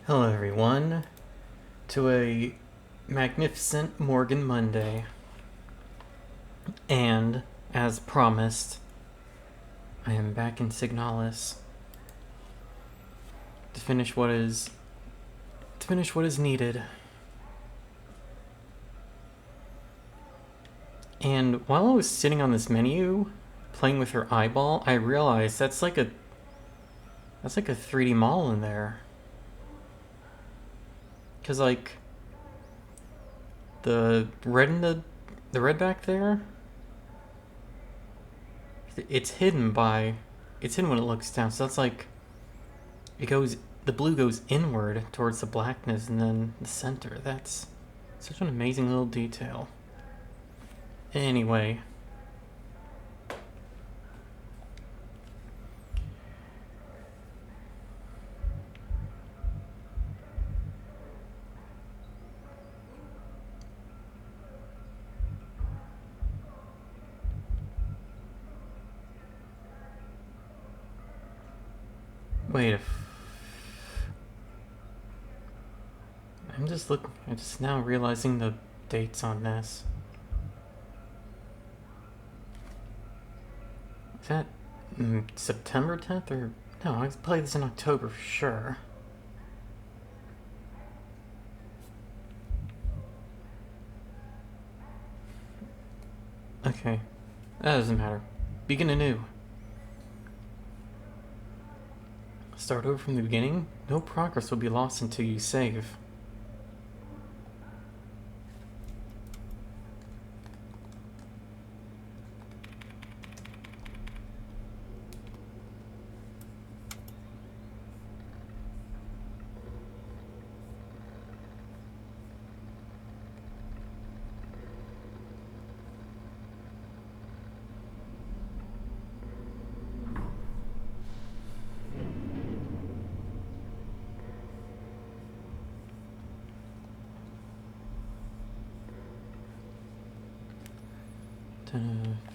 Hello everyone, to a magnificent Morgan Monday, and as promised, I am back in Signalis to finish what is needed. And while I was sitting on this menu, playing with her eyeball, I realized that's like a 3D model in there. Cause like the red red back there, it's hidden when it looks down. So that's like the blue goes inward towards the blackness, and then the center. That's such an amazing little detail. Anyway. Wait, I'm just now realizing the dates on this. Is that September 10th or no? I played this in October for sure. Okay, that doesn't matter. Begin anew. Start over from the beginning? No progress will be lost until you save.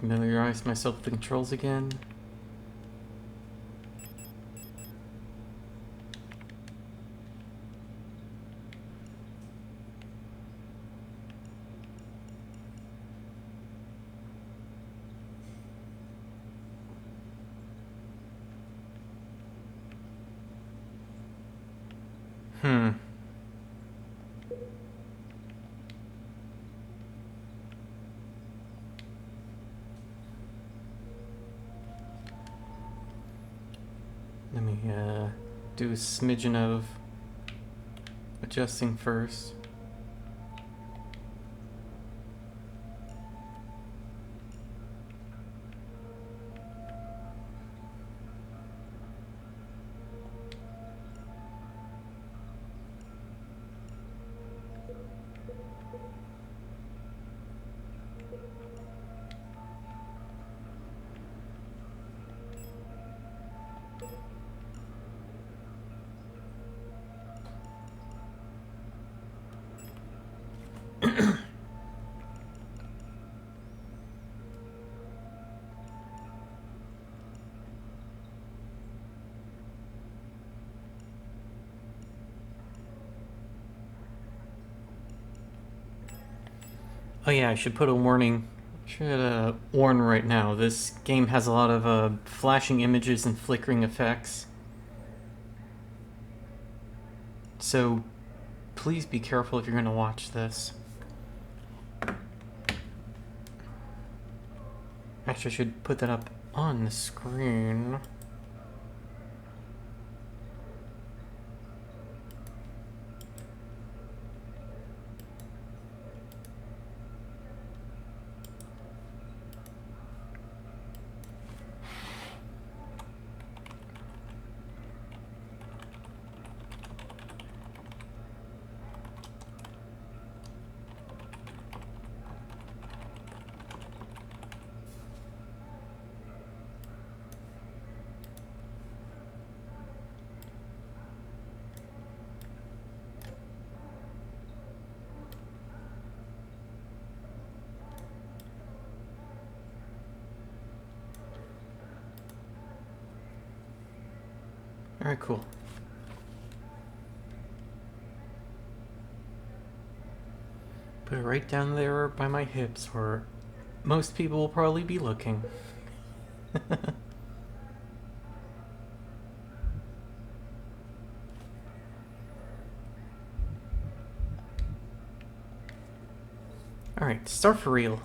Familiarize myself with the controls again. Let me do a smidgen of adjusting first. Oh yeah, I should put a warning. Should warn right now. This game has a lot of flashing images and flickering effects. So please be careful if you're going to watch this. Actually, I should put that up on the screen. Alright, cool. Put it right down there by my hips where most people will probably be looking. Alright, start for real.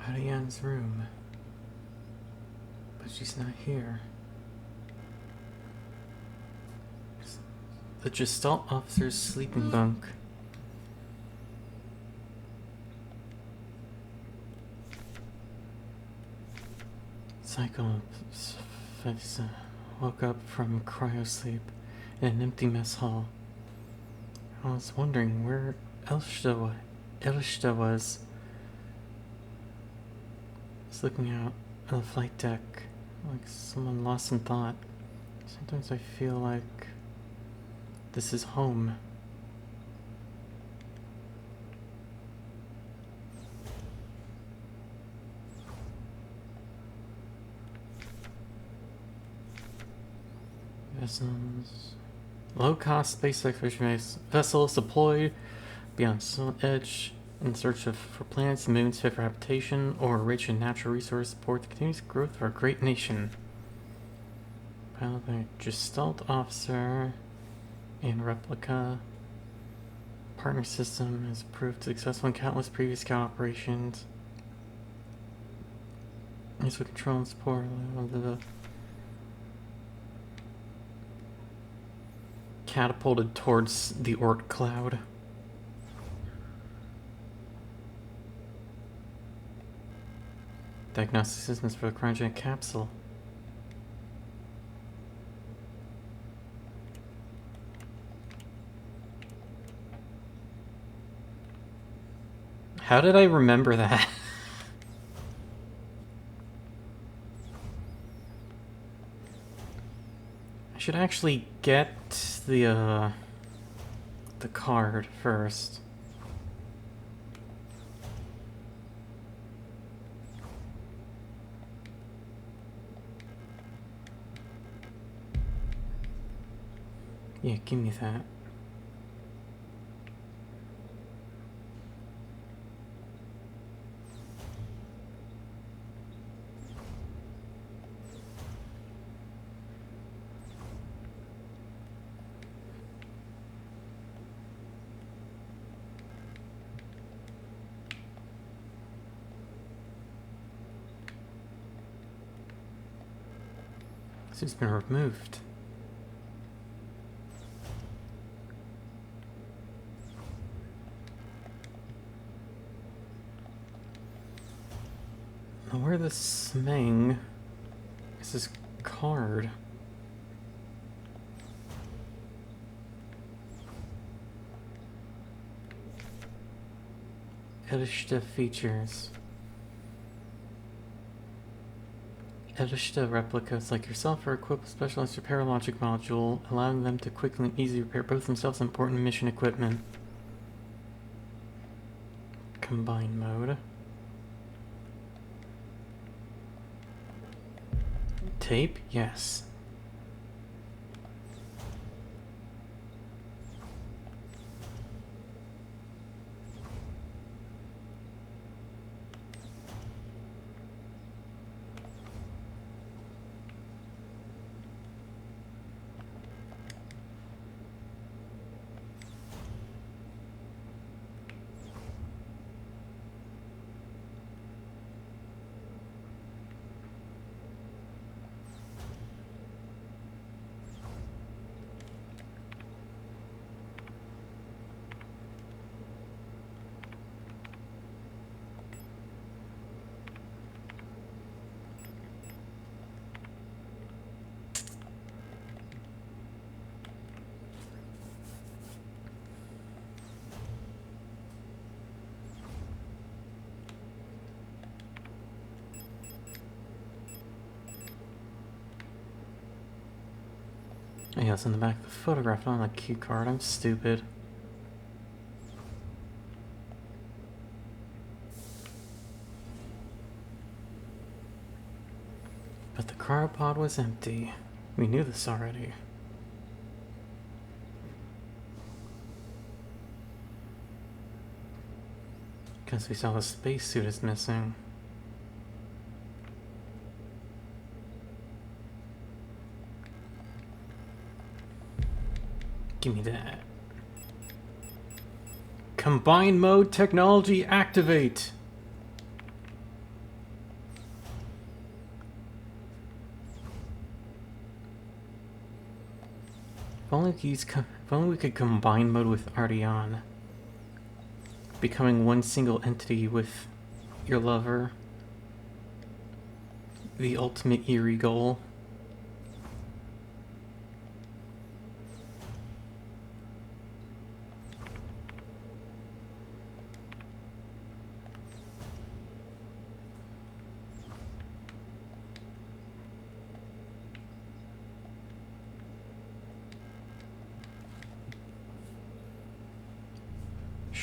Adiane's room. But she's not here. The Gestalt officer's sleeping bunk. Psycho woke up from cryosleep in an empty mess hall. I was wondering where Elshta was. I was looking out on the flight deck, like someone lost in thought. Sometimes I feel like This is home. Vessels. Low-cost space exploration vessels deployed beyond sun edge in search for planets and moons fit for habitation or rich in natural resource support the continuous growth of our great nation. Pilot by Gestalt officer and replica. Partner system has proved successful in countless previous scout operations. Use with control and support. Catapulted towards the Oort cloud. Diagnostic systems for the cryogenic capsule. How did I remember that? I should actually get the card first. Yeah, give me that. It's been removed. Now where the smang is this card? Edishta features. Edishta replicas like yourself are equipped with specialized repair logic module, allowing them to quickly and easily repair both themselves and important mission equipment. Combine mode. Tape? Yes. Yeah, it's in the back of the photograph, not on the key card. I'm stupid. But the cryopod was empty. We knew this already. Guess we saw the spacesuit is missing. Give me that. Combine mode technology activate. If only we could combine mode with Ardian. Becoming one single entity with your lover. The ultimate eerie goal.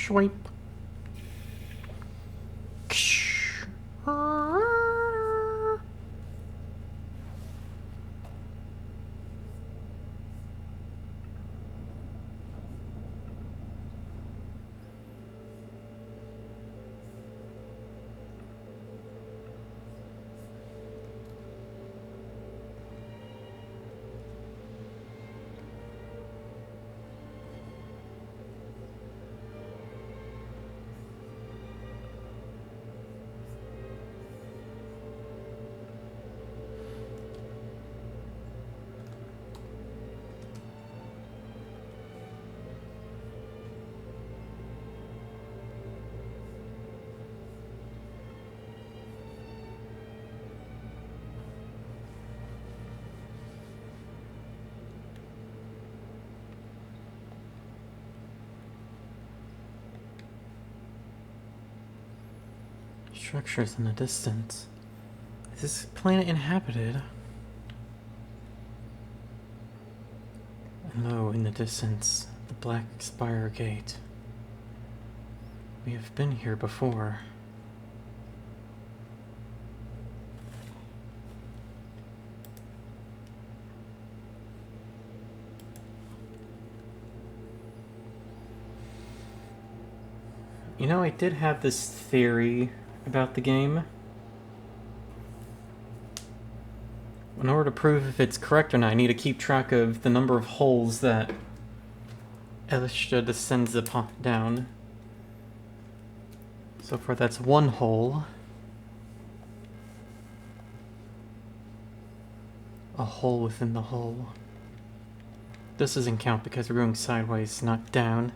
Swipe. Structures in the distance. Is this planet inhabited? And lo, in the distance, the black spire gate. We have been here before. You know, I did have this theory about the game. In order to prove if it's correct or not, I need to keep track of the number of holes that Elisha descends upon down. So far, that's one hole. A hole within the hole. This doesn't count because we're going sideways, not down.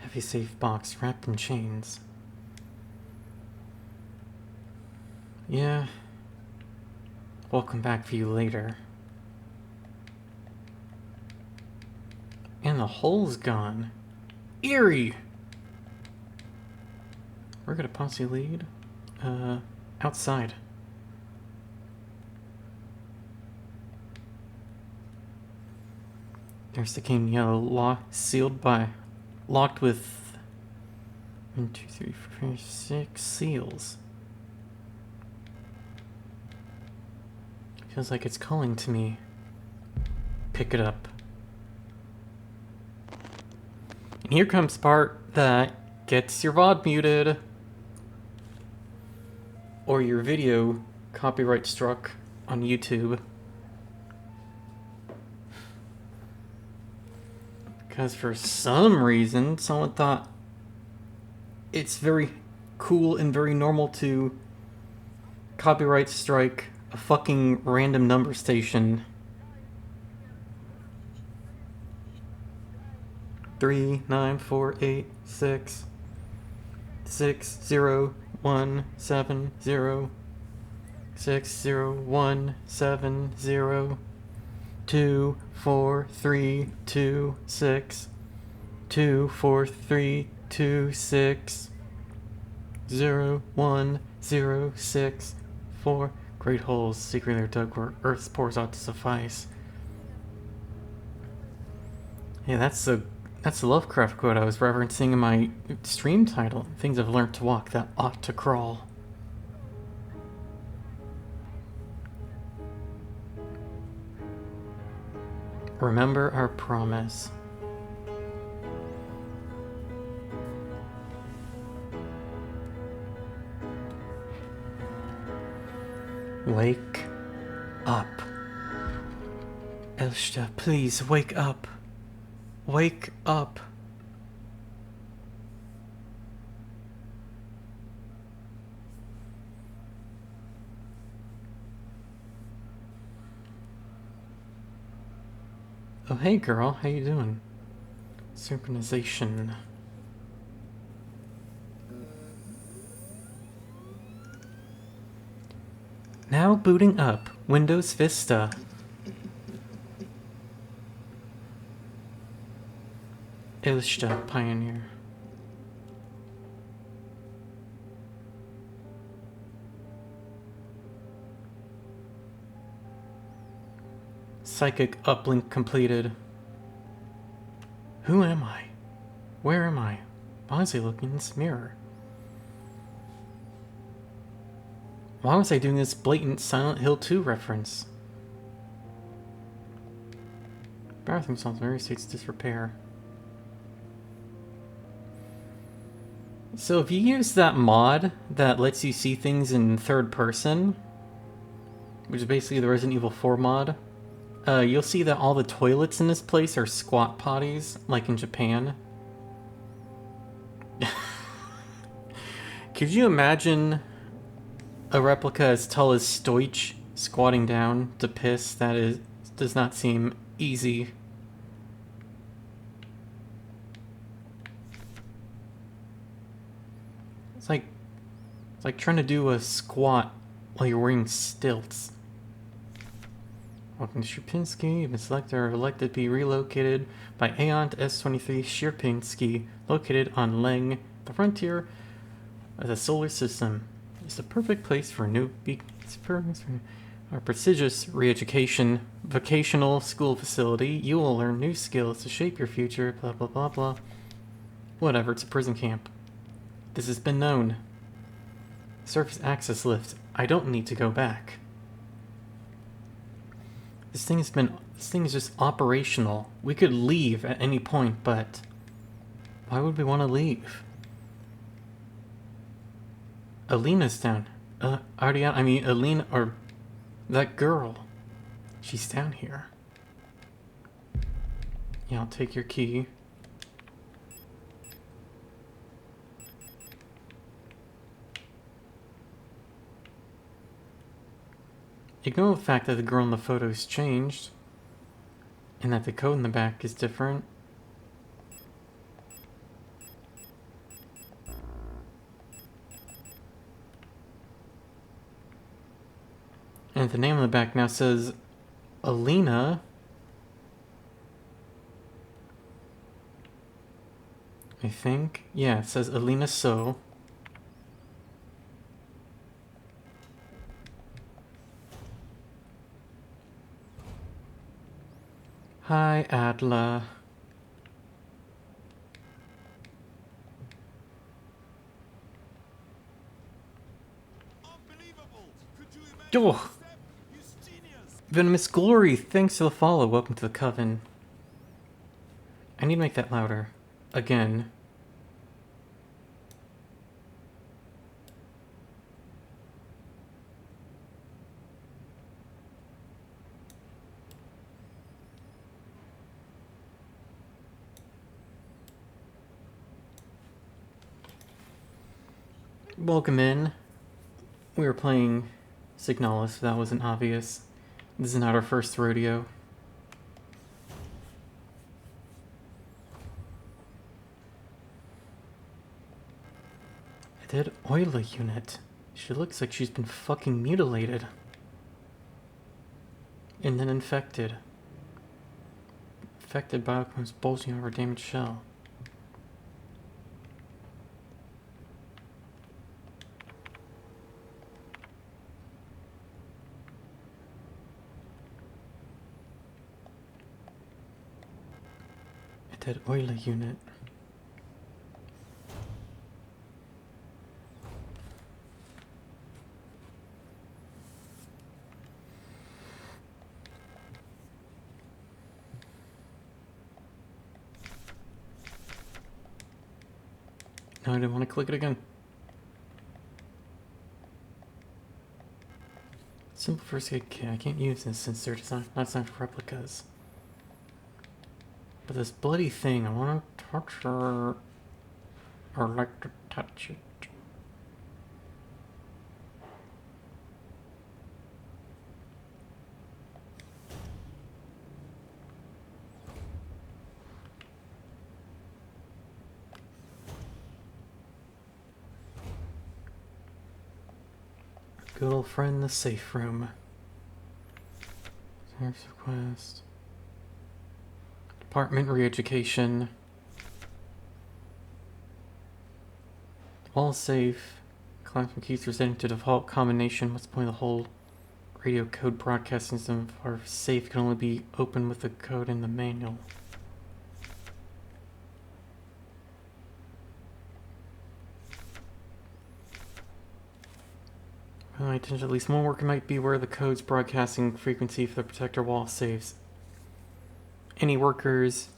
Heavy safe box wrapped in chains. Yeah. We'll come back for you later. And the hole's gone. Eerie! Where could a posse lead? Outside. There's the cane yellow, locked with 1, 2, 3, 4, 5, 6 seals. Feels like it's calling to me. Pick it up. And here comes part that gets your VOD muted. Or your video copyright struck on YouTube. Because for some reason, someone thought it's very cool and very normal to copyright strike a fucking random number station. 3, 9, 4, 8, 6, 6, 0, 1, 7, 0, 6, 0, 1, 7, 0. 2, 4, 3, 2, 6, 2, 4, 3, 2, 6, 0, 1, 0, 6, 4. Great holes secretly are dug where Earth's pores ought to suffice. Yeah, that's the Lovecraft quote I was referencing in my stream title. Things I've learned to walk that ought to crawl. Remember our promise. Wake up. Elisha, please wake up. Wake up. Oh, hey girl, how you doing? Synchronization. Now booting up Windows Vista. Illusta Pioneer. Psychic uplink completed. Who am I? Where am I? Why was I looking in this mirror? Why was I doing this blatant Silent Hill 2 reference? Bathroom sounds very states disrepair. So if you use that mod that lets you see things in third person, which is basically the Resident Evil 4 mod, you'll see that all the toilets in this place are squat potties, like in Japan. Could you imagine a replica as tall as Stoich squatting down to piss? Does not seem easy. It's like trying to do a squat while you're wearing stilts. Welcome to Sierpinski. You've been selected or elected to be relocated by Aeon to S23 Sierpinski, located on Leng, the frontier of the solar system. It's the perfect place for a new our prestigious re-education vocational school facility. You will learn new skills to shape your future, blah blah blah blah. Whatever, it's a prison camp. This has been known. Surface access lift. I don't need to go back. This thing is just operational. We could leave at any point, but why would we want to leave? Alina's down. Alina, or that girl. She's down here. Yeah, I'll take your key. Ignore the fact that the girl in the photo's changed, and that the code in the back is different. And the name on the back now says Alina. I think. Yeah, it says Alina So. Hi, Adla. Oh! Venomous Glory, thanks for the follow. Welcome to the Coven. I need to make that louder. Again. Welcome in. We were playing Signalis, if that wasn't obvious. This is not our first rodeo. A dead Euler unit. She looks like she's been fucking mutilated. And then infected. Infected biocomes bulging over a damaged shell. Dead Euler unit. No, I didn't want to click it again. Simple first aid kit. I can't use this since they're not designed for replicas. But this bloody thing, I want to touch her. Or like to touch it. Good old friend, the safe room. Service request. Department re-education. All safe. Classroom keys are setting to default combination. What's the point of the whole radio code broadcasting system? Our safe can only be opened with the code in the manual. My attention, at least one worker might be where the code's broadcasting frequency for the protector wall saves. Any workers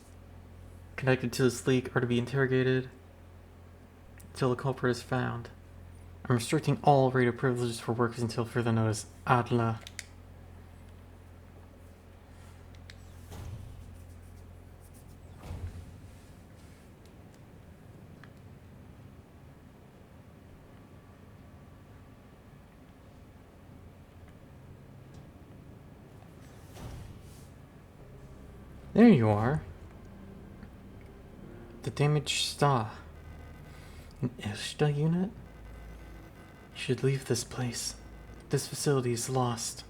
connected to this leak are to be interrogated until the culprit is found. I'm restricting all radio privileges for workers until further notice. Adla. There you are. The damaged star. An Ishta unit? You should leave this place. This facility is lost.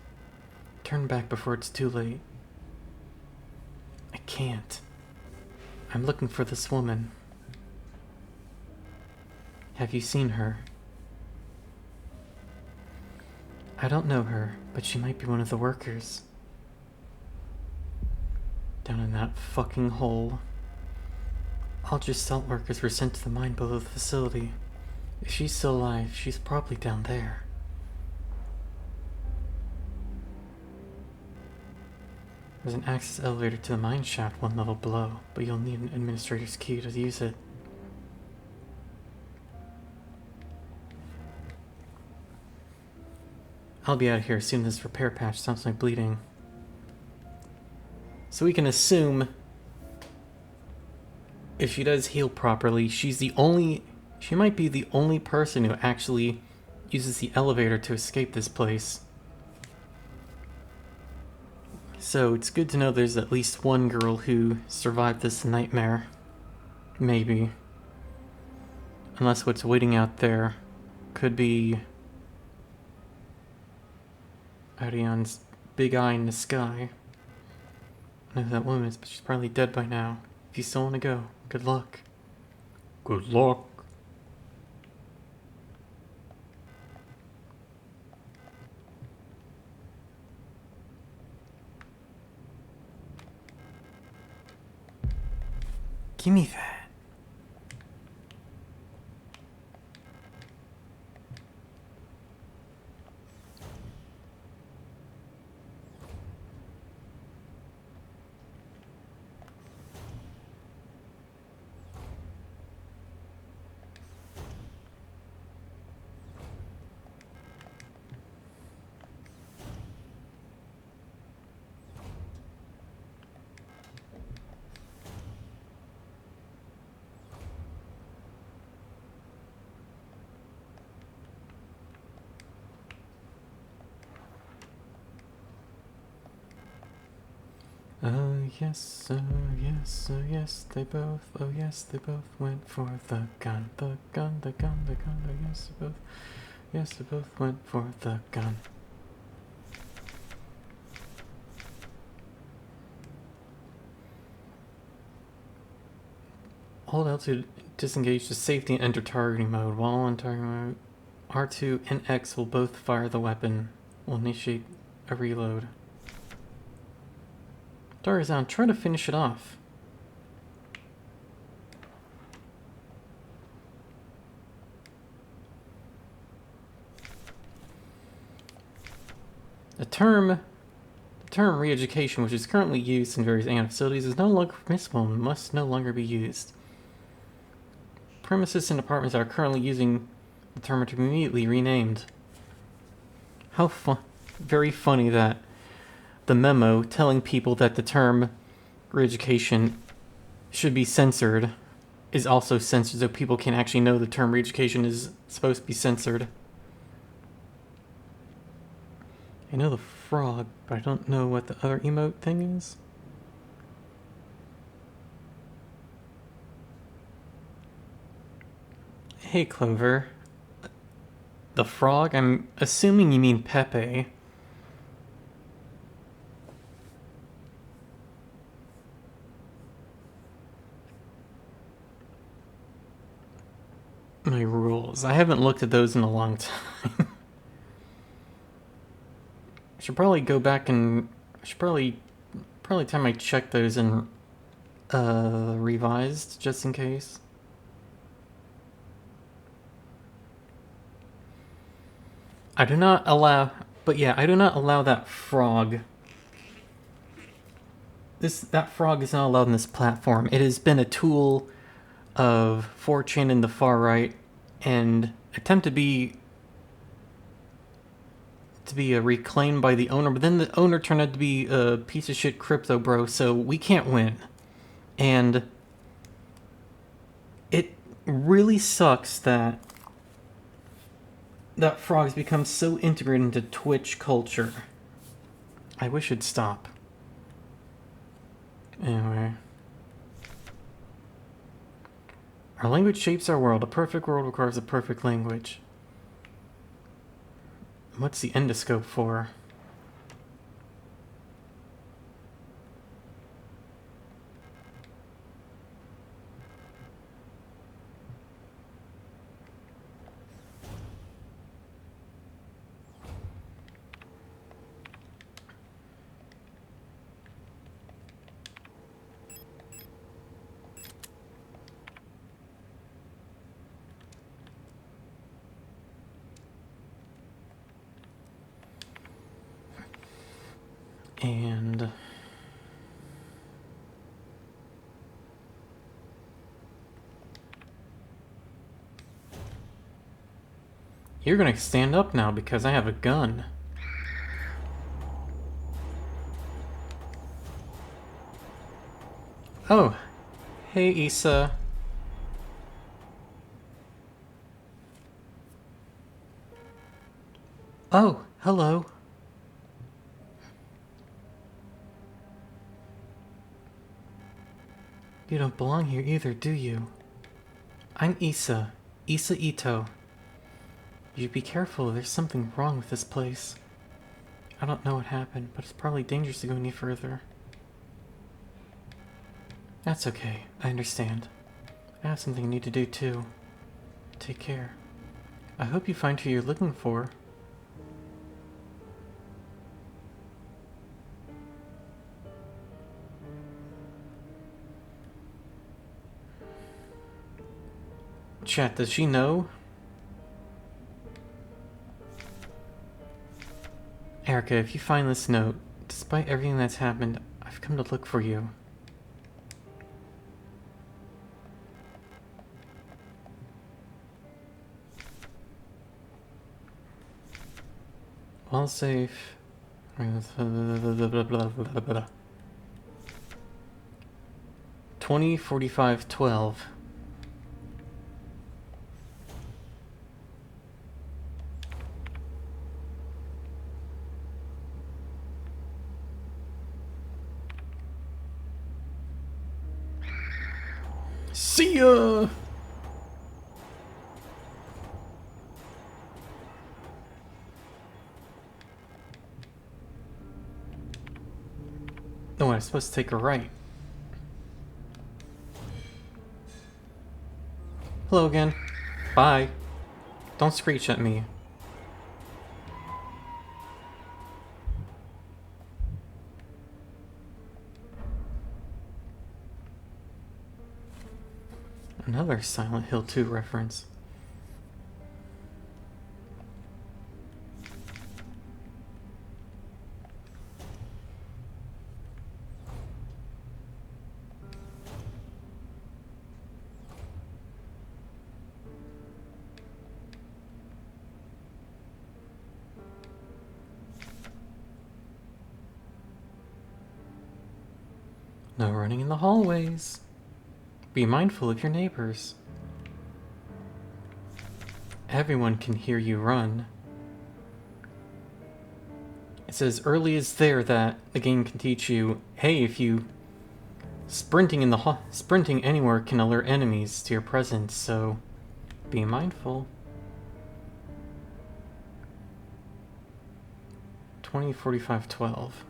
Turn back before it's too late. I can't. I'm looking for this woman. Have you seen her? I don't know her, but she might be one of the workers. Down in that fucking hole. All just salt workers were sent to the mine below the facility. If she's still alive, she's probably down there. There's an access elevator to the mine shaft 1 level below, but you'll need an administrator's key to use it. I'll be out of here as soon as this repair patch stops my bleeding. So we can assume if she does heal properly, she might be the only person who actually uses the elevator to escape this place. So it's good to know there's at least one girl who survived this nightmare. Maybe. Unless what's waiting out there could be Arion's big eye in the sky. I know who that woman is, but she's probably dead by now. If you still want to go, good luck. Good luck. Give me that. Oh yes, they both went for the gun, the gun, oh yes, they both went for the gun. Hold L to disengage the safety and enter targeting mode. While on targeting mode, R2 and X will both fire the weapon. Will initiate a reload. Darzan, try to finish it off. The term re-education, which is currently used in various AN facilities, is no longer permissible and must no longer be used. Premises and departments that are currently using the term are to be immediately renamed. How very funny that the memo telling people that the term re-education should be censored is also censored, so people can actually know the term re-education is supposed to be censored. I know the frog, but I don't know what the other emote thing is. Hey Clover. the frog? I'm assuming you mean Pepe. My rules. I haven't looked at those in a long time. I should probably go back and... I should probably time I check those and revised, just in case. I do not allow... But yeah, I do not allow that frog... That frog is not allowed on this platform. It has been a tool of 4chan and the far right, and attempt to be reclaimed by the owner, but then the owner turned out to be a piece of shit crypto bro, so we can't win. And it really sucks that frog's become so integrated into Twitch culture. I wish it'd stop. Anyway. Our language shapes our world. A perfect world requires a perfect language. What's the endoscope for? And you're gonna stand up now because I have a gun. Oh, hey Issa. Oh, hello. You don't belong here either, do you? I'm Issa Ito. You be careful, there's something wrong with this place. I don't know what happened, but it's probably dangerous to go any further. That's okay, I understand. I have something I need to do too. Take care. I hope you find who you're looking for. Chat, does she know? Erica, if you find this note, despite everything that's happened, I've come to look for you. Well safe. 20:45:12. See ya! Oh, I'm supposed to take a right. Hello again. Bye. Don't screech at me. Another Silent Hill 2 reference. No running in the hallways. Be mindful of your neighbors. Everyone can hear you run. It's as early as there that the game can teach you, hey, if you sprinting anywhere can alert enemies to your presence, so be mindful. 204512.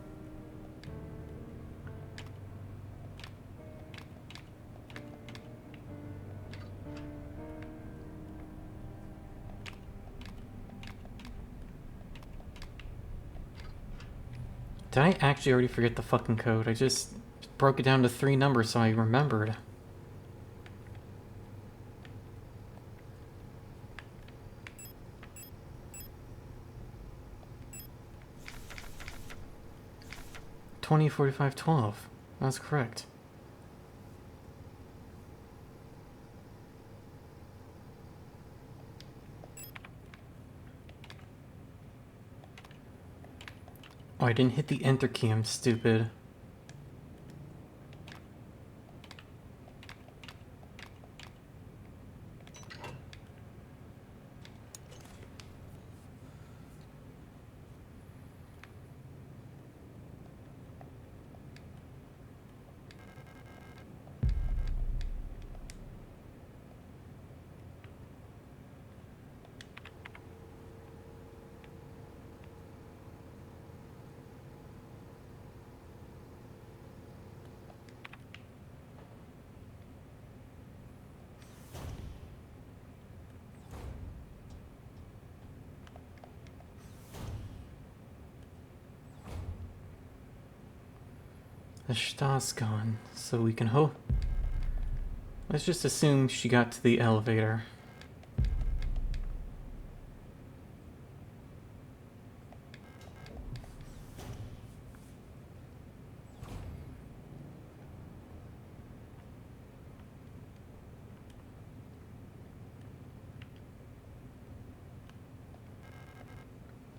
Did I actually already forget the fucking code? I just broke it down to 3 numbers so I remembered. $20.45.12. That's correct. Oh, I didn't hit the enter key, I'm stupid. The Sta's gone, so we can hope. Let's just assume she got to the elevator.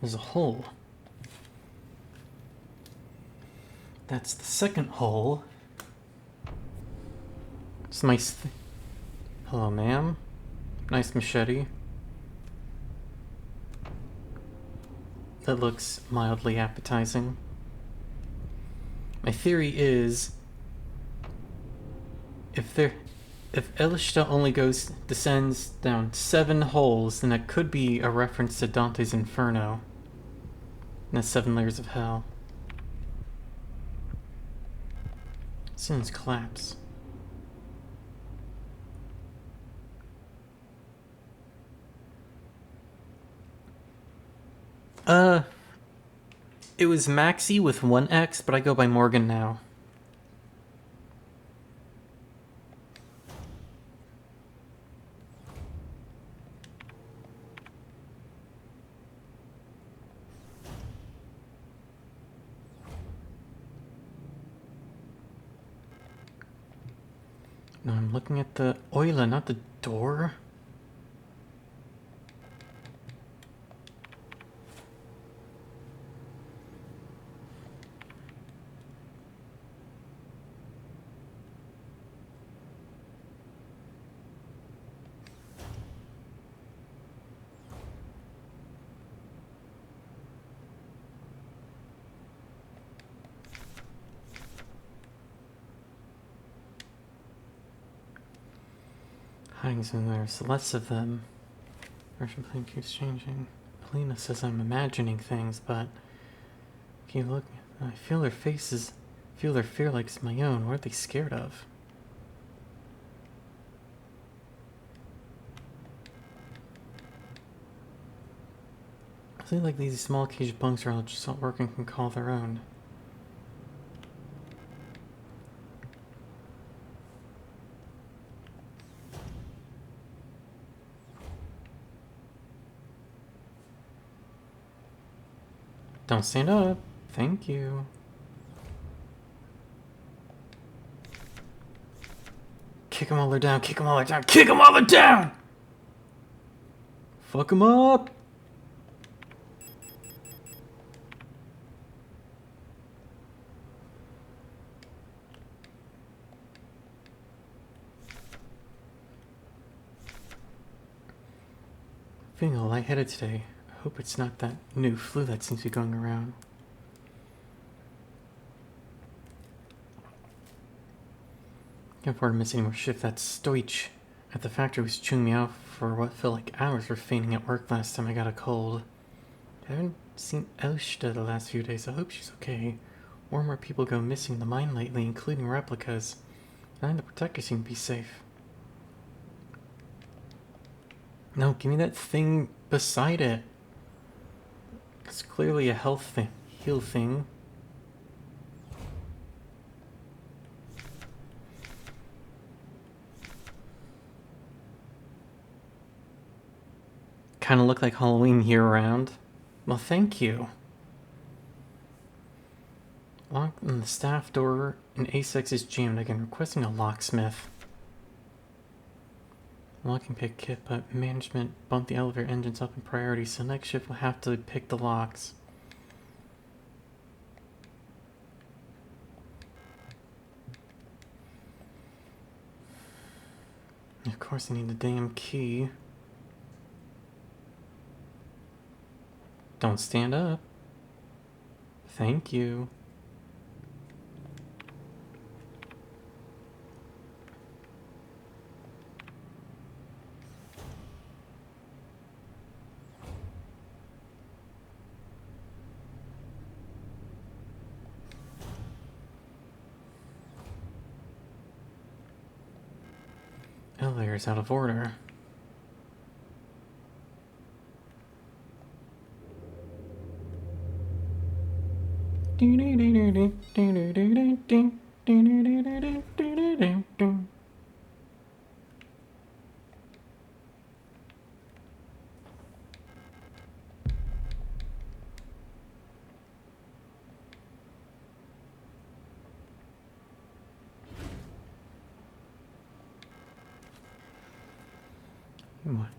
There's a hole. That's the second hole. It's nice. Hello, ma'am. Nice machete. That looks mildly appetizing. My theory is, if Elishta only descends down 7 holes, then that could be a reference to Dante's Inferno. And the 7 layers of hell. Sin's collapse. It was Maxie with 1X, but I go by Morgan now. No, I'm looking at the Oila, not the door. Hiding's in there, so less of them. Version plane keeps changing. Polina says I'm imagining things, but keep looking. I feel their faces, feel their fear like it's my own. What are they scared of? I feel like these small cage bunks are all just not working can call their own. Don't stand up. Thank you. Kick them all they're down. Kick them all they're down. Kick them all they're down! Fuck them up! Feeling a lightheaded today. I hope it's not that new flu that seems to be going around. Can't afford to miss any more shift. That Stoich at the factory was chewing me out for what felt like hours for fainting at work last time I got a cold. I haven't seen Elshta the last few days. I hope she's okay. More and more people go missing in the mine lately, including replicas. And the protectors seem to be safe. No, give me that thing beside it. It's clearly a health thing, heal thing. Kind of look like Halloween year-round. Well, thank you. Lock in the staff door in A6 is jammed again, requesting a locksmith. Locking pick kit, but management bumped the elevator engines up in priority, so next shift will have to pick the locks. Of course I need the damn key. Don't stand up. Thank you. Elevator's out of order.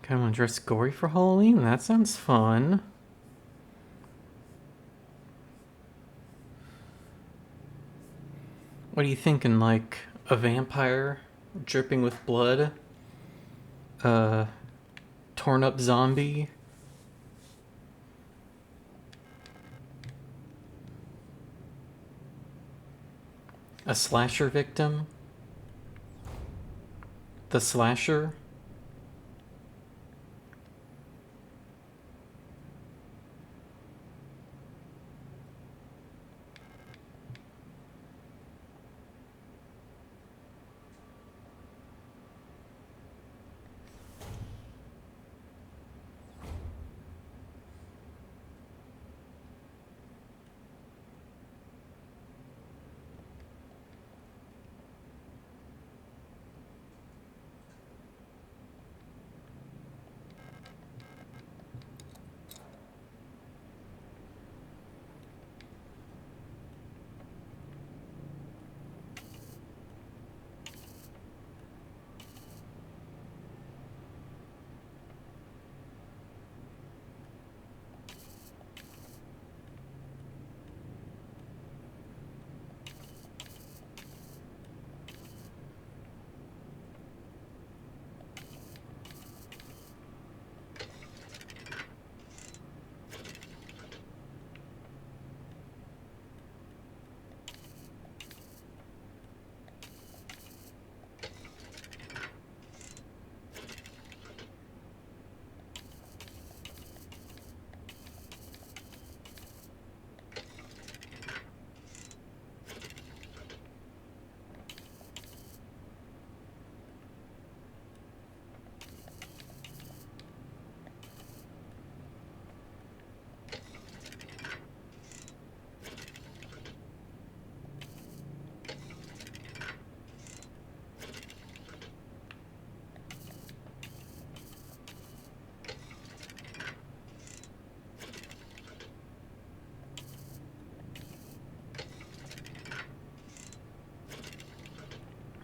Kind of want to dress gory for Halloween? That sounds fun. What are you thinking? Like a vampire dripping with blood? A torn up zombie? A slasher victim? The slasher?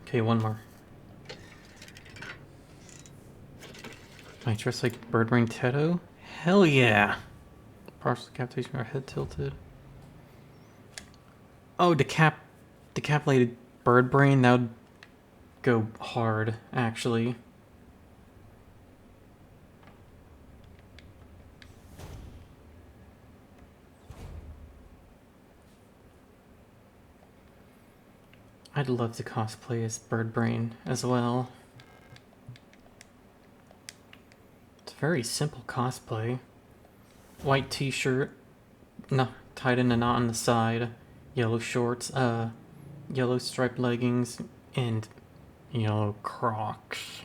Okay, one more. Am I dressed like Birdbrain Teto? Hell yeah! Partial decapitation or head tilted. Oh, decapitated Birdbrain? That would go hard, actually. I'd love to cosplay as Birdbrain as well. It's a very simple cosplay. White t-shirt, No, tied in a knot on the side, yellow shorts, yellow striped leggings, and yellow Crocs.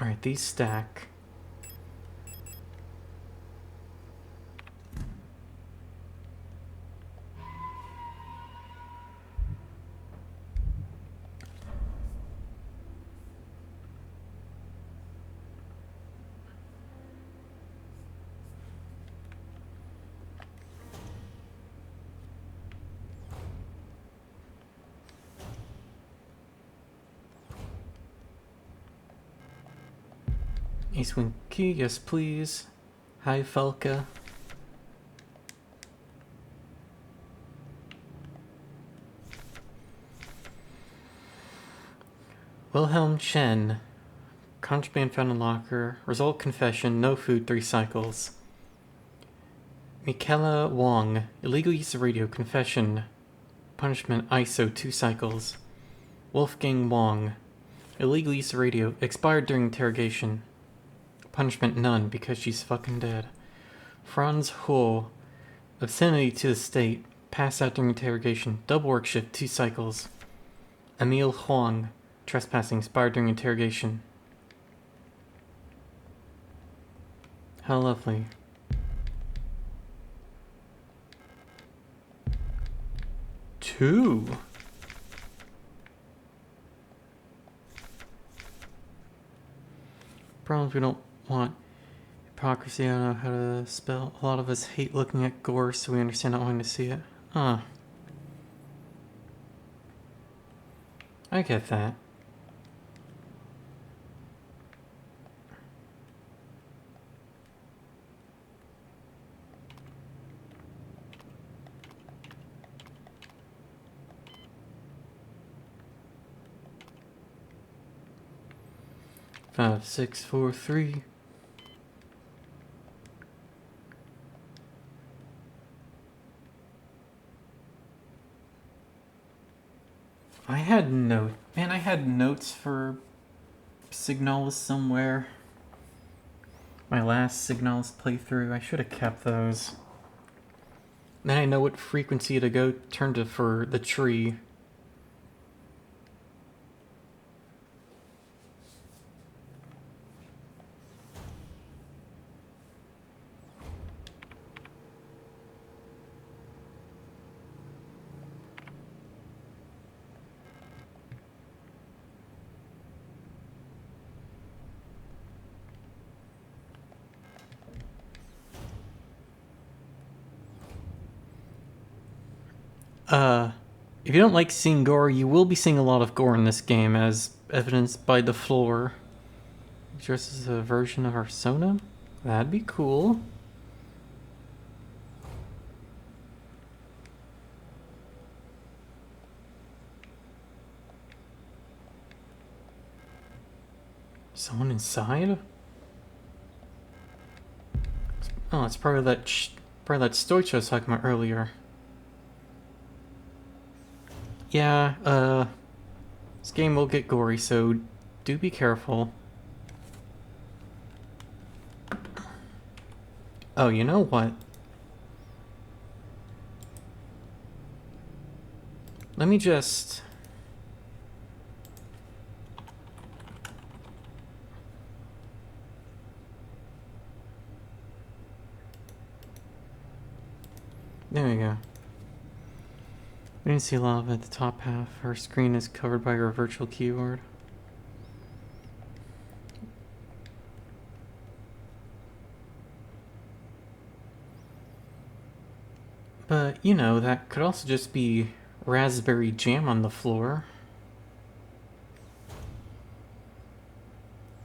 Alright, these stack. Ace Wing Key, yes please. Hi Felka. Wilhelm Chen. Contraband found in locker. Result confession, no food, 3 cycles. Michaela Wong. Illegal use of radio, confession. Punishment, ISO, 2 cycles. Wolfgang Wong. Illegal use of radio, expired during interrogation. Punishment, none, because she's fucking dead. Franz Ho. Obscenity to the state. Passed out during interrogation. Double work shift, 2 cycles. Emil Huang. Trespassing, expired during interrogation. How lovely. Two. Problems we don't want. Hypocrisy, I don't know how to spell. A lot of us hate looking at gore, so we understand not wanting to see it. I get that. Five, 6, 4, 3. I had notes for Signalis somewhere. My last Signalis playthrough, I should have kept those. Then I know what frequency to go turn to for the tree. If you don't like seeing gore, you will be seeing a lot of gore in this game, as evidenced by the floor. Just as a version of Arsona? That'd be cool. Someone inside? Oh, it's probably that Stoich I was talking about earlier. Yeah, this game will get gory, so do be careful. Oh, you know what? Let me just... There we go. We didn't see lava at the top half. Our screen is covered by our virtual keyboard. But, you know, that could also just be raspberry jam on the floor.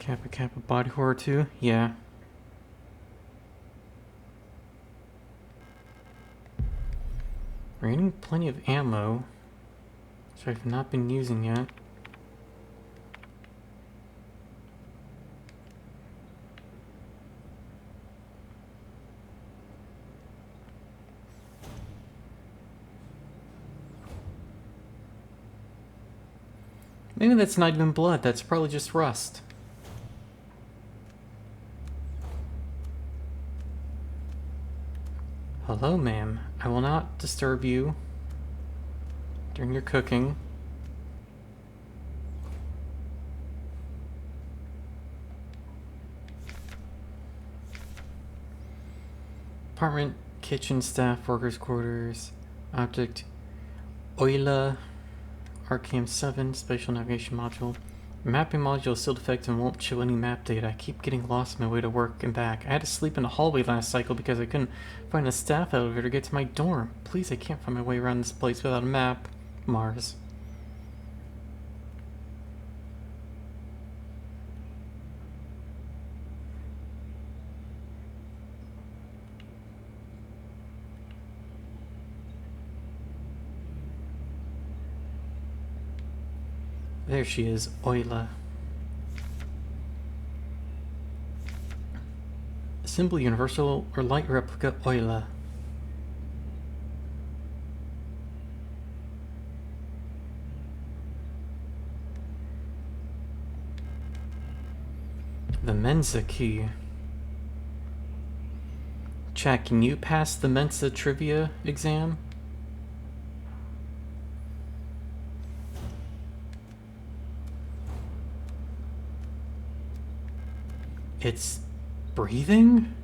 Kappa Kappa body horror too? Yeah. We're getting plenty of ammo, which I've not been using yet. Maybe that's not even blood, that's probably just rust. Hello, ma'am. I will not disturb you during your cooking. Apartment, kitchen, staff, workers' quarters, object, Euler, Arcam 7, spatial navigation module. Mapping module is still defective and won't show any map data. I keep getting lost on my way to work and back. I had to sleep in the hallway last cycle because I couldn't find a staff elevator to get to my dorm. Please, I can't find my way around this place without a map. Mars. There she is, Euler. Symbol universal or light replica Euler. The Mensa key. Chat, can you pass the Mensa trivia exam? It's breathing?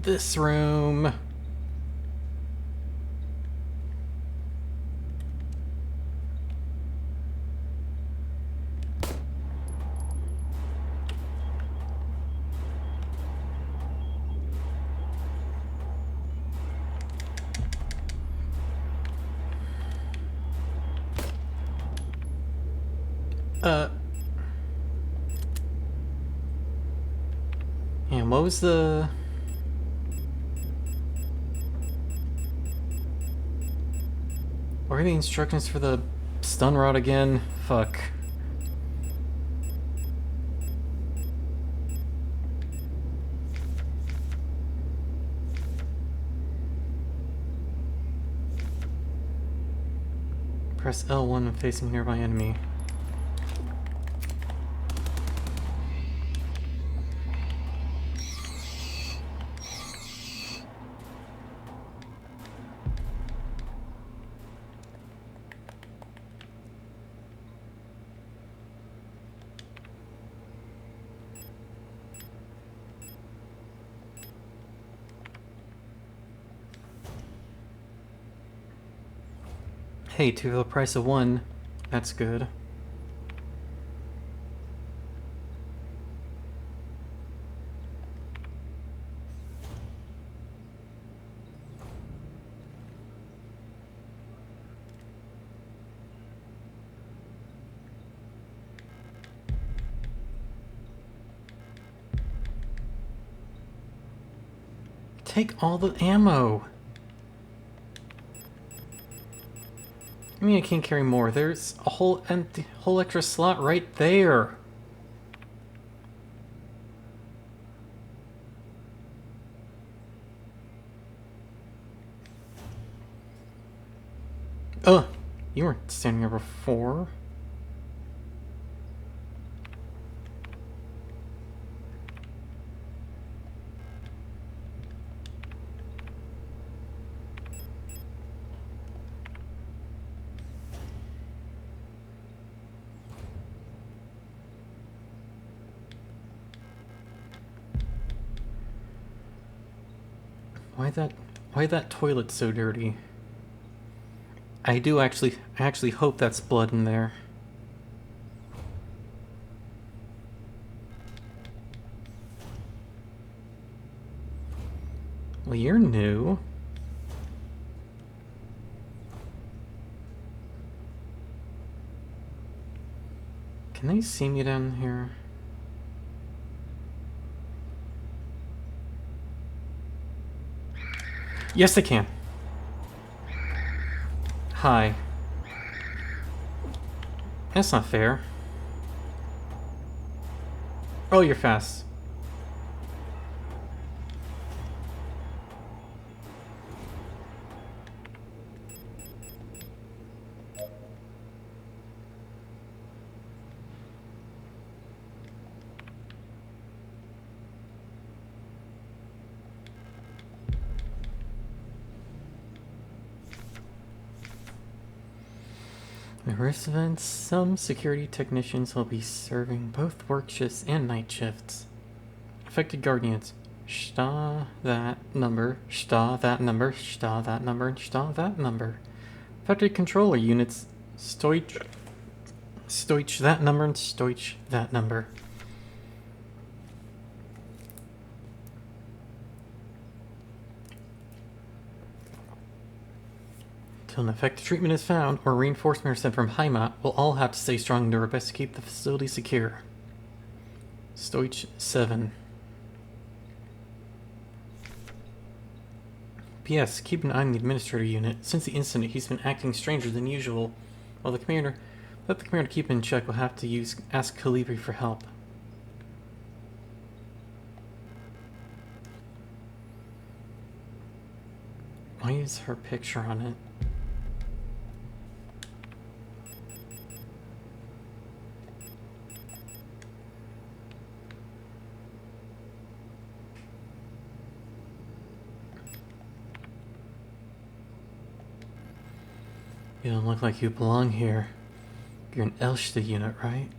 This room. And what was the... What are the instructions for the stun rod again? Fuck. Press L1 when facing a nearby enemy. Hey, to the price of one. That's good. Take all the ammo. I mean, I can't carry more. There's a whole extra slot right there. Oh, you weren't standing here before. Why that toilet so dirty? I actually hope that's blood in there. Well, you're new. Can they see me down here? Yes, they can. Hi. That's not fair. Oh, you're fast. The rest events, some security technicians will be serving both work shifts and night shifts. Affected guardians, sta that number, sta that number, sta that number, and sta that number. Affected controller units, stoich that number and stoich that number. Till an effective treatment is found or reinforcements are sent from Heimat, we'll all have to stay strong and do our best to keep the facility secure. Stoich 7. P.S. Keep an eye on the administrator unit. Since the incident, he's been acting stranger than usual. Let the commander keep in check. We'll have to ask Calibri for help. Why is her picture on it? You don't look like you belong here. You're an Elshta unit, right?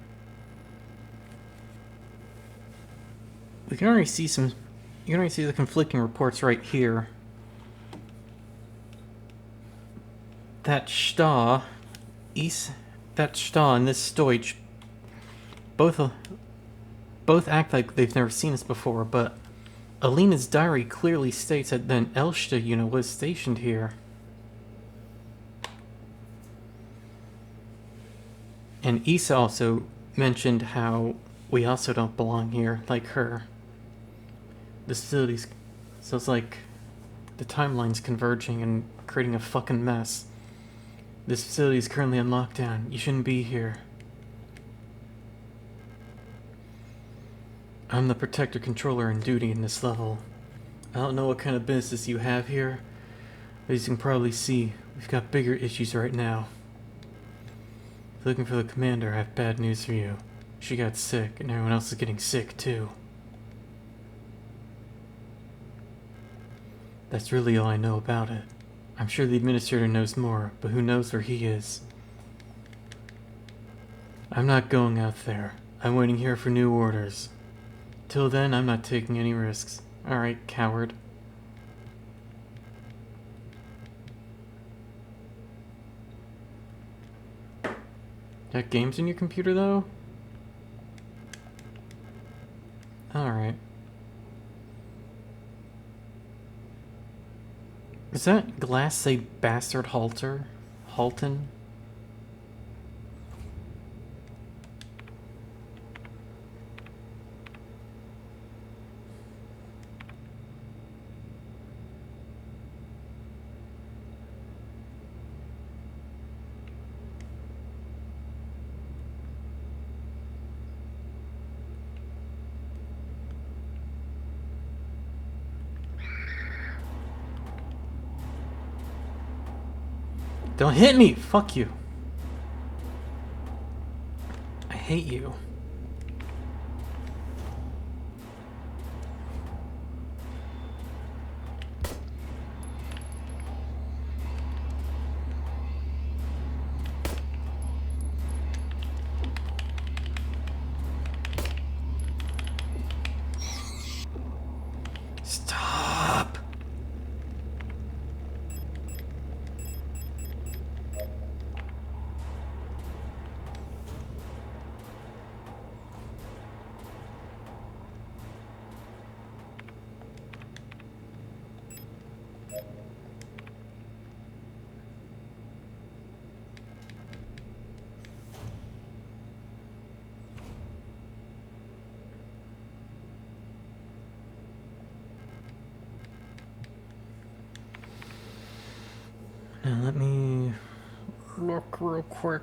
You can already see the conflicting reports right here. That Shta and this Stoich both act like they've never seen us before, but Alina's diary clearly states that an Elshta unit was stationed here. And Issa also mentioned how we also don't belong here, like her. The facilities, so it's like the timeline's converging and creating a fucking mess. This facility is currently on lockdown. You shouldn't be here. I'm the protector controller in duty in this level. I don't know what kind of business you have here, but as you can probably see, we've got bigger issues right now. If you're looking for the commander, I have bad news for you. She got sick, and everyone else is getting sick too. That's really all I know about it. I'm sure the administrator knows more, but who knows where he is? I'm not going out there. I'm waiting here for new orders. Till then, I'm not taking any risks. Alright, coward. That game's in your computer, though? Alright. Is that glass say bastard Halton? Don't hit me! Fuck you. I hate you. Stop! Let me look real quick.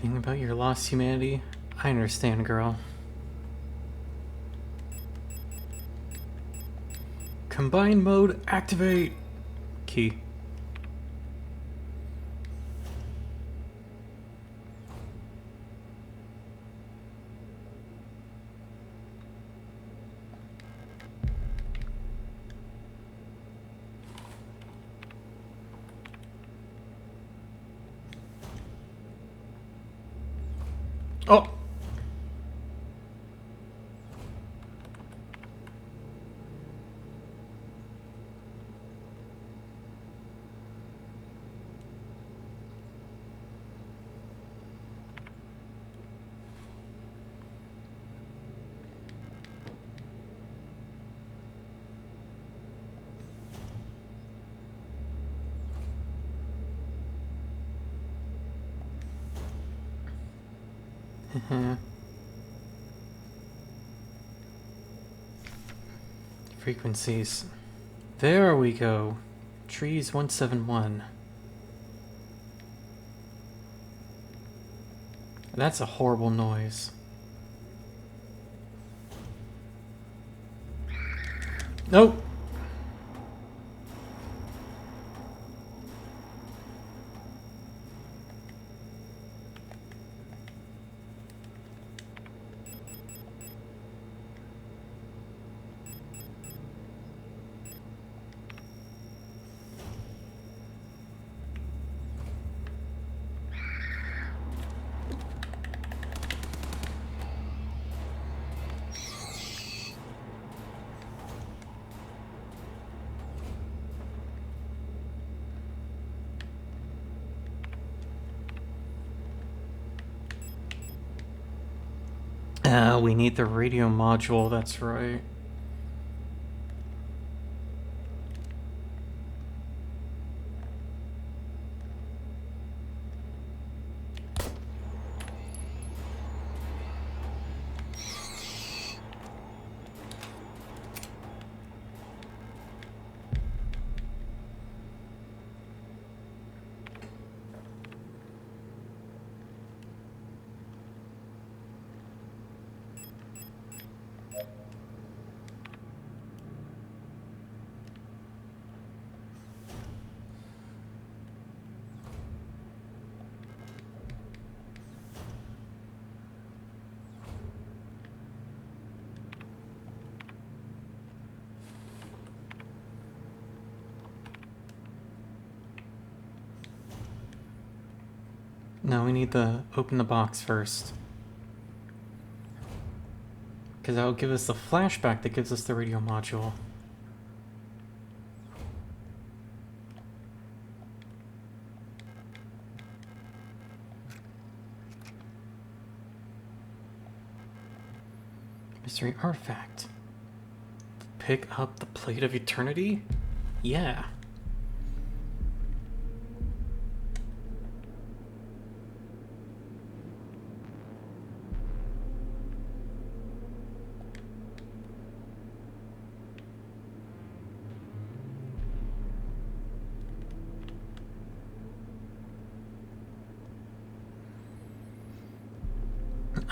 Thing about your lost humanity? I understand, girl. Combine mode activate! Key. Oh! Frequencies. There we go. Trees 171. That's a horrible noise. Nope. We need the radio module, that's right. No, we need to open the box first. Because that'll give us the flashback that gives us the radio module. Mystery artifact. Pick up the plate of eternity? Yeah.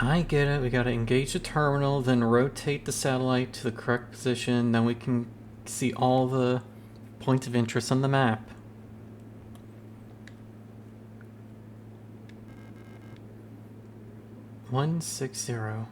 I get it. We gotta engage the terminal, then rotate the satellite to the correct position. Then we can see all the points of interest on the map. $160.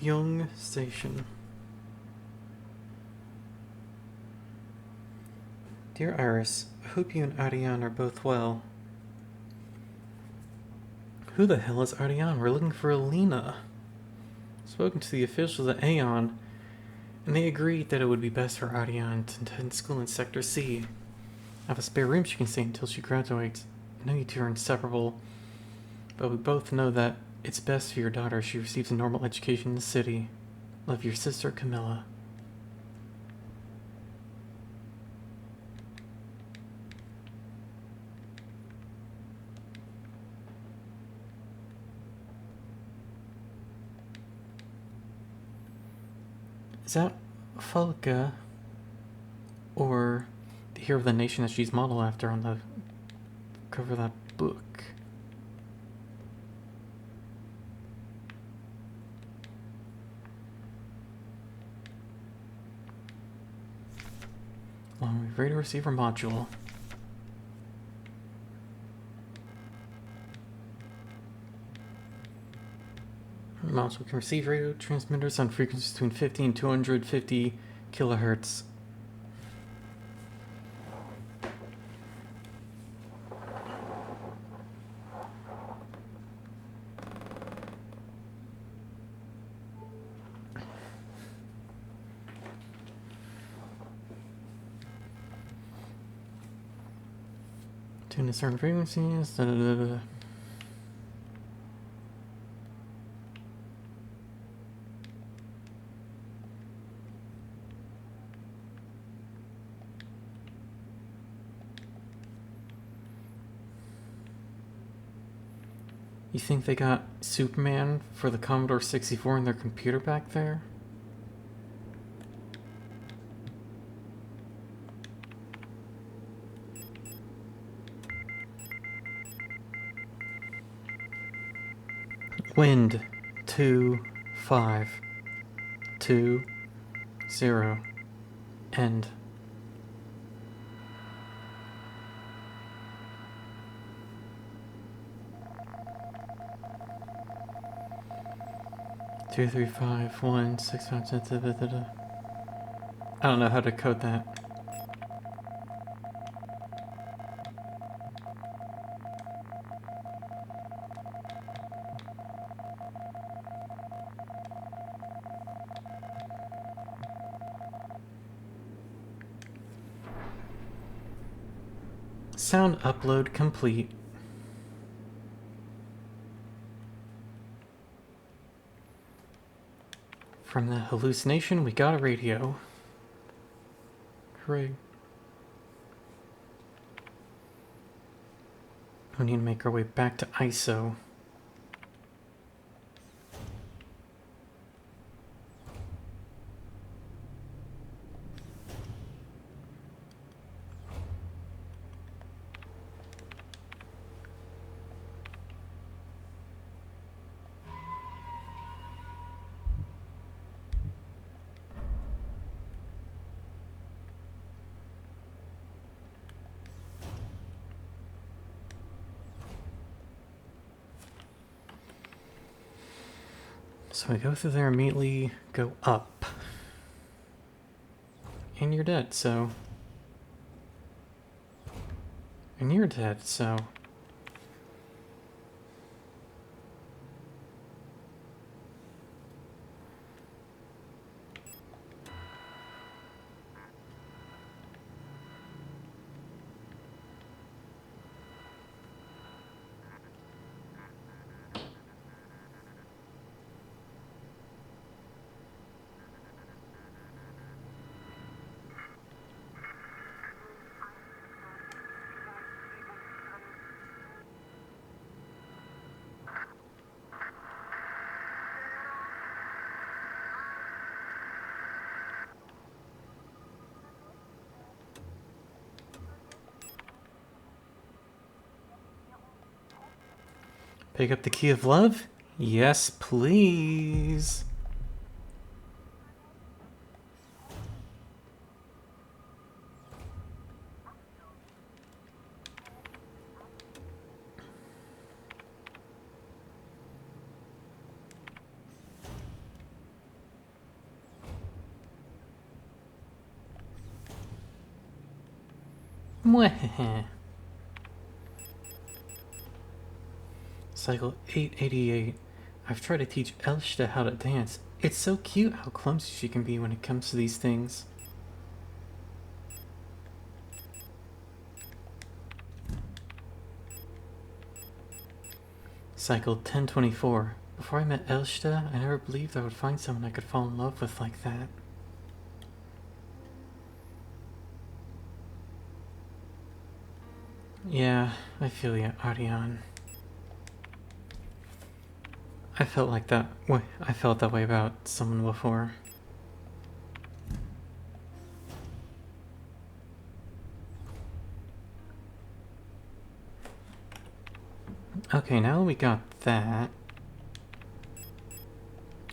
Young Station. Dear Iris, I hope you and Ariane are both well. Who the hell is Ariane? We're looking for Alina. Spoken to the officials at Aeon, and they agreed that it would be best for Ariane to attend school in Sector C. I have a spare room she can stay until she graduates. I know you two are inseparable, but we both know that it's best for your daughter if she receives a normal education in the city. Love, your sister, Camilla. Is that Falca or the hero of the nation that she's modeled after on the cover of that book? Long wave radio receiver module. Module can receive radio transmitters on frequencies between 50 and 250 kilohertz. Tune to certain frequencies. Da, da, da, da. You think they got Superman for the Commodore 64 in their computer back there? Wind 2520 end. Two, 3, 5, 1, 6, 5, 10, da, da, da, da. I don't know how to code that. Sound upload complete. From the hallucination, we got a radio. Hooray. We need to make our way back to ISO. So we go through there, immediately go up. And you're dead, so... And you're dead, so... Pick up the key of love? Yes, please. Mwah. Cycle 888. I've tried to teach Elshta how to dance. It's so cute how clumsy she can be when it comes to these things. Cycle 1024. Before I met Elshta, I never believed I would find someone I could fall in love with like that. Yeah, I feel you, Ariane. I felt that way about someone before. Okay, now we got that.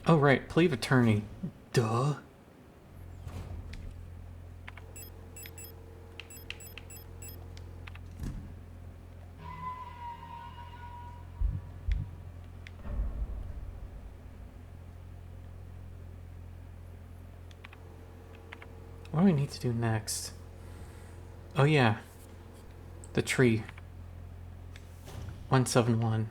Oh right, plea of attorney. Duh. What do we need to do next? Oh yeah. The tree. 171.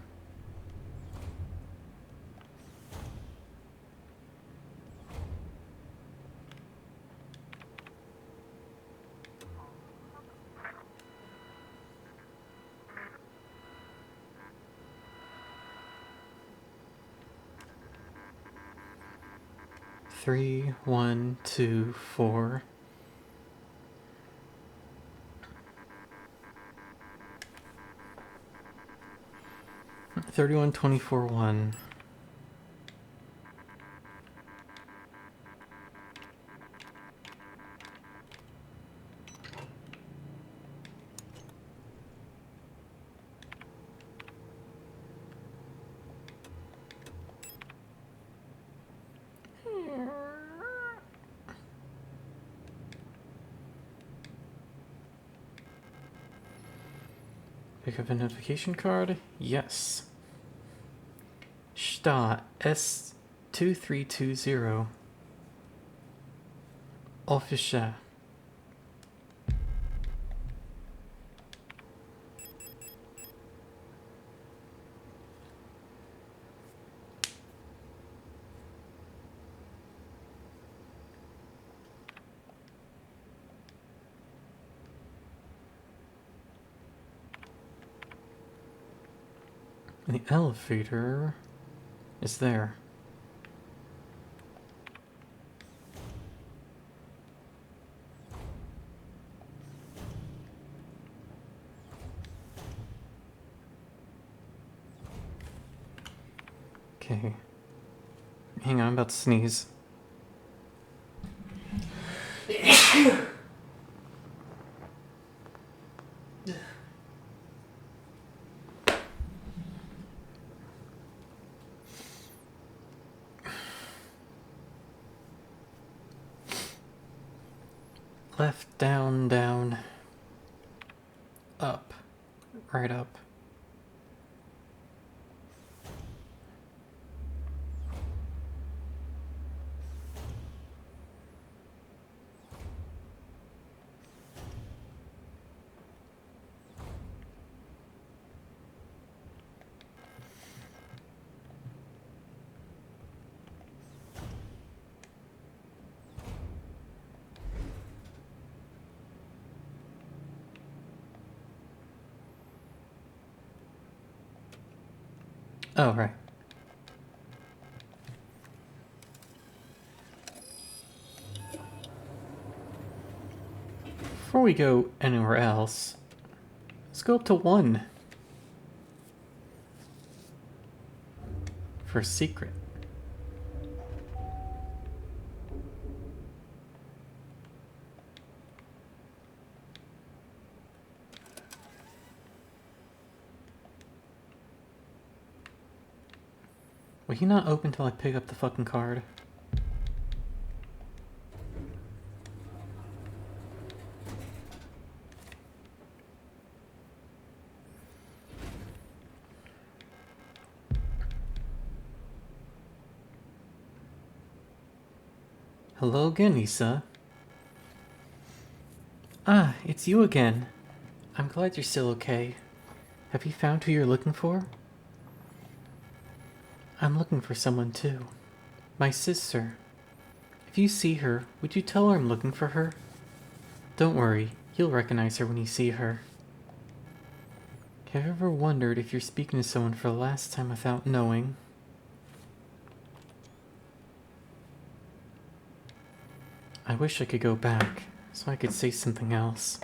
Three, 1, 2, 4. $31, 24, 1. Pick up a notification card? Yes. Sta S23 Official. The elevator is there. Okay. Hang on, I'm about to sneeze. Left, down, down. Up. Right up. Oh, right. Before we go anywhere else, let's go up to 1 for a secret. Will he not open till I pick up the fucking card? Hello again, Issa. Ah, it's you again. I'm glad you're still okay. Have you found who you're looking for? I'm looking for someone too. My sister. If you see her, would you tell her I'm looking for her? Don't worry, you'll recognize her when you see her. Have you ever wondered if you're speaking to someone for the last time without knowing? I wish I could go back, so I could say something else.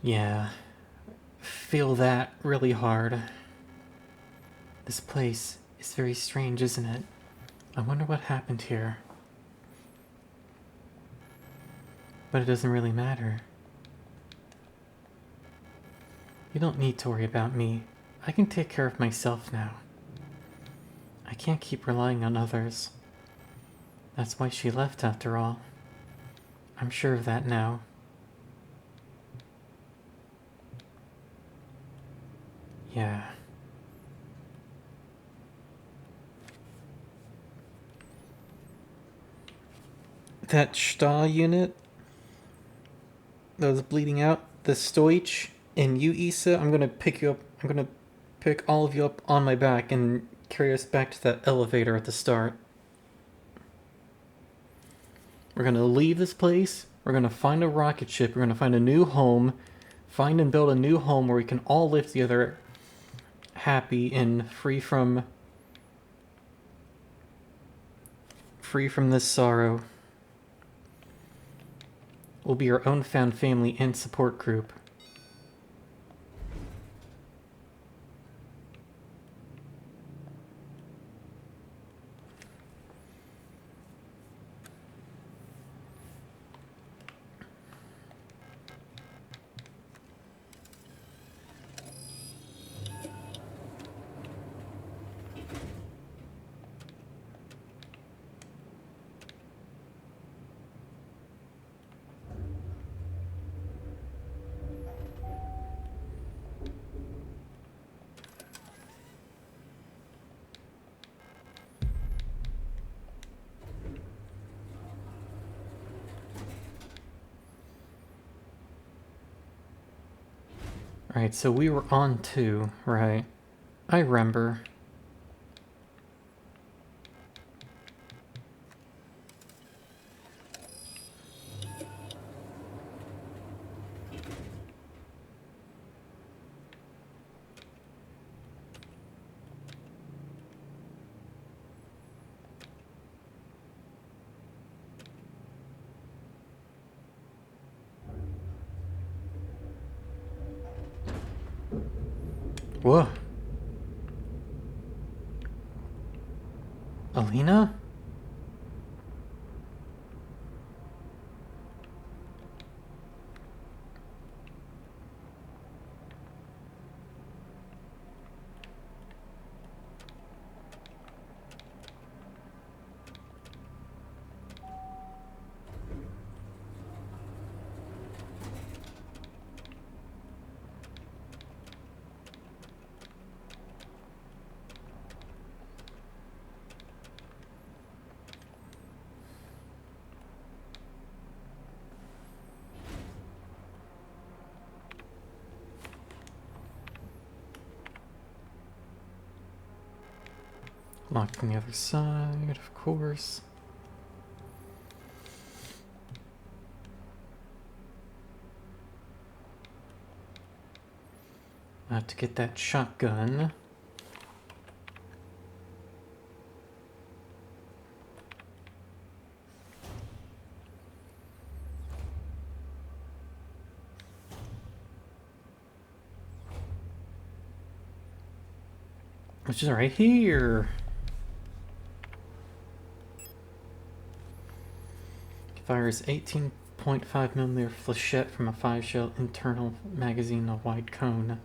Yeah, feel that really hard. This place is very strange, isn't it? I wonder what happened here. But it doesn't really matter. You don't need to worry about me. I can take care of myself now. I can't keep relying on others. That's why she left after all. I'm sure of that now. Yeah. That Stahl unit that was bleeding out, the Stoich, and you, Issa, I'm gonna pick you up. I'm gonna pick all of you up on my back and carry us back to that elevator at the start. We're gonna leave this place. We're gonna find a rocket ship. We're gonna find a new home. Find and build a new home where we can all live together happy and free from this sorrow. We'll be our own found family and support group. Right, so we were on 2, right? I remember. Whoa. Alina? Locked on the other side, of course. To get that shotgun. Which is right here. Fires 18.5mm flechette from a 5-shell internal magazine, a wide cone.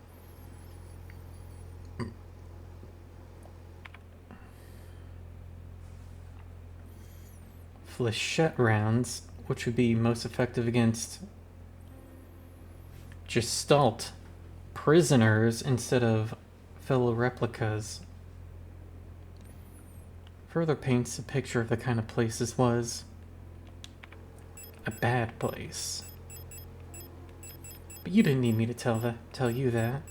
Flechette rounds, which would be most effective against Gestalt prisoners instead of fellow replicas. further paints a picture of the kind of place this was. A bad place. But you didn't need me to tell you that.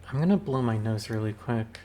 I'm gonna blow my nose really quick.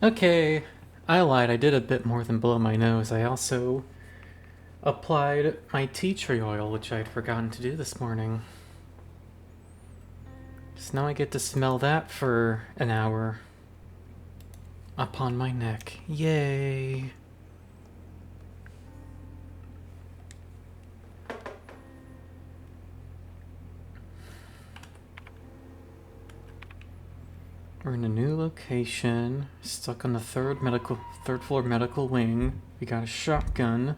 Okay, I lied. I did a bit more than blow my nose. I also applied my tea tree oil, which I'd forgotten to do this morning. So now I get to smell that for an hour upon my neck. Yay! We're in a new location, stuck on the third floor medical wing. We got a shotgun.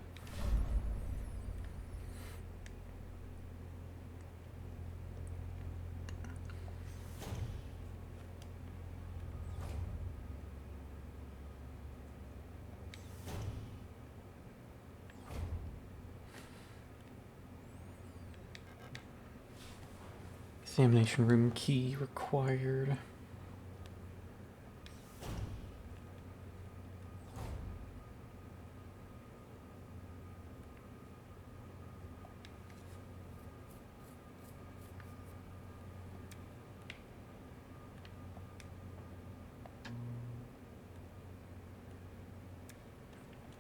Examination room key required.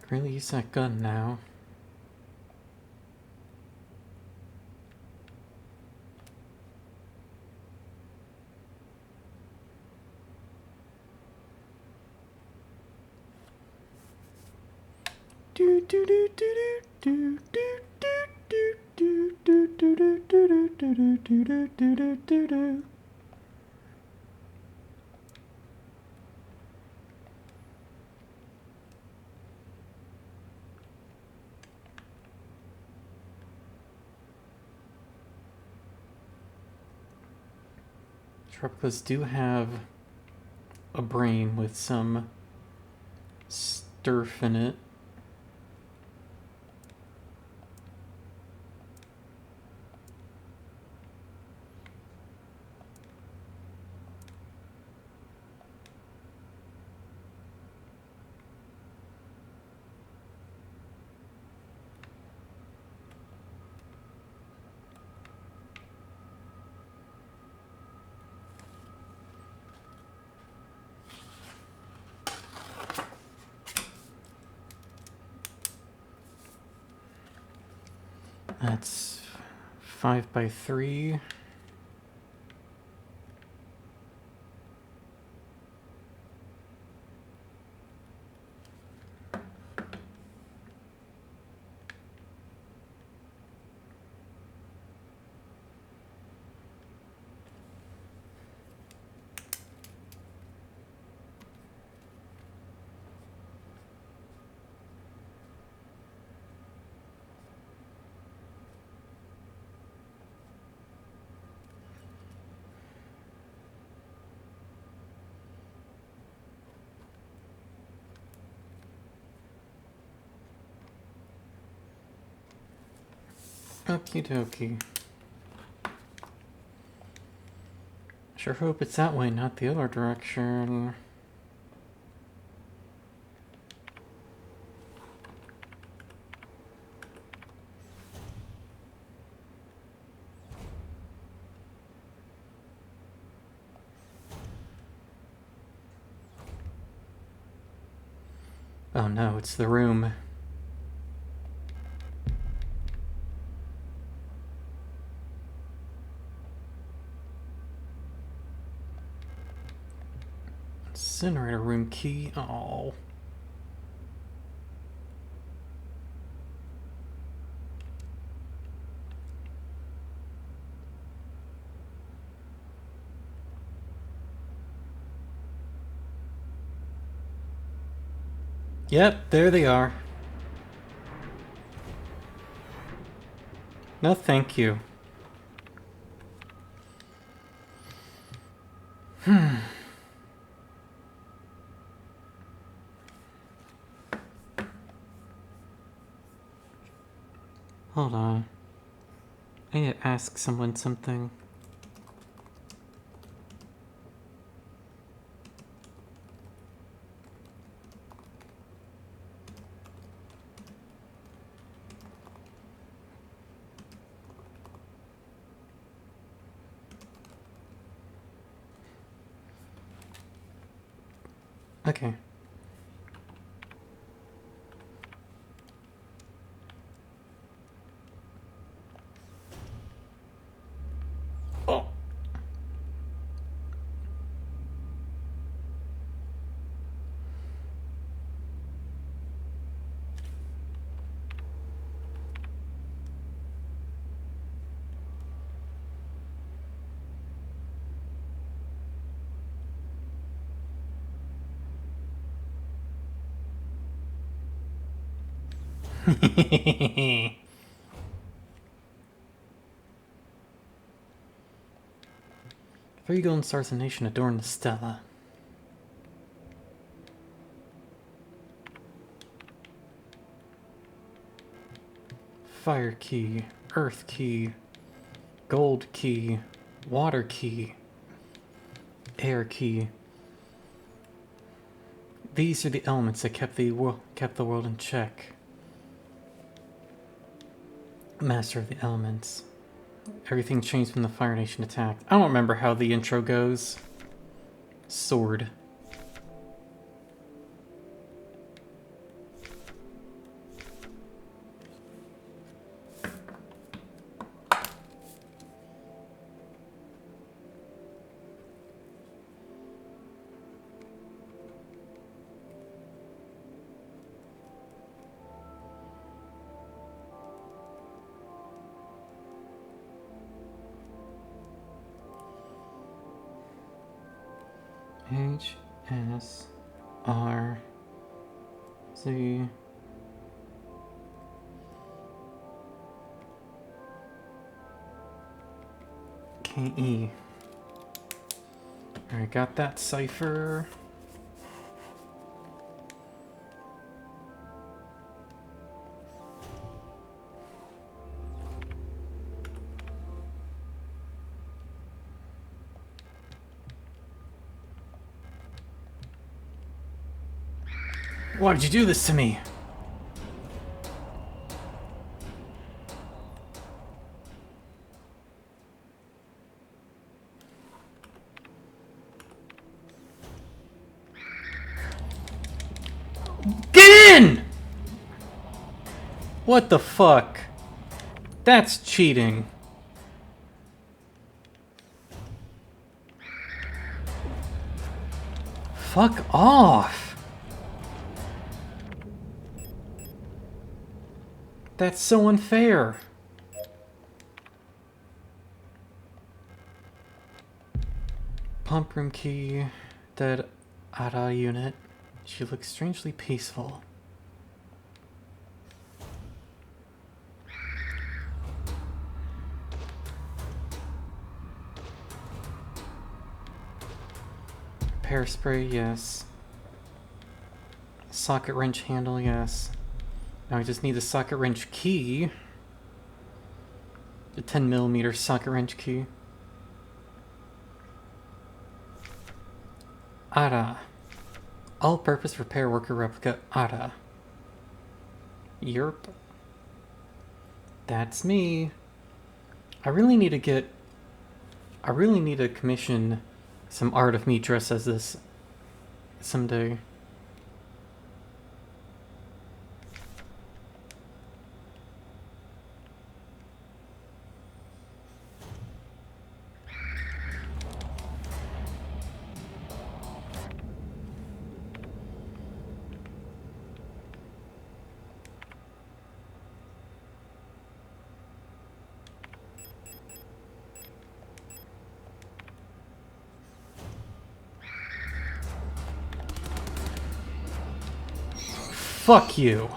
Really use that gun now. Do do do do do do do do do do do do do do do do do do do. Tropicals do have a brain with some sturf in it. That's 5x3. Okie dokie. Sure hope it's that way, not the other direction. Oh no, it's the room. Incinerator room key. Oh. Yep, there they are. No, thank you. Hold on. I need to ask someone something. Okay. Three golden stars of nation adorn the stela. Fire key, earth key, gold key, water key, air key. These are the elements that kept the world in check. Master of the elements. Everything changed when the Fire Nation attacked. I don't remember how the intro goes. Sword. H S R Z K E. Alright, got that cipher. Why did you do this to me? Get in! What the fuck? That's cheating. Fuck off. That's so unfair. Pump room key. Dead Ada unit. She looks strangely peaceful. Pear spray, yes. Socket wrench handle, yes. Now I just need the socket wrench key. The 10mm socket wrench key. Ada. All-purpose repair worker replica Ada. Yerp. That's me. I really need to commission some art of me dressed as this someday. Fuck you.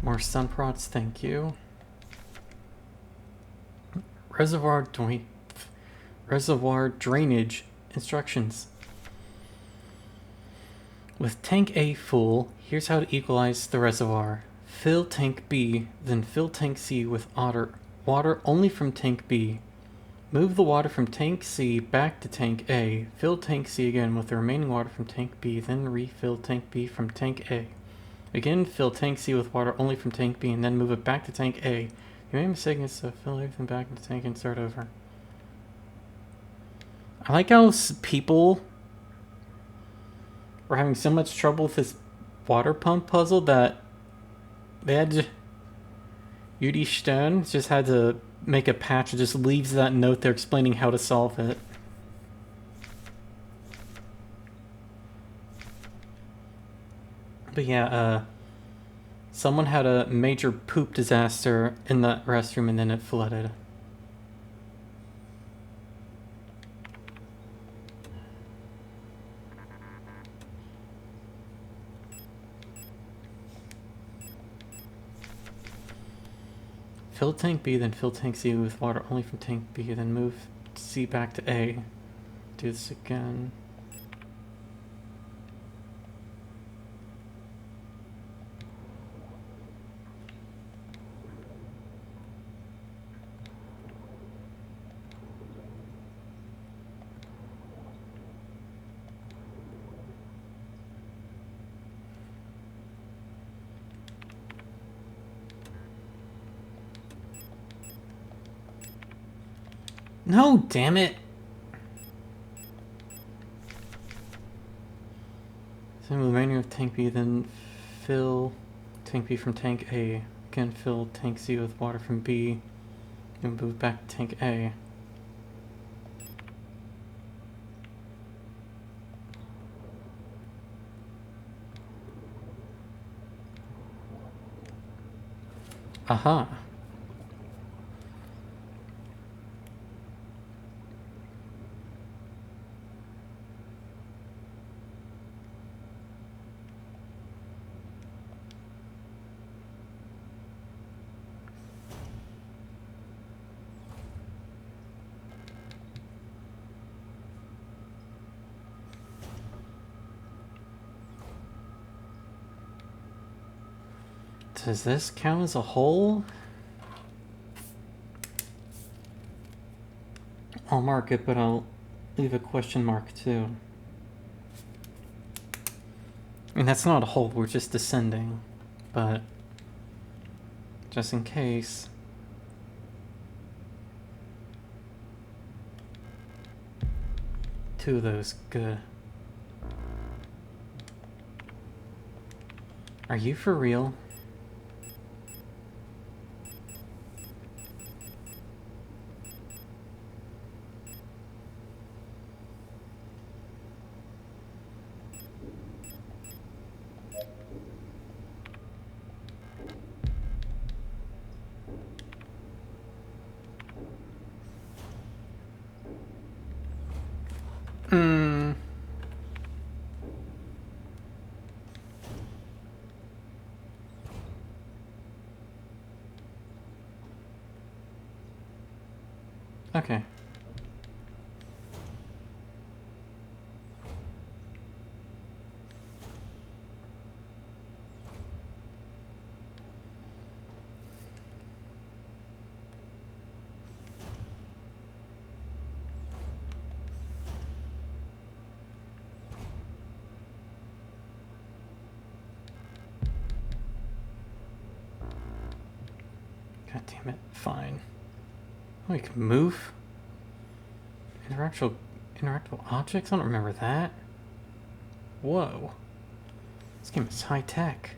More sun prods, thank you. Reservoir drainage instructions. With tank A full, here's how to equalize the reservoir. Fill tank B, then fill tank C with water only from tank B. Move the water from tank C back to tank A. Fill tank C again with the remaining water from tank B, then refill tank B from tank A. Again, fill tank C with water only from tank B, and then move it back to tank A. Your main mistake is to fill everything back into the tank and start over. I like how people were having so much trouble with this water pump puzzle that they had to... UD Stone just had to make a patch that just leaves that note there explaining how to solve it. But yeah, someone had a major poop disaster in that restroom and then it flooded. Fill tank B, then fill tank C with water only from tank B, then move C back to A. Do this again. No, damn it! So the remainder of tank B, then fill tank B from tank A. Again, fill tank C with water from B, and move back to tank A. Aha! Does this count as a hole? I'll mark it, but I'll leave a question mark too. And that's not a hole, we're just descending. But just in case. Two of those, good. Are you for real? Okay. God damn it. Fine. Oh, you can move? Interactable objects? I don't remember that. Whoa. This game is high tech.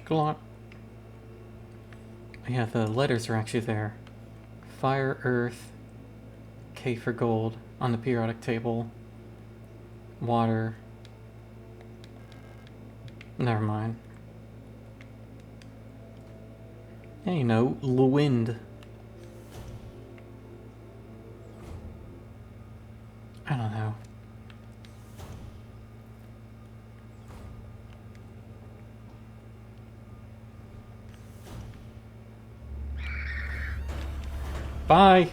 Glot. Yeah, the letters are actually there. Fire, earth, K for gold on the periodic table. Water. Never mind. Yeah, you know, wind. I don't know. Bye!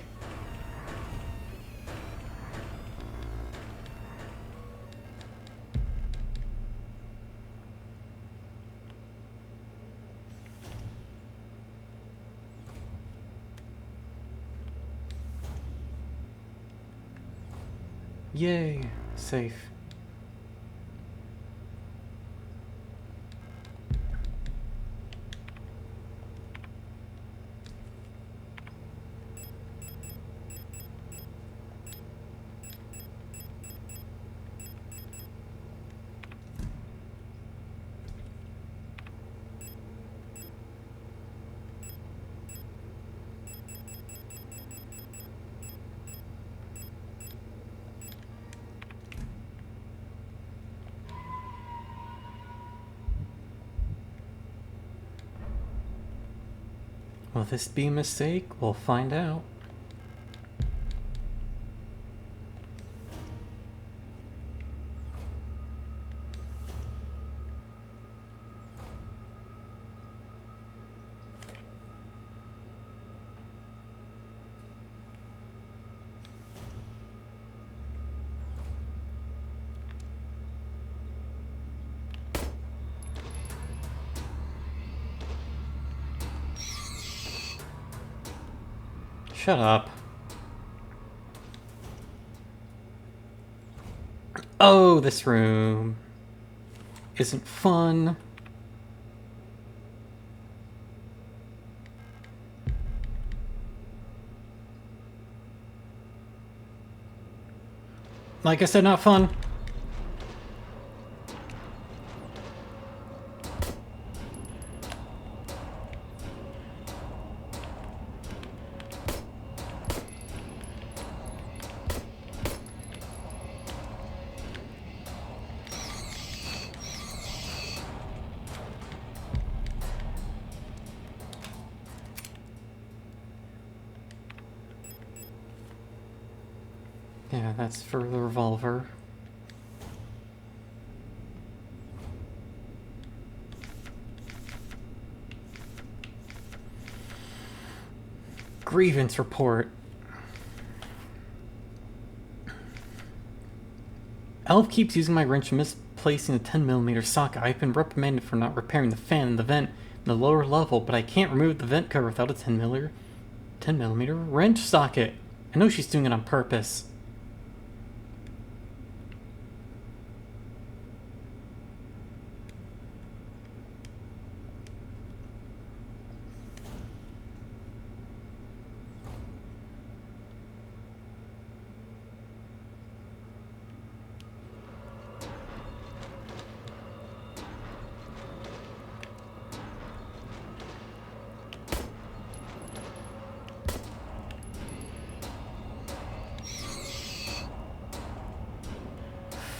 Yay! Safe. Will this be a mistake? We'll find out. Shut up. Oh, this room isn't fun. Like I said, not fun. Yeah, that's for the revolver. Grievance report. Elf keeps using my wrench and misplacing the 10mm socket. I've been reprimanded for not repairing the fan in the vent in the lower level, but I can't remove the vent cover without a 10mm wrench socket. I know she's doing it on purpose.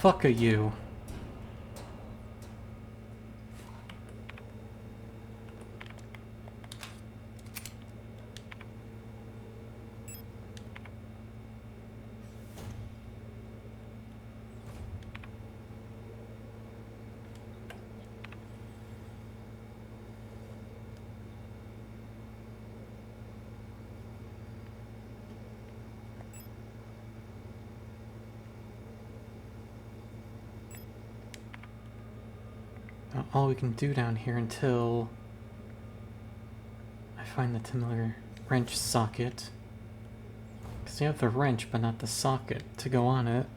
Fuck a you. All we can do down here until I find the 10mm wrench socket. Because you have the wrench, but not the socket to go on it.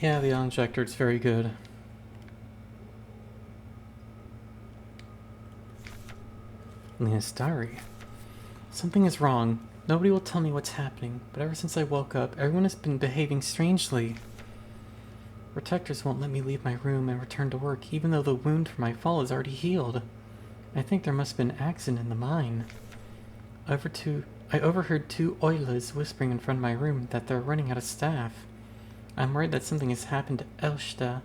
Yeah, the injector, it's very good. Lena's diary. Something is wrong. Nobody will tell me what's happening, but ever since I woke up, everyone has been behaving strangely. Protectors won't let me leave my room and return to work, even though the wound from my fall is already healed. I think there must have been an accident in the mine. I overheard two oilers whispering in front of my room that they're running out of staff. I'm worried that something has happened to Elshta.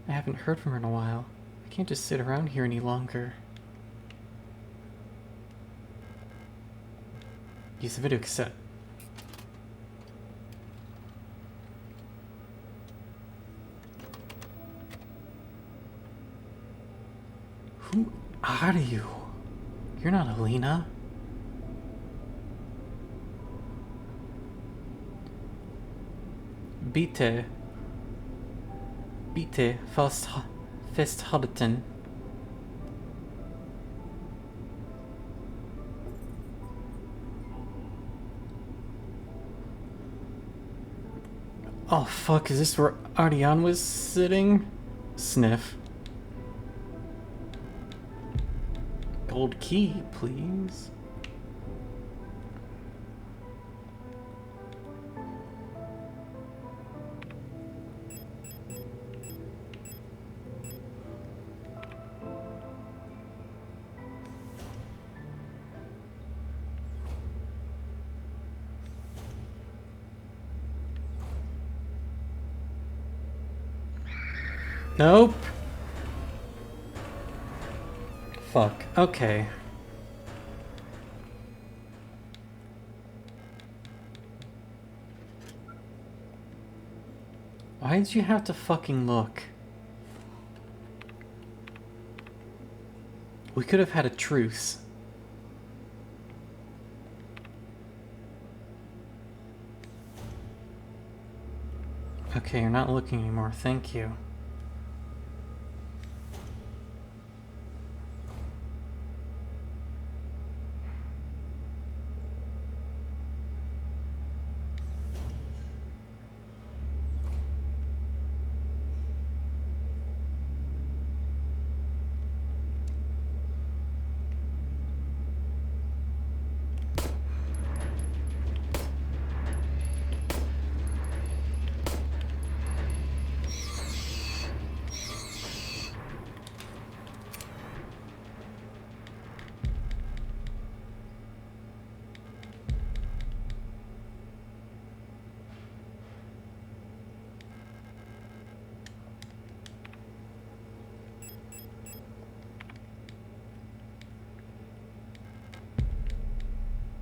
I haven't heard from her in a while. I can't just sit around here any longer. Use the video cassette. Who are you? You're not Alina. Bitte festhalten. Oh fuck, is this where Ardian was sitting? Sniff. Gold key, please. Nope. Fuck. Okay. Why did you have to fucking look? We could have had a truce. Okay, you're not looking anymore. Thank you.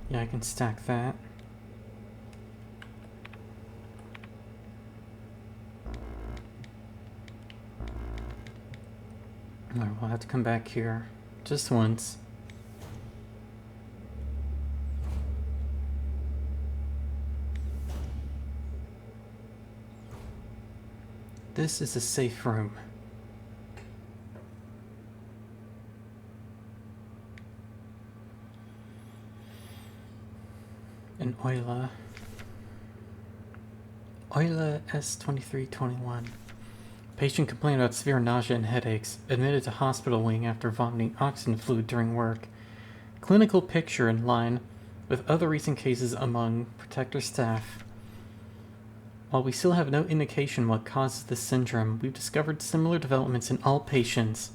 Yeah, I can stack that. Alright, we'll have to come back here just once. This is a safe room. An Euler S23 Patient complained about severe nausea and headaches. Admitted to hospital wing after vomiting oxygen fluid during work. Clinical picture in line with other recent cases among Protector staff. While we still have no indication what causes this syndrome, we've discovered similar developments in all patients.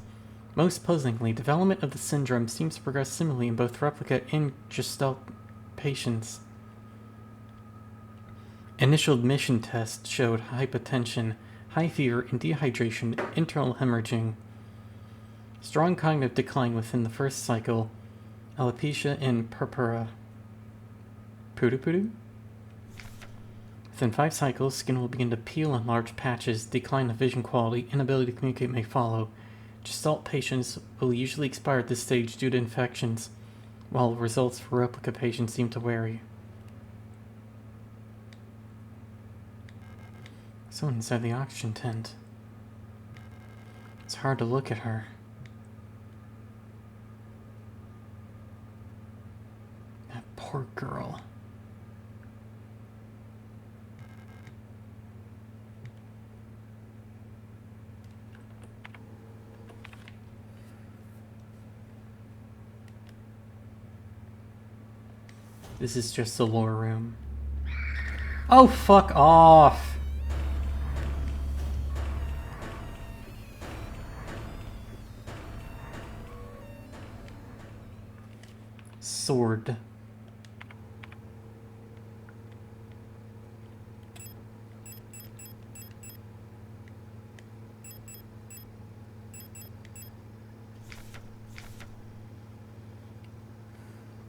Most puzzlingly, development of the syndrome seems to progress similarly in both replica and Gestalt patients. Initial admission tests showed hypotension, high fever and dehydration, internal hemorrhaging. Strong cognitive decline within the first cycle, alopecia and purpura. Pudu? Within 5 cycles, skin will begin to peel in large patches, decline of vision quality, inability to communicate may follow. Gestalt patients will usually expire at this stage due to infections, while results for replica patients seem to vary. Someone inside the oxygen tent. It's hard to look at her. That poor girl. This is just the lore room. Oh, fuck off! Sword.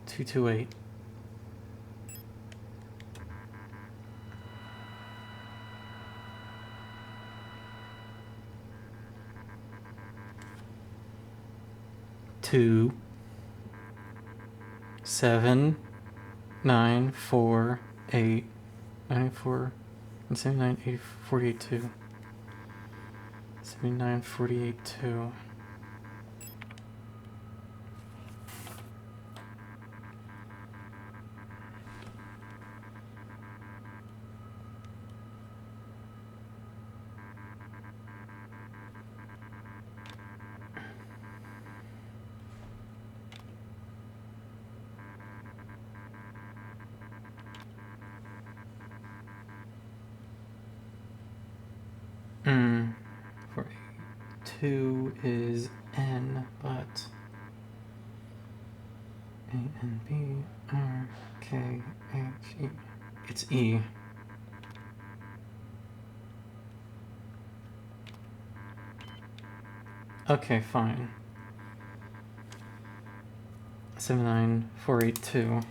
Two, 2, 8. Two, 7, 9, 4, 8, 94, and 79, 80, 48, 2. 79, 48, 2. For 2 is N, but A, N, B, R, K, H, E. It's E. Okay, fine. 79482.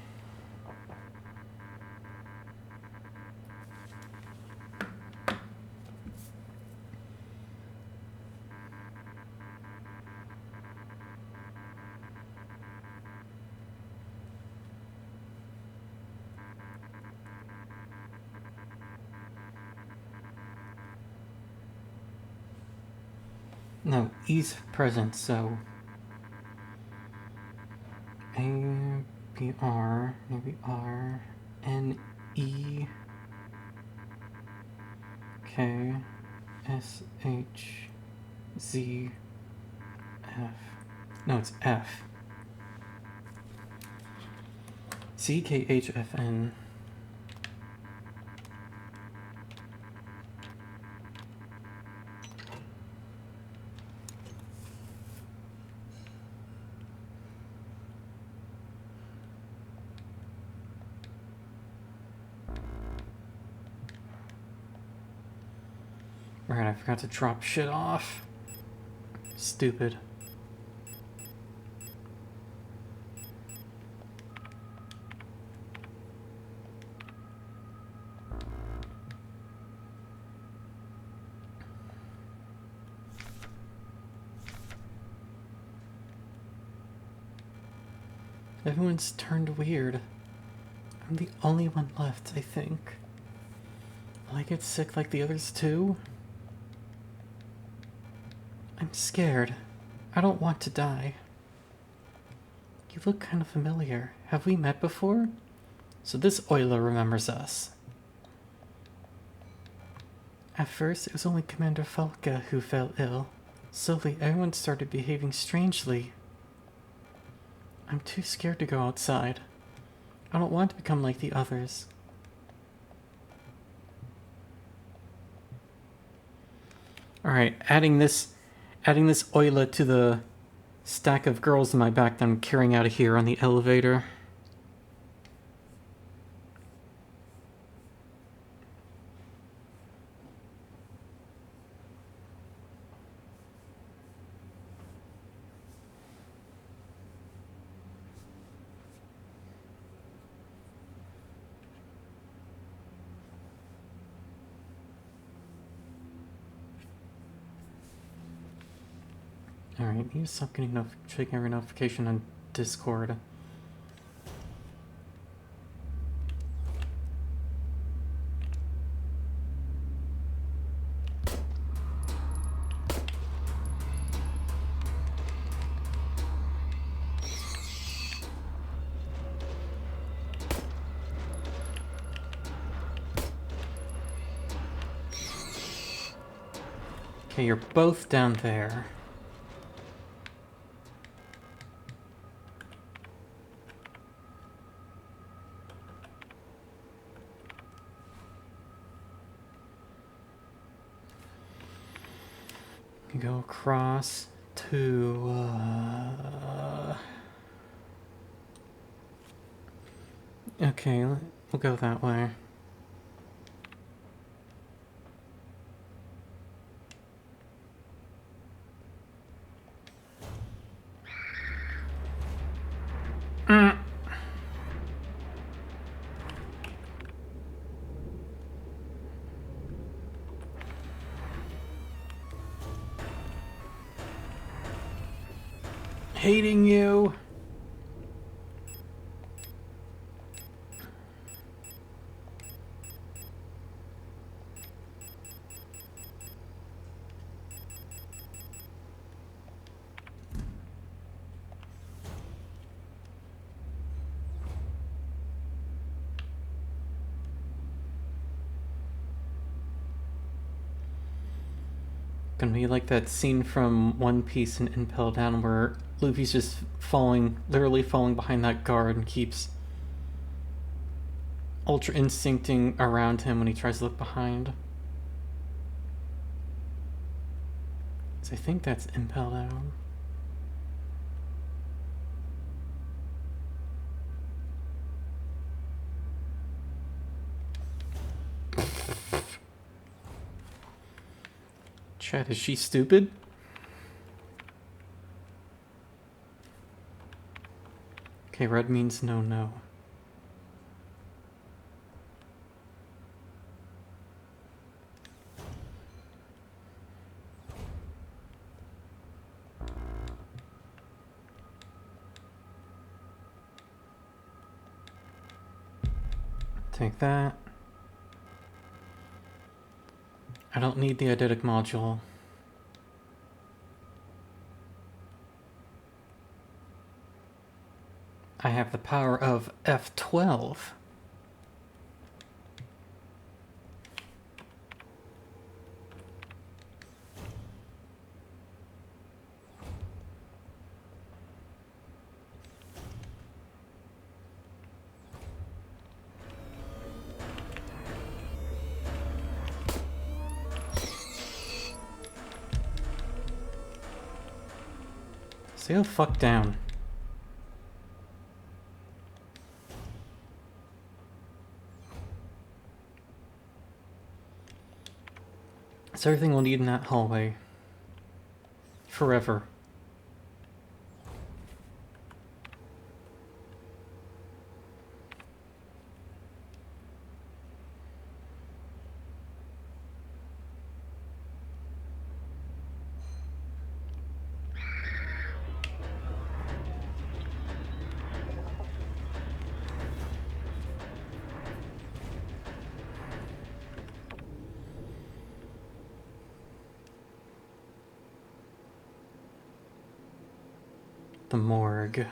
No, E's present, so A, B, R, maybe R, N, E, K, S, H, Z, F. No, it's F. C, K, H, F, N. Right, I forgot to drop shit off. Stupid. Everyone's turned weird. I'm the only one left, I think. Will I get sick like the others too? I'm scared. I don't want to die. You look kind of familiar. Have we met before? So this Euler remembers us. At first, it was only Commander Falke who fell ill. Slowly, everyone started behaving strangely. I'm too scared to go outside. I don't want to become like the others. Alright, adding this Euler to the stack of girls in my back that I'm carrying out of here on the elevator. Alright, need to stop checking every notification on Discord. Okay, you're both down there. You go across to Okay, we'll go that way. Hating you. Gonna be like that scene from One Piece and Impel Down where Luffy's just literally falling behind that guard and keeps ultra instincting around him when he tries to look behind. So I think that's Impel Down. Chat, is she stupid? Okay, red means no, no. Take that. I don't need the eidetic module. I have the power of F12. Stay the fuck down. It's everything we'll need in that hallway. Forever. The morgue.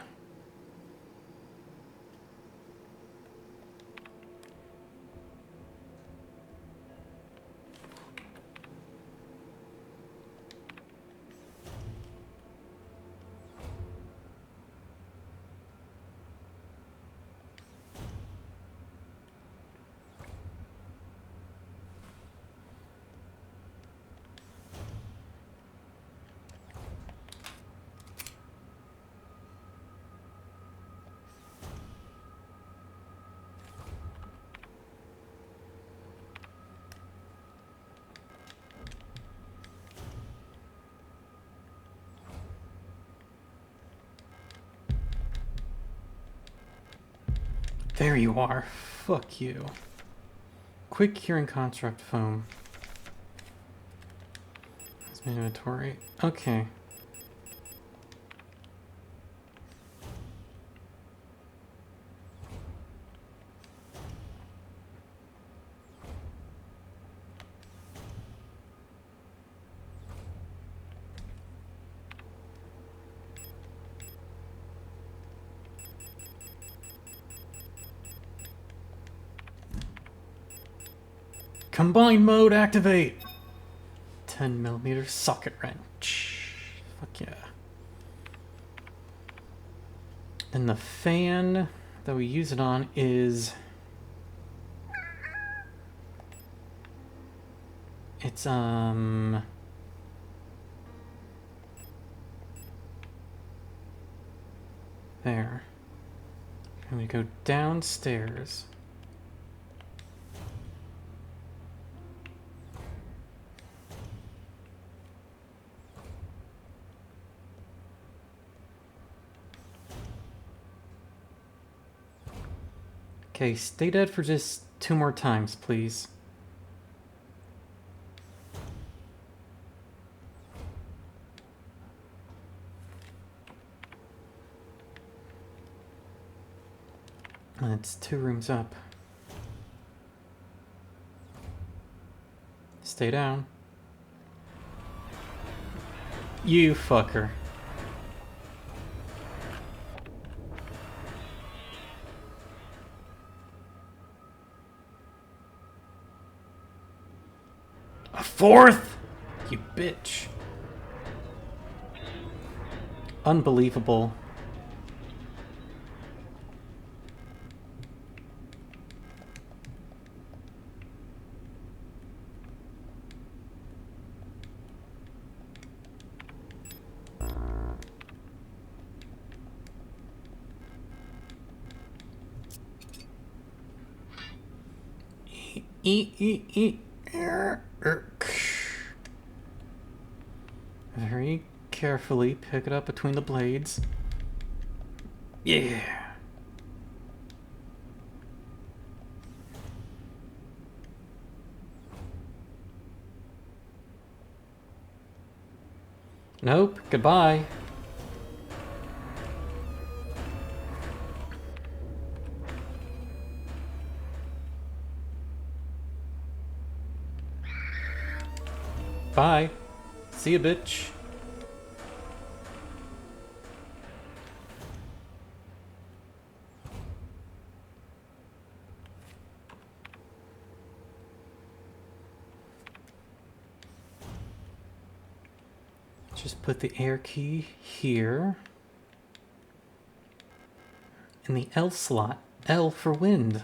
There you are. Fuck you. Quick curing construct foam. That's my inventory. Okay. Combine mode activate! 10mm socket wrench. Fuck yeah. Then the fan that we use it on is... It's, there. And we go downstairs. Okay, stay dead for just 2 more times, please. And it's 2 rooms up. Stay down. You fucker. A 4th? You bitch. Unbelievable. Very carefully pick it up between the blades. Yeah. Nope. Goodbye. Bye. See ya, bitch. Just put the air key here. In the L slot. L for wind.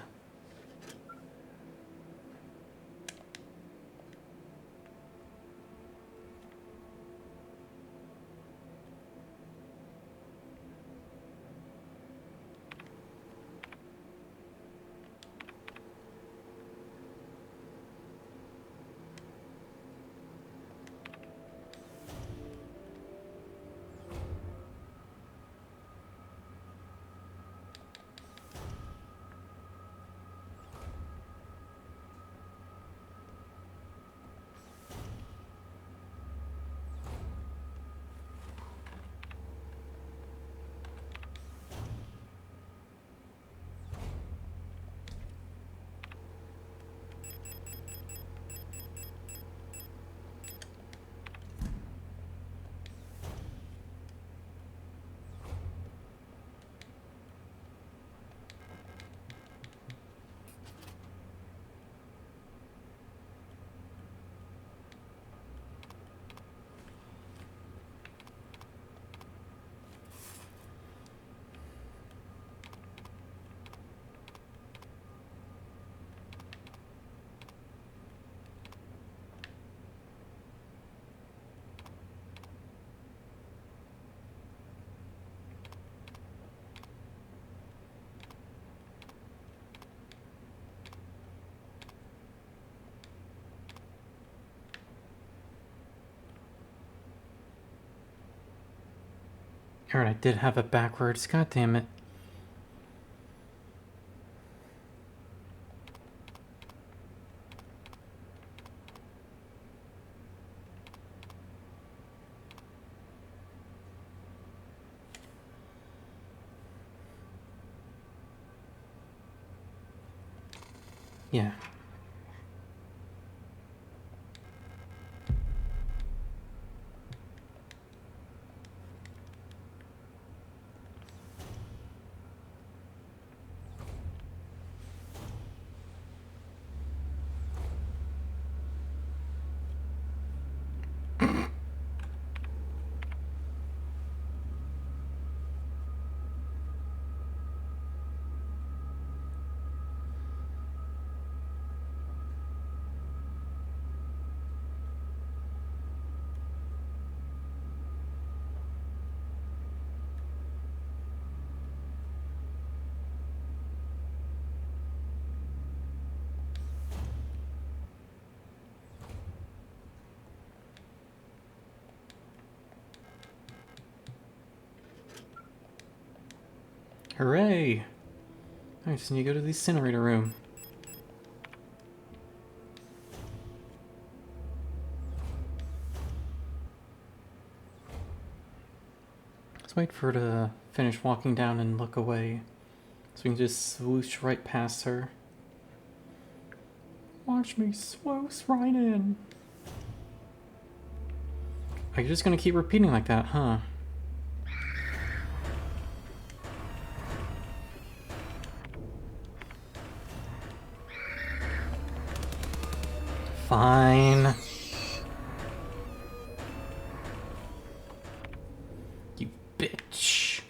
Alright, I did have it backwards. God damn it. Yeah. Hooray! I just need to go to the incinerator room. Let's wait for her to finish walking down and look away, so we can just swoosh right past her. Watch me swoosh right in. Are you just gonna keep repeating like that, huh? Fine. You bitch.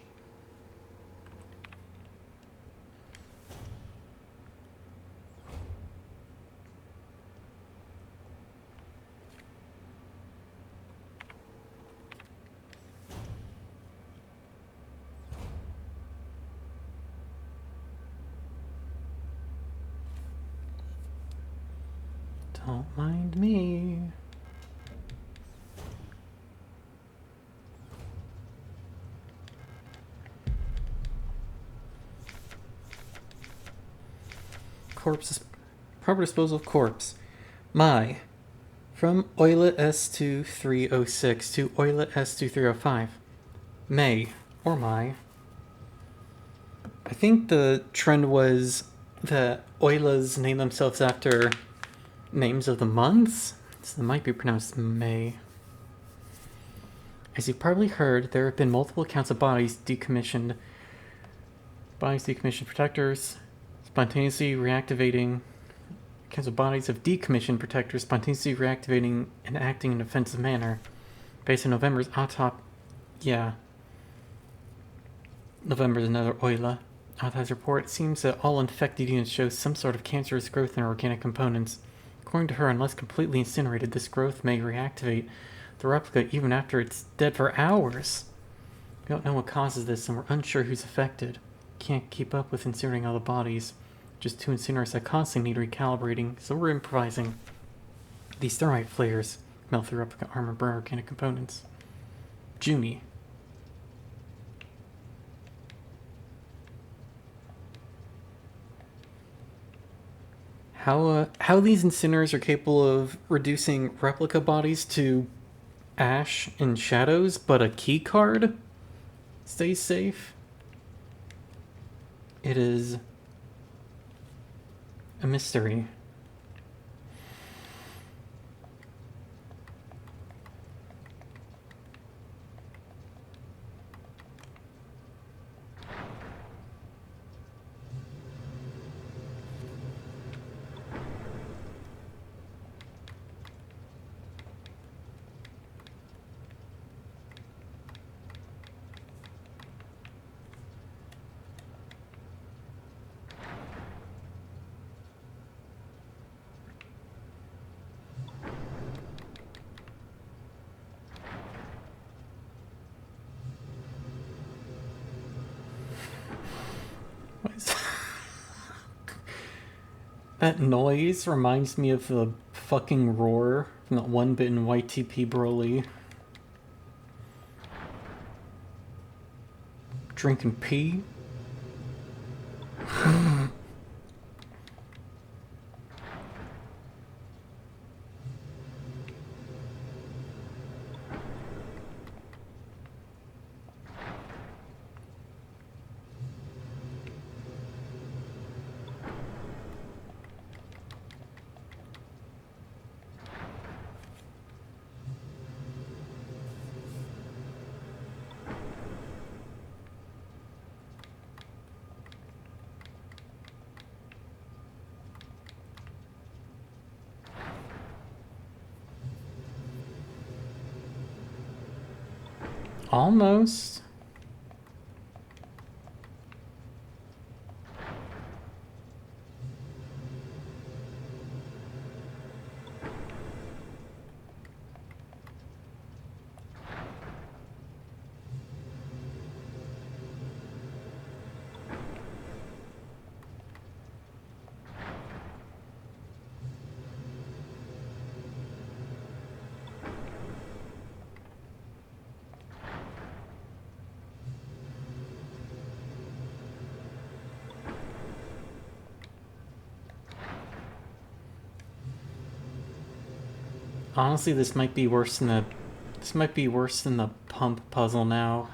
Don't mind me. Corpse. Proper disposal of corpse. My. From Oila S2306 to Oila S2305. May. Or my. I think the trend was that Oilas name themselves after names of the months, so they might be pronounced May. As you've probably heard, there have been multiple accounts of bodies decommissioned protectors spontaneously reactivating. Accounts of bodies of decommissioned protectors spontaneously reactivating and acting in an offensive manner. Based on November's November's another Oila. Autopsy report, it seems that all infected units show some sort of cancerous growth in organic components. According to her, unless completely incinerated, this growth may reactivate the replica even after it's dead for hours. We don't know what causes this, and we're unsure who's affected. Can't keep up with incinerating all the bodies. Just two incinerators that constantly need recalibrating, so we're improvising. These thermite flares melt through replica armor and burn organic components. Junie. How these incinerators are capable of reducing replica bodies to ash and shadows, but a key card stays safe? It is a mystery. That noise reminds me of the fucking roar from that one bit in YTP Broly. Drinking pee? Almost. Honestly, this might be worse than the... This might be worse than the pump puzzle now.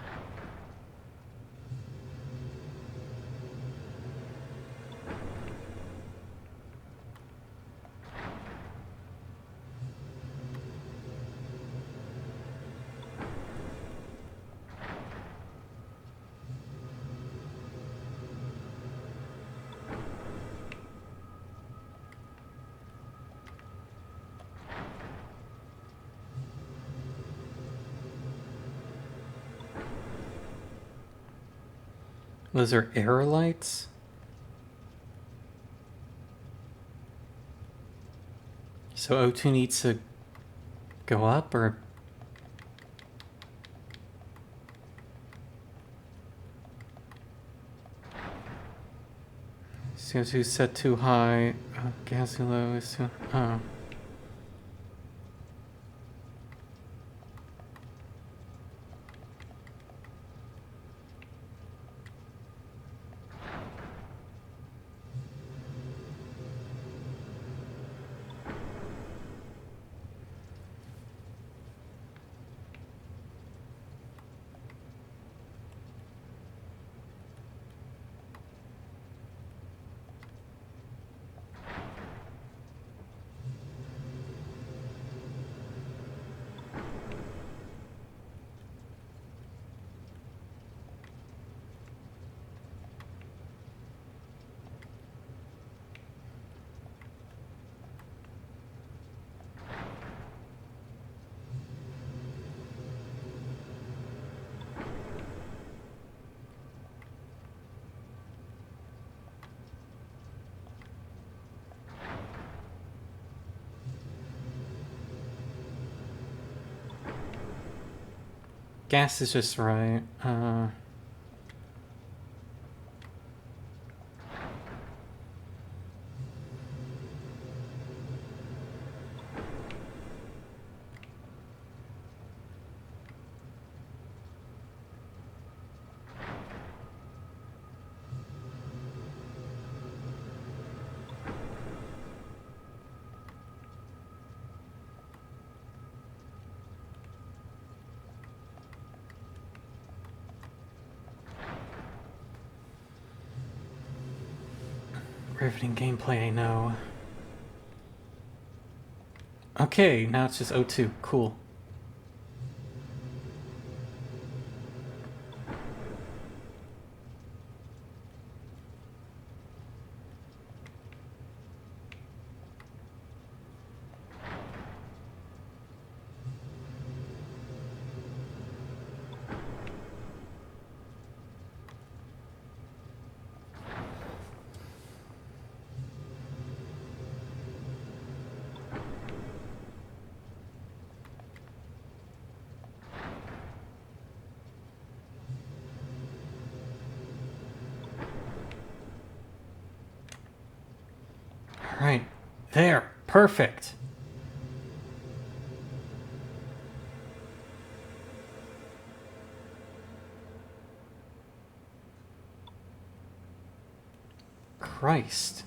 Those are error lights? So O2 needs to go up, or... CO2 set too high. Gas too low is too... Oh. Gas is just right. Riveting gameplay, I know. Okay, now it's just O2. Cool. Right. There. Perfect. Christ.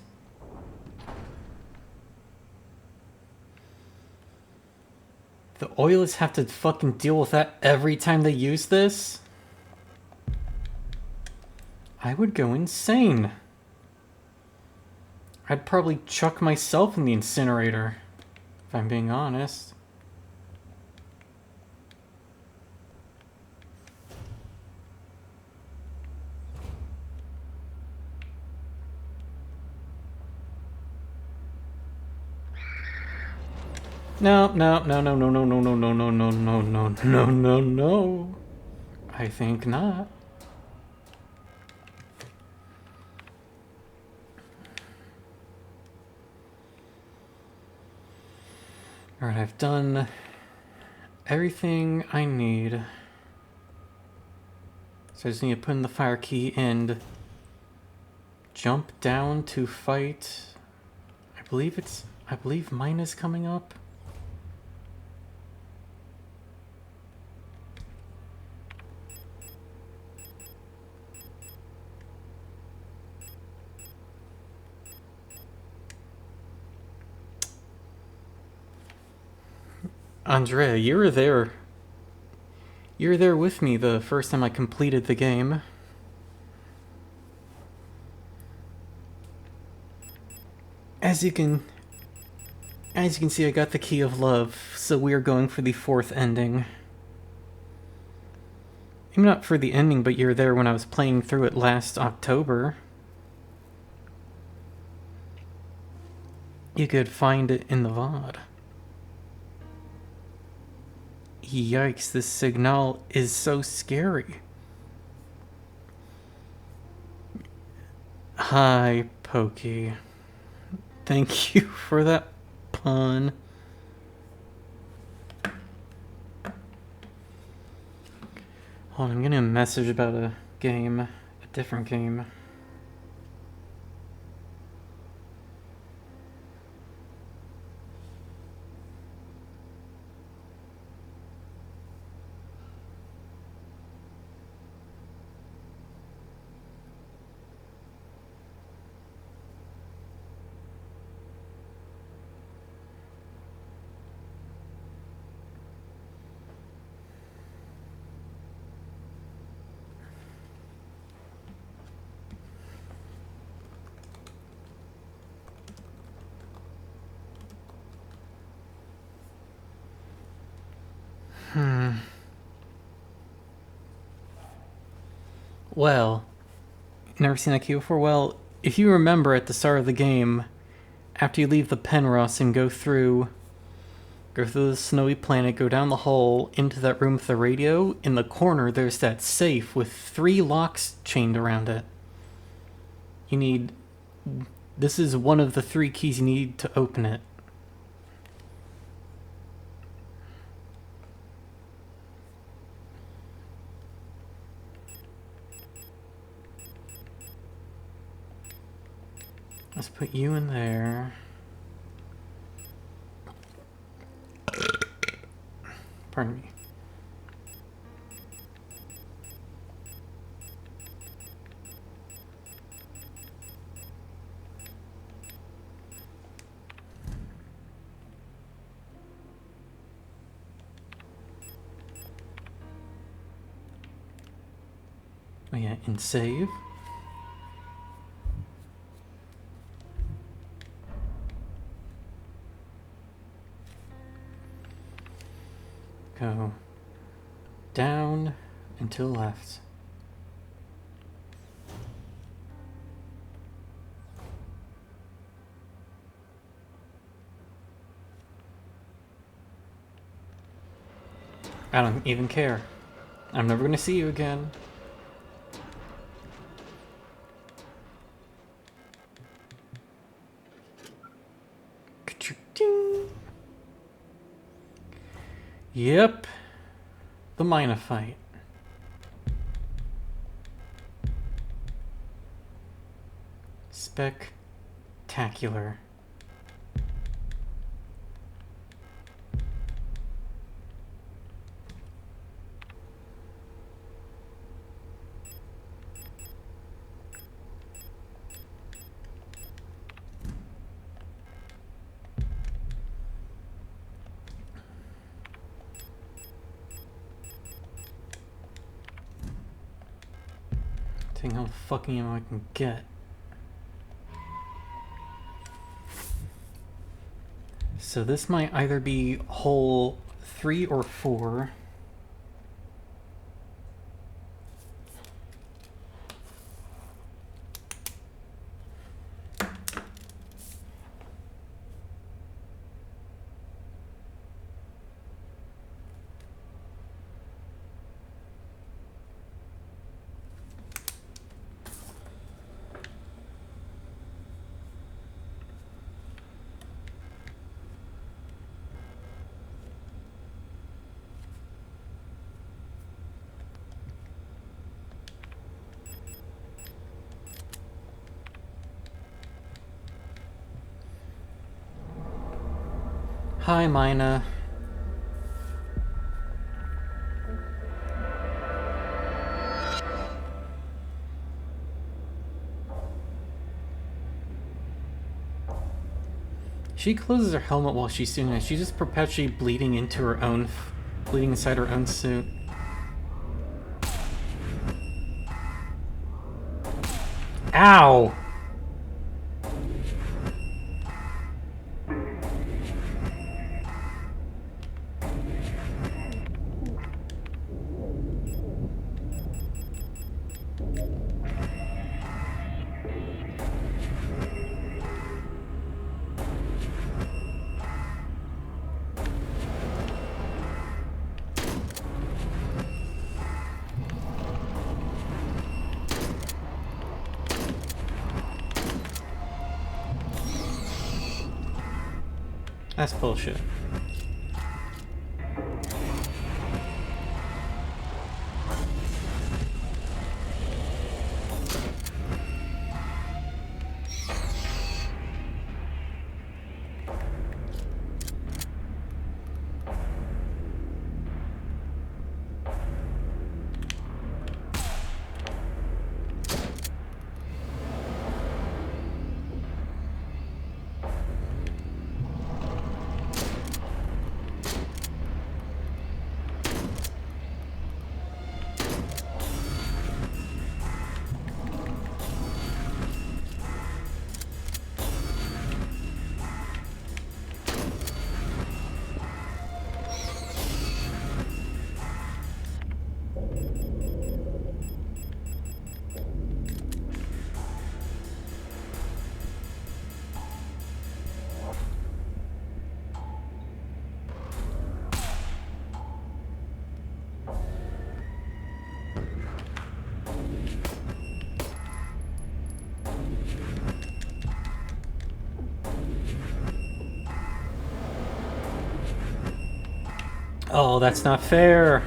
The oilists have to fucking deal with that every time they use this? I would go insane. I'd probably chuck myself in the incinerator, if I'm being honest. No, no, no, no, no, no, no, no, no, no, no, no, no, no, no, no. I think not. Alright, I've done everything I need. So I just need to put in the fire key and jump down to fight. I believe mine is coming up. Andrea, you were there. You were there with me the first time I completed the game. As you can see, I got the key of love, so we are going for the fourth ending. Maybe not for the ending, but you were there when I was playing through it last October. You could find it in the VOD. Yikes, this Signal is so scary. Hi, Pokey. Thank you for that pun. Hold on, I'm getting a message about a game. A different game. Well, never seen that key before? Well, if you remember at the start of the game, after you leave the Penrose and go through the snowy planet, go down the hole into that room with the radio, in the corner there's that safe with 3 locks chained around it. This is one of the 3 keys you need to open it. Let's put you in there. Pardon me. Oh yeah, and save. Go down and to the left. I don't even care. I'm never gonna see you again. Yep. The Mina fight. Spectacular. Seeing how fucking ammo I can get. So this might either be hole 3 or 4. Hi, Mina. She closes her helmet while she's doing it. She's just perpetually bleeding into her own, bleeding inside her own suit. Ow! That's bullshit. Oh, that's not fair.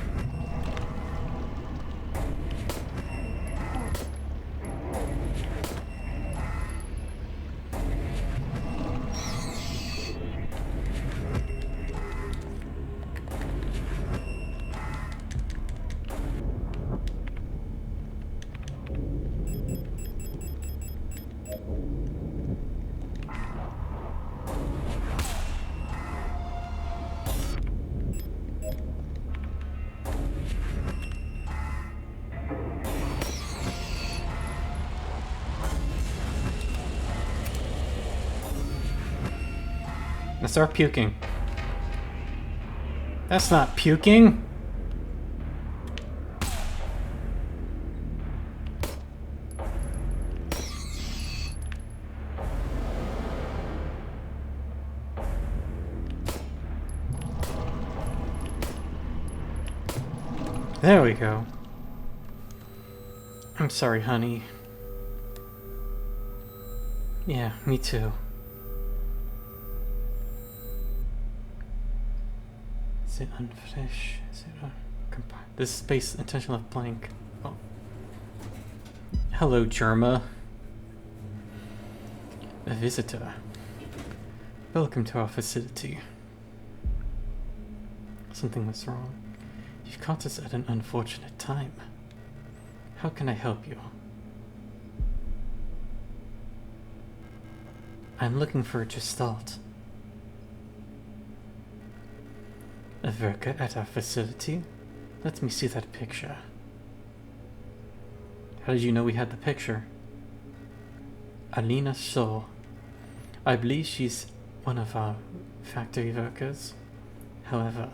I start puking. That's not puking. There we go. I'm sorry, honey. Yeah, me too. Is it unfinished? Is it this space intention left blank. Oh. Hello, Germa. A visitor. Welcome to our facility. Something was wrong. You've caught us at an unfortunate time. How can I help you? I'm looking for a Gestalt. A worker at our facility? Let me see that picture. How did you know we had the picture? Alina Shaw. I believe she's one of our factory workers. However...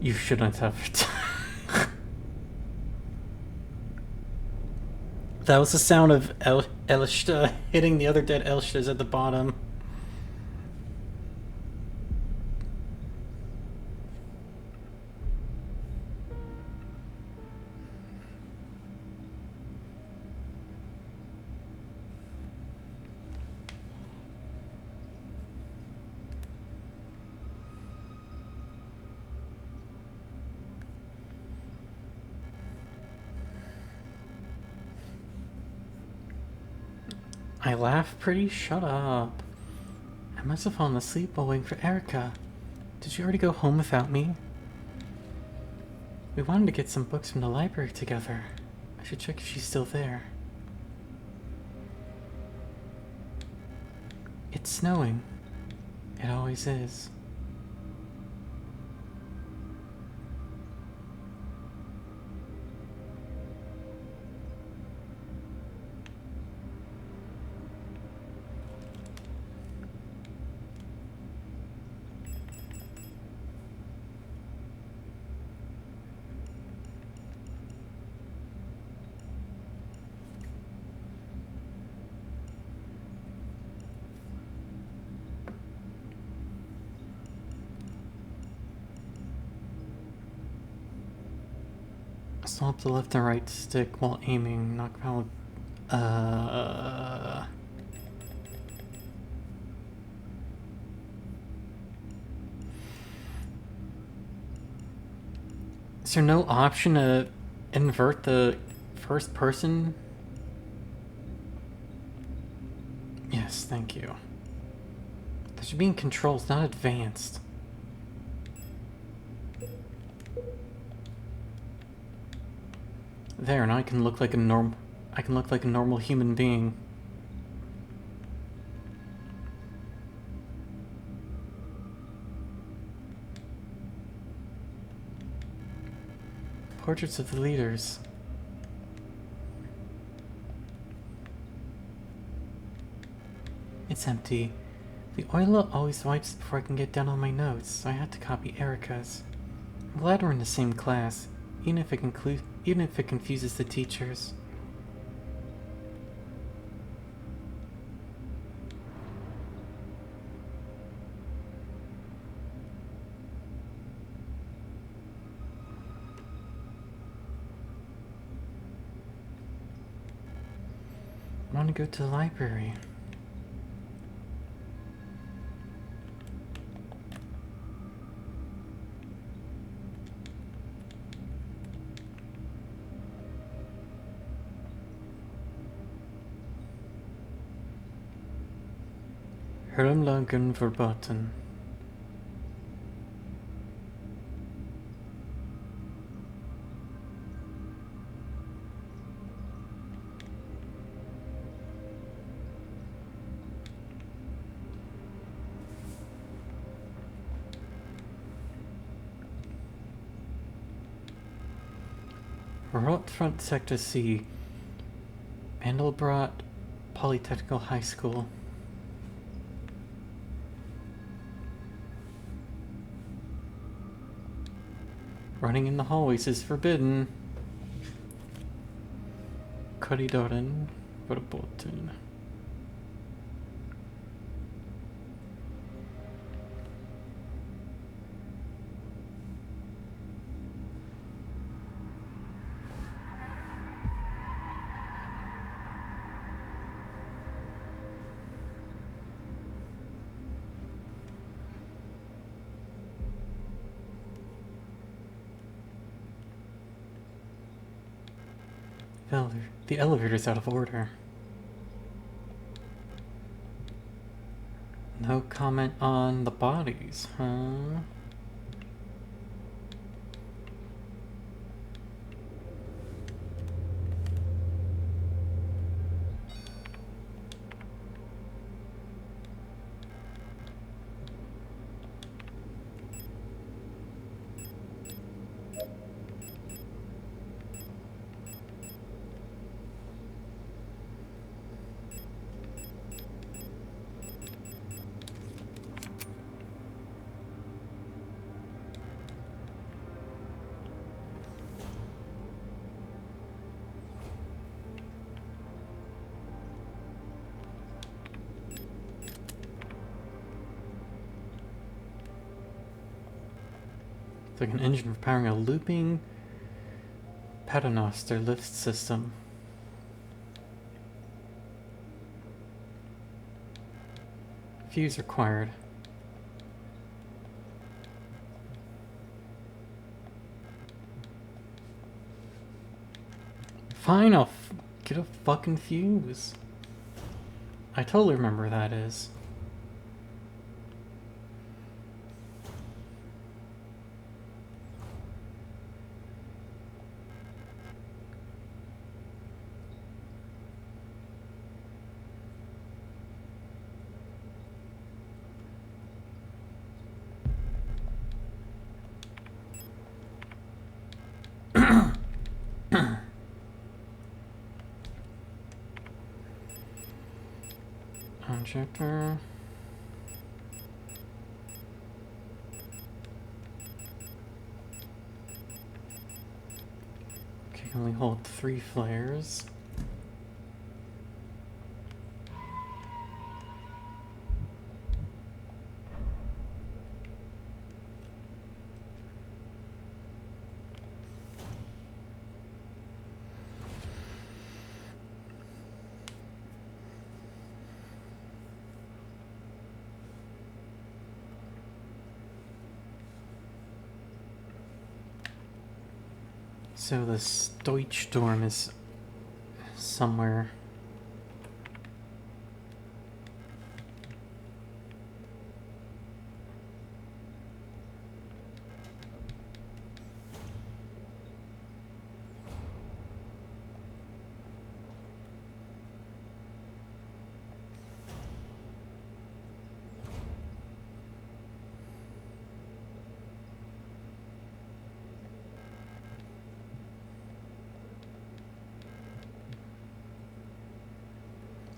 You shouldn't have... That was the sound of Elishta hitting the other dead Elishtas at the bottom. I laugh pretty? Shut up. I must have fallen asleep while waiting for Erica. Did you already go home without me? We wanted to get some books from the library together. I should check if she's still there. It's snowing. It always is. Swap the left and right stick while aiming. Knock out. Is there no option to invert the first person? Yes, thank you. That should be in controls, not advanced. There, now I can look like a normal human being. Portraits of the leaders. It's empty. The oil always wipes before I can get down on my notes, so I had to copy Erica's. I'm glad we're in the same class, even if it confuses the teachers. I want to go to the library. Herumlagen verboten. Rotfront Sector C, Mandelbrot Polytechnical High School. Running in the hallways is forbidden. Korridoren verboten. The elevator's out of order. No comment on the bodies, huh? It's like an engine for powering a looping paternoster lift system. Fuse required. Fine, I'll get a fucking fuse. I totally remember where that is. projector. Okay, only hold 3 flares. So the Stoichtstorm is somewhere.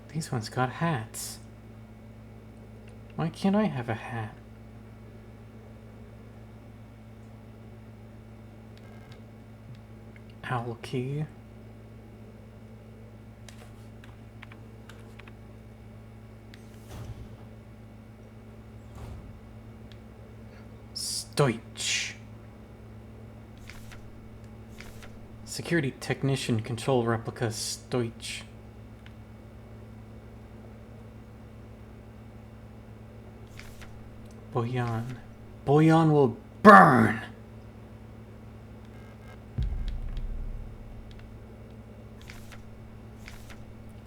These ones got hats. Why can't I have a hat? Owl key. Stoich. Security technician control replica Stoich. Boyan. Boyan will burn!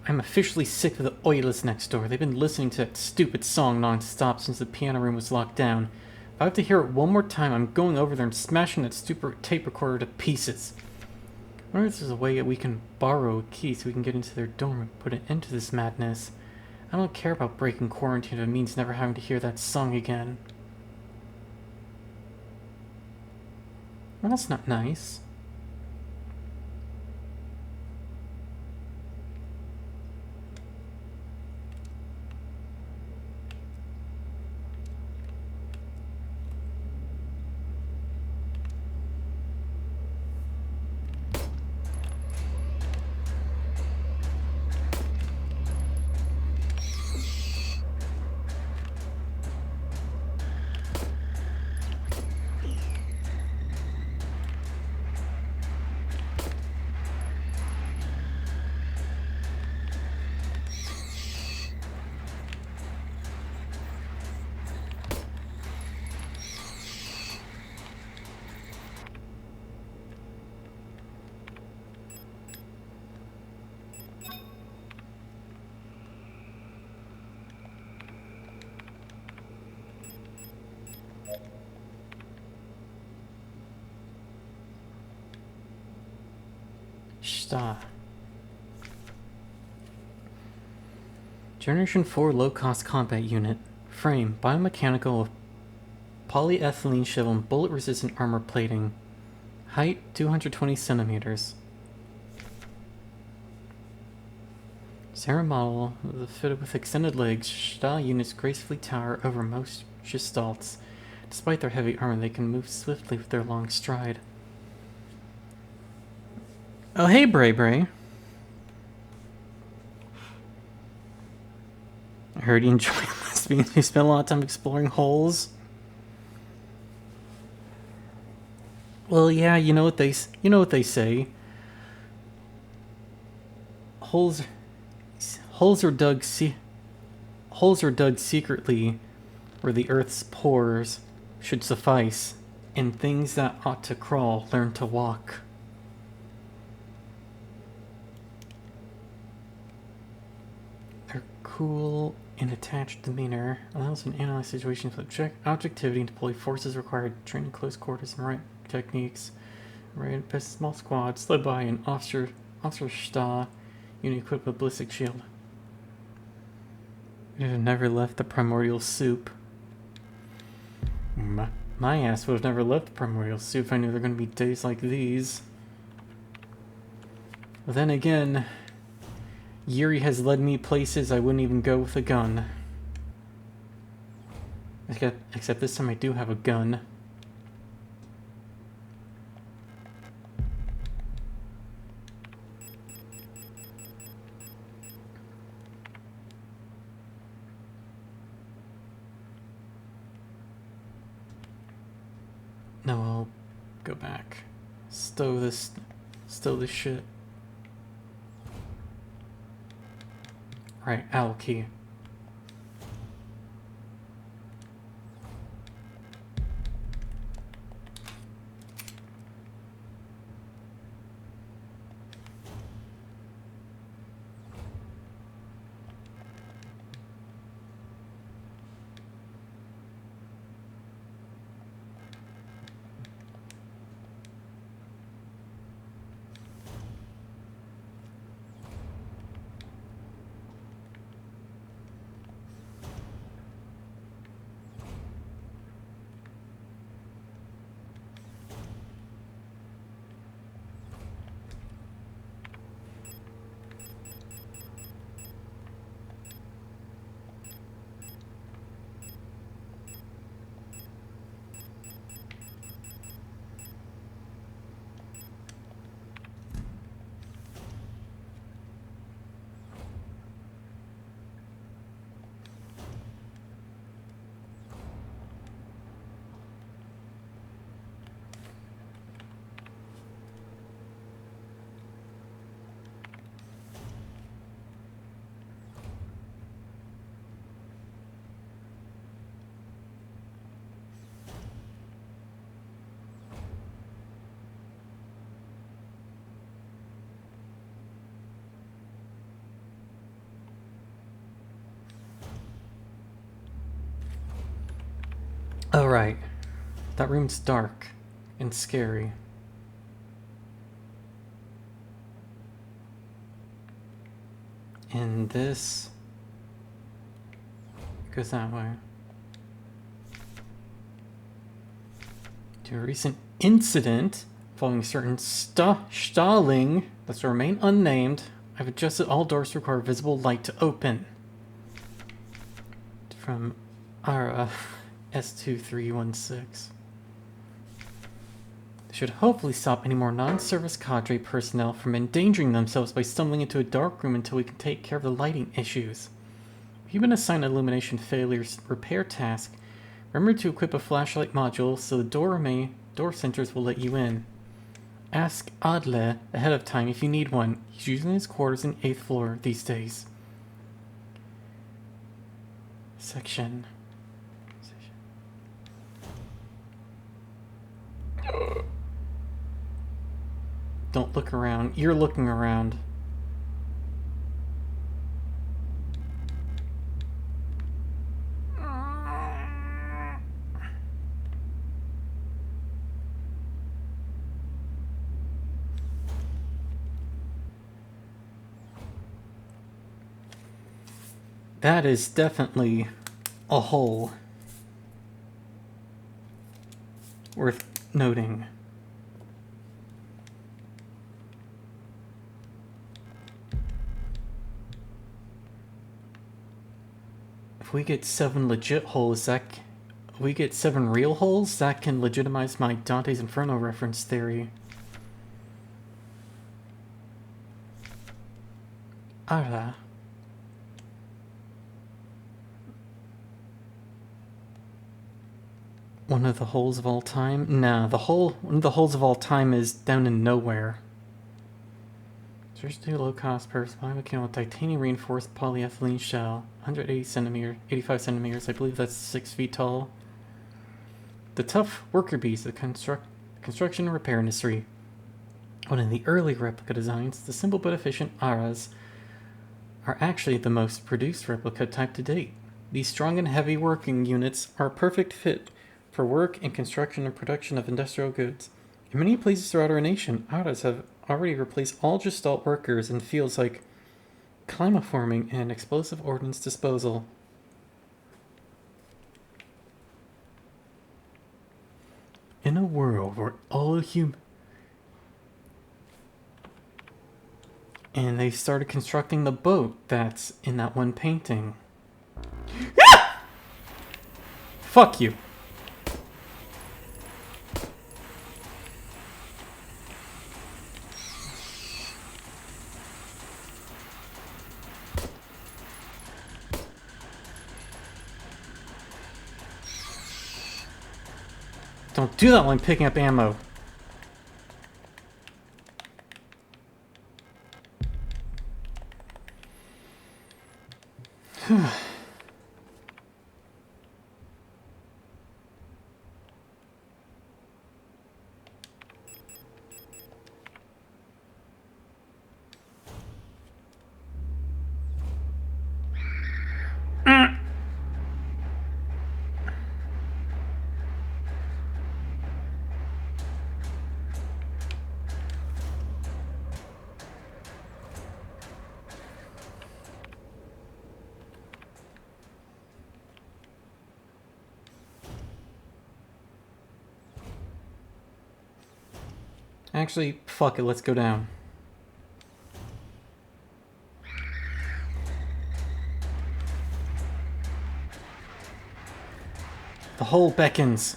I'm officially sick of the Oilers next door. They've been listening to that stupid song non-stop since the piano room was locked down. If I have to hear it one more time, I'm going over there and smashing that stupid tape recorder to pieces. I wonder if there's a way that we can borrow a key so we can get into their dorm and put an end to this madness. I don't care about breaking quarantine if it means never having to hear that song again. Well, that's not nice. Generation 4 low-cost combat unit. Frame, biomechanical of polyethylene shell and bullet-resistant armor plating. Height, 220 centimeters. Sarah model, fitted with extended legs, Shta units gracefully tower over most gestalts. Despite their heavy armor, they can move swiftly with their long stride. Oh, hey, Bray Bray. I heard you enjoy lesbians who spend a lot of time exploring holes. Well, yeah, you know what they say. Holes are dug secretly where the earth's pores should suffice, and things that ought to crawl learn to walk. Their cool and attached demeanor allows an analyze situations with objectivity and deploy forces required, train in close quarters and right techniques. Right, best small squads led by an officer Shta, unit equipped with ballistic shield. It had never left the primordial soup. My ass would have never left the primordial soup if I knew there were going to be days like these. But then again, Yuri has led me places I wouldn't even go with a gun. Except this time I do have a gun. No, I'll go back. Stow this shit. Right, owl key. Oh, right. That room's dark and scary. And this goes that way. To a recent incident following certain stalling that's to remain unnamed, I've adjusted all doors to require visible light to open. From our S2316. Should hopefully stop any more non-service cadre personnel from endangering themselves by stumbling into a dark room until we can take care of the lighting issues. If you've been assigned an illumination failures repair task, remember to equip a flashlight module so the door sensors will let you in. Ask Adle ahead of time if you need one. He's usually in his quarters in 8th floor these days. Section. Don't look around. You're looking around. That is definitely a hole worth noting. If we get 7 legit holes, we get 7 real holes, that can legitimize my Dante's Inferno reference theory. Ara. One of the holes of all time? Nah, one of the holes of all time is down in nowhere. Search to low-cost purse, biomechanical titanium reinforced polyethylene shell, 85 centimeters. I believe that's 6 feet tall. The tough worker bees of the construction and repair industry. One of the early replica designs, the simple but efficient Aras are actually the most produced replica type to date. These strong and heavy working units are a perfect fit for work in construction and production of industrial goods. In many places throughout our nation, Aras have already replaced all Gestalt workers in fields like climaforming and explosive ordnance disposal. In a world where all and they started constructing the boat that's in that one painting. Fuck you. Don't do that while I'm picking up ammo. Actually, fuck it, let's go down. The hole beckons.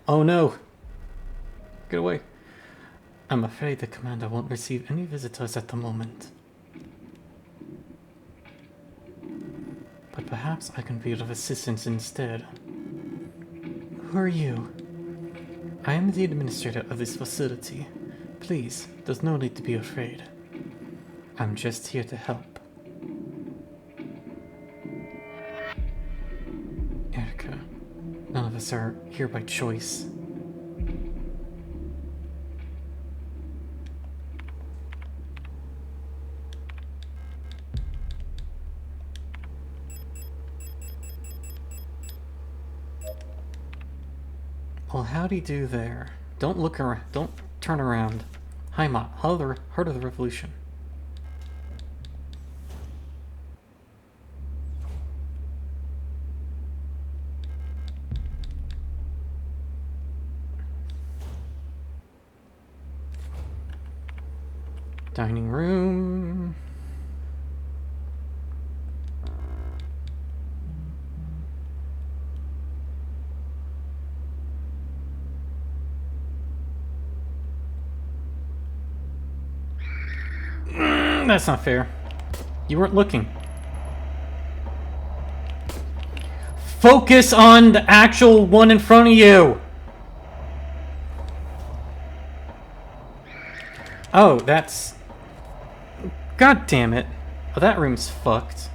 Oh no. Get away. I'm afraid the commander won't receive any visitors at the moment. But perhaps I can be of assistance instead. Who are you? I am the administrator of this facility. Please, there's no need to be afraid. I'm just here to help. Erica, none of us are here by choice. Well, howdy do there. Don't look around. Don't turn around. Heimat, heart of the revolution. Dining room. That's not fair. You weren't looking. Focus on the actual one in front of you! Oh, that's... God damn it. Oh, that room's fucked.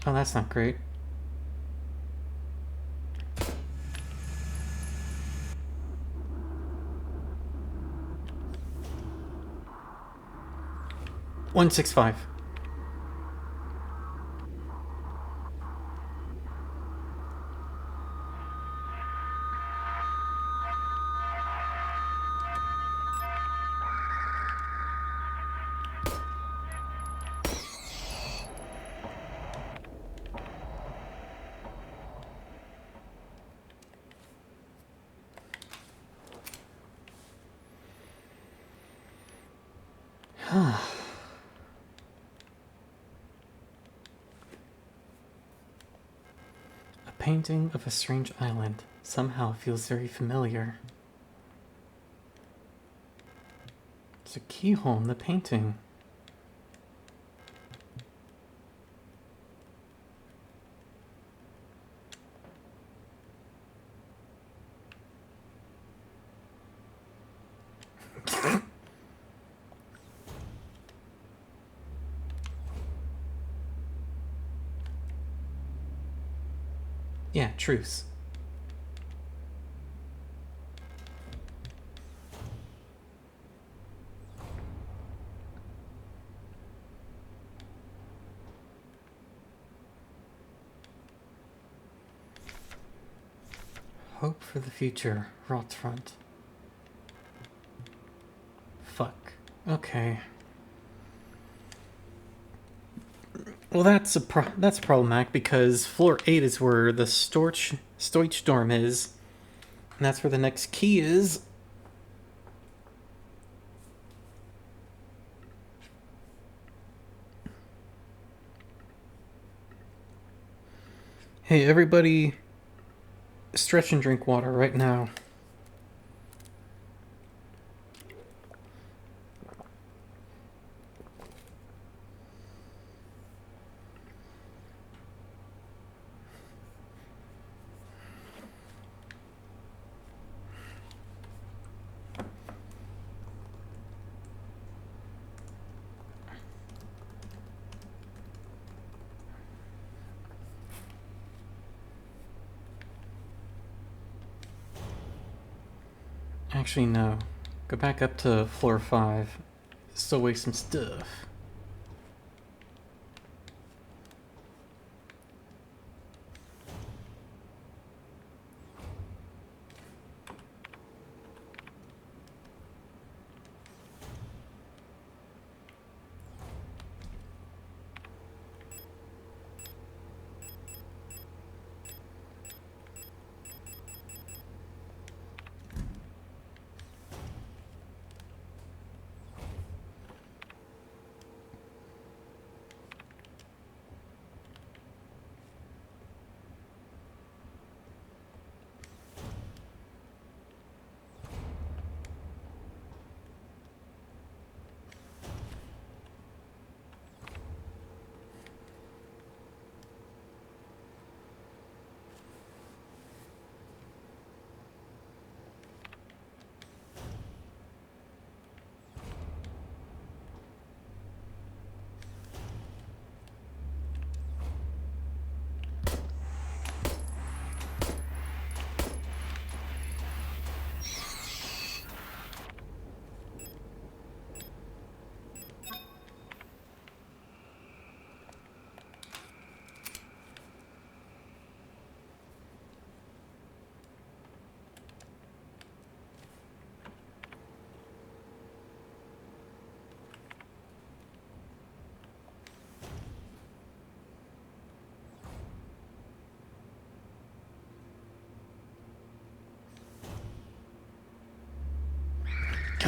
Oh, that's not great. $165. A painting of a strange island. Somehow feels very familiar. There's a keyhole in the painting. Yeah, truce. Hope for the future. Rotsfront. Fuck. Okay. Well, that's problematic because floor 8 is where the storage dorm is, and that's where the next key is. Hey, everybody, stretch and drink water right now. Actually, no. Go back up to floor 5. Still waste some stuff.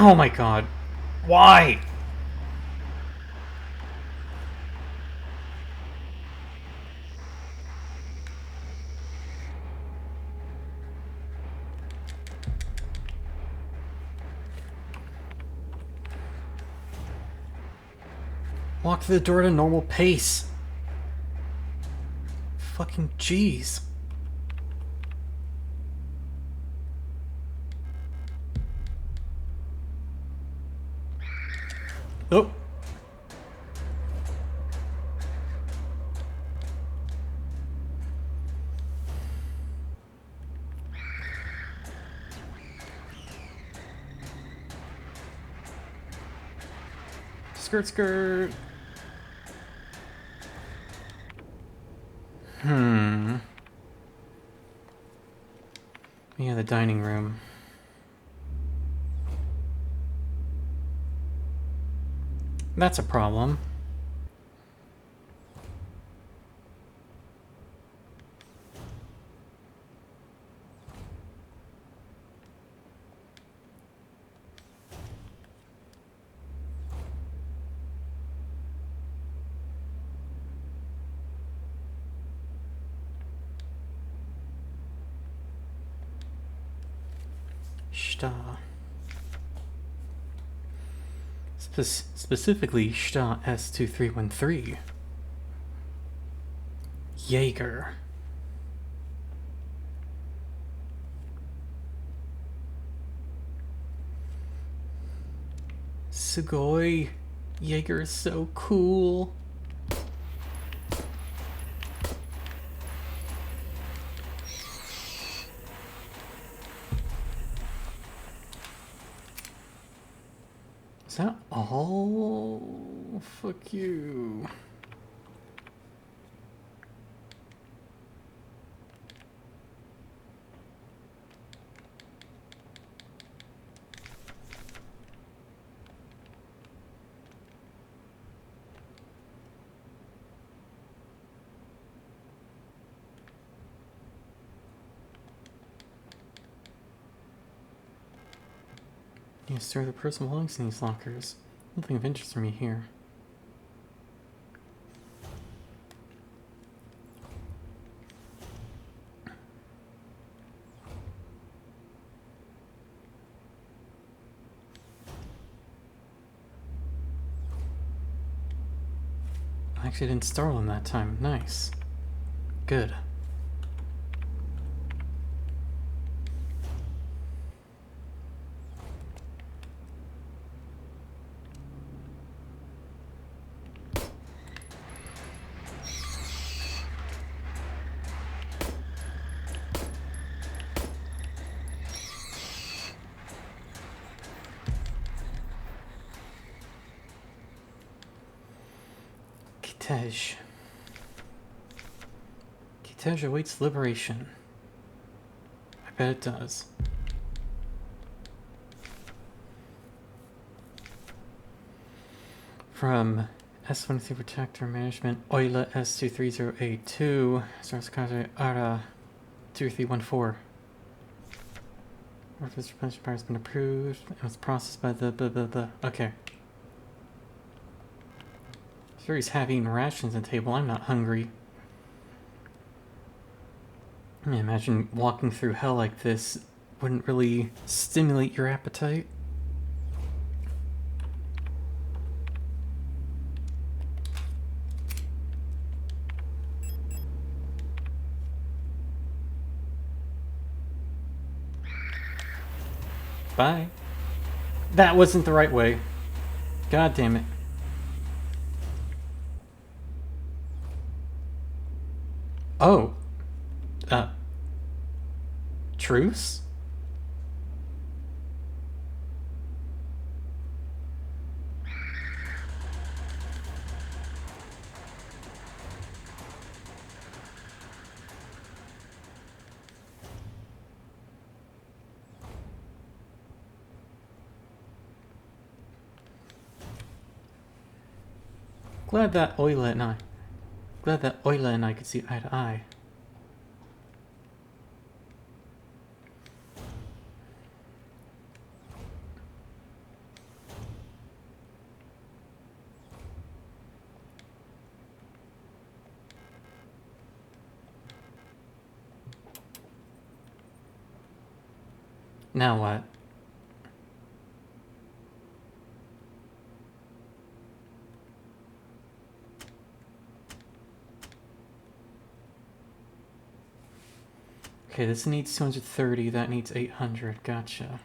Oh my god. Why? Walk through the door at a normal pace. Fucking jeez. Oh. Skirt, skirt. Yeah, the dining room. That's a problem. Sta. Specifically, Sta S2313. Jaeger. Sugoi. Jaeger is so cool. that all? Fuck you. Yes, sir, the person belongs in these lockers. Nothing of interest for me here. I actually didn't startle him that time. Nice. Good. Kitej. Kitej awaits liberation. I bet it does. From S23 Protector Management, Oila S23082, Source Contact ARA 2314. Workers replenishment power has been approved and was processed by the. Okay. Siri's having rations on the table. I'm not hungry. I mean, imagine walking through hell like this wouldn't really stimulate your appetite. Bye. That wasn't the right way. God damn it. Oh. Truce? Glad that Oila and I could see eye to eye. Now what? Okay, this needs 230, that needs 800, gotcha.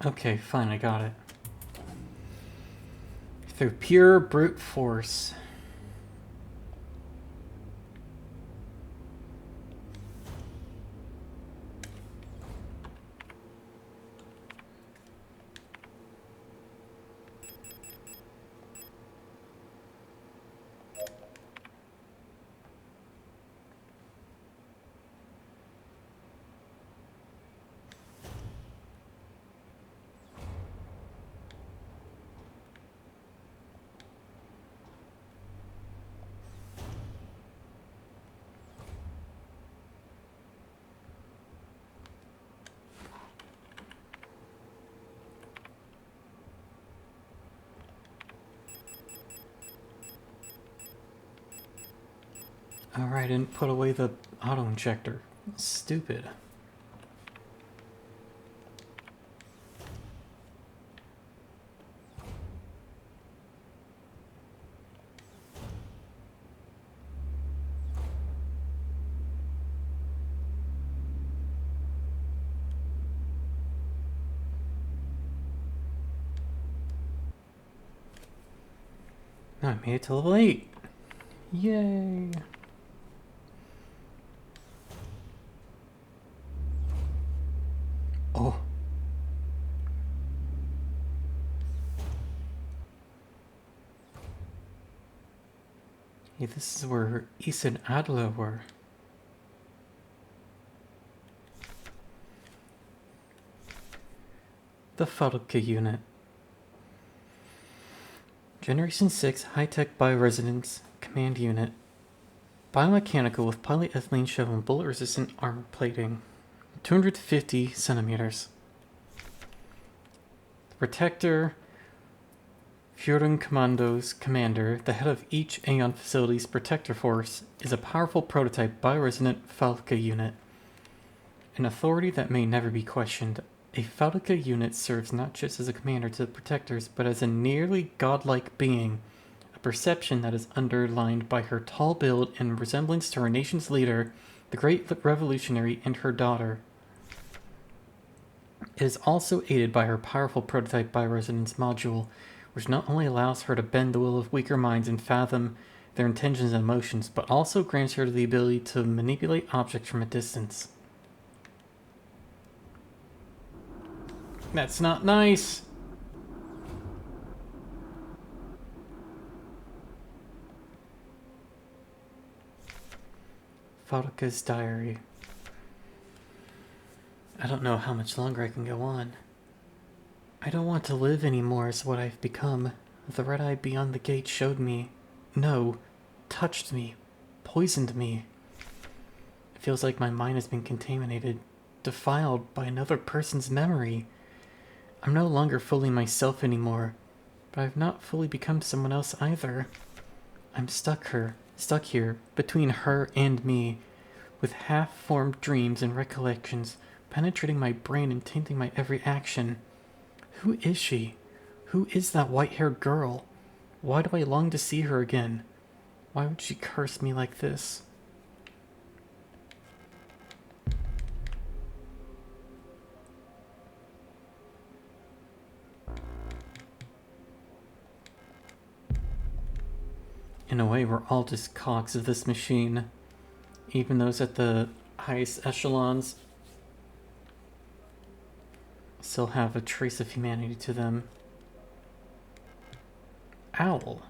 Okay, fine, I got it. Through pure brute force. Alright, I didn't put away the auto-injector. Stupid. Now I made it to level 8. Yay! Oh. Hey, this is where Issa and Adler were. The Falca unit. Generation 6 high-tech bioresonance command unit. Biomechanical with polyethylene shell and bullet-resistant armor plating. 250 centimeters. The Protector Führung Commandos commander, the head of each Aeon facility's protector force, is a powerful prototype bioresonant Falca unit. An authority that may never be questioned. A Falca unit serves not just as a commander to the protectors, but as a nearly godlike being, a perception that is underlined by her tall build and resemblance to her nation's leader, the great revolutionary, and her daughter. It is also aided by her powerful prototype bioresonance module, which not only allows her to bend the will of weaker minds and fathom their intentions and emotions, but also grants her the ability to manipulate objects from a distance. That's not nice! Falca's diary. I don't know how much longer I can go on. I don't want to live anymore as what I've become. The red eye beyond the gate showed me, no, touched me, poisoned me. It feels like my mind has been contaminated, defiled by another person's memory. I'm no longer fully myself anymore, but I've not fully become someone else either. I'm stuck here, between her and me, with half-formed dreams and recollections penetrating my brain and tainting my every action. Who is she? Who is that white-haired girl? Why do I long to see her again? Why would she curse me like this? In a way, we're all just cogs of this machine. Even those at the highest echelons still have a trace of humanity to them. Owl.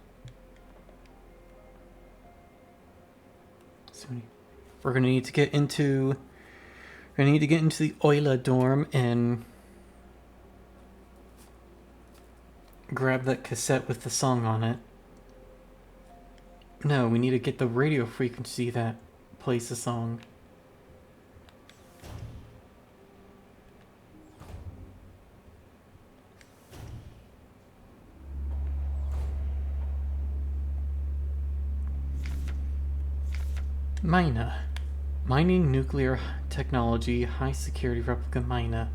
So we're gonna need to get into the Euler dorm and grab that cassette with the song on it. No, we need to get the radio frequency that plays the song. Mina. Mining nuclear technology, high security replica Mina.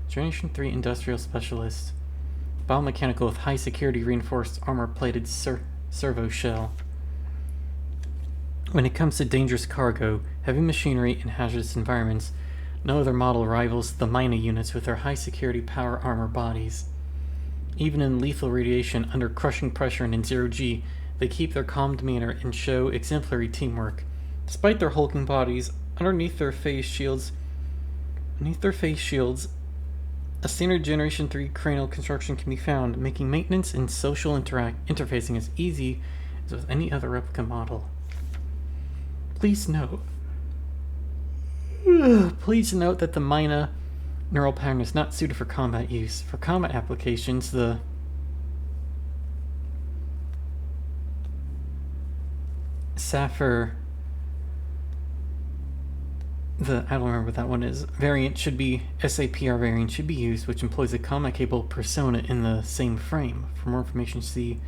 Generation 3 industrial specialist. Biomechanical with high security reinforced armor plated servo shell. When it comes to dangerous cargo, heavy machinery, and hazardous environments, No other model rivals the Mina units with their high-security power armor bodies. Even in lethal radiation, under crushing pressure and in zero-G, they keep their calm demeanor and show exemplary teamwork. Despite their hulking bodies, underneath their face shields, a standard Generation 3 cranial construction can be found, making maintenance and social interfacing as easy as with any other replica model. Please note that the Mina neural pattern is not suited for combat use. For combat applications, the Sapphire, I don't remember what that one is, variant should be, SAPR variant should be used, which employs a combat-capable persona in the same frame. For more information, see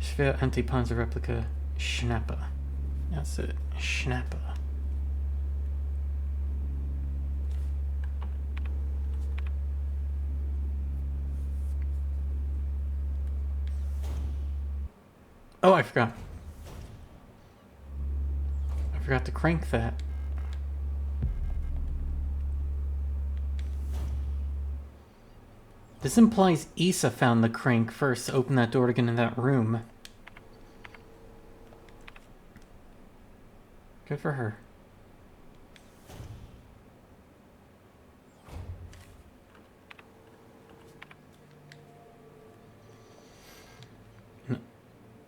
Schwer Anti-Panzer Replica Schnapper. That's it, Schnapper. Oh, I forgot. I forgot to crank that. This implies Issa found the crank first to open that door to get in that room. Good for her.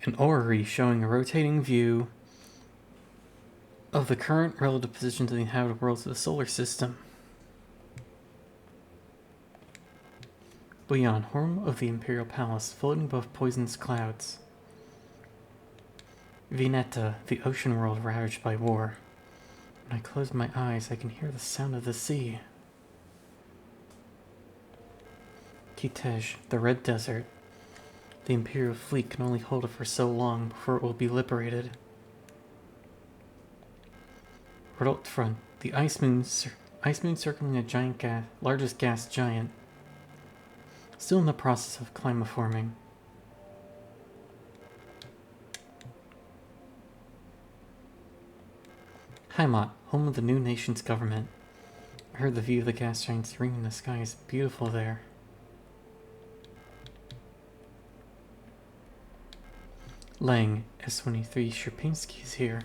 An orrery showing a rotating view of the current relative positions of the inhabited worlds of the solar system. Beyond, home of the Imperial Palace, floating above poisonous clouds. Vineta, the ocean world ravaged by war. When I close my eyes, I can hear the sound of the sea. Kitej, the Red Desert. The Imperial fleet can only hold it for so long before it will be liberated. Rodot Front, the ice moon circling a largest gas giant. Still in the process of climaforming. Heimat, home of the new nation's government. I heard the view of the gas giants ringing the sky is beautiful there. Lang, S23 Sierpinski is here.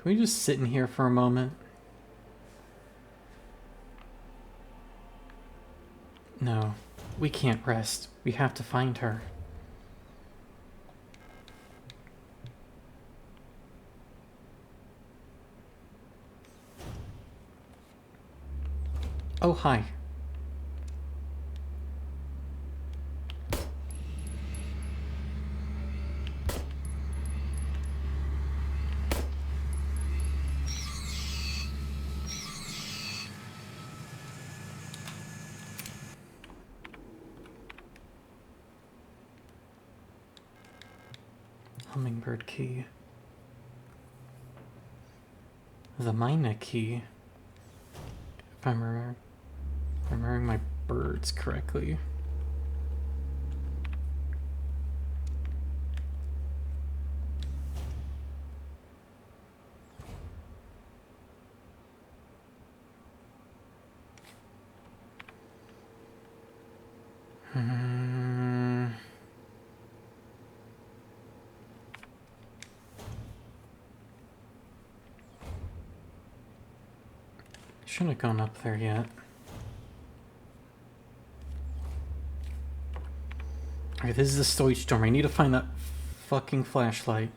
Can we just sit in here for a moment? No, we can't rest. We have to find her. Oh, hi. Hummingbird key. The Mina key. If I'm remembering my birds correctly. Shouldn't have gone up there yet. Alright, this is the storage storm. I need to find that fucking flashlight.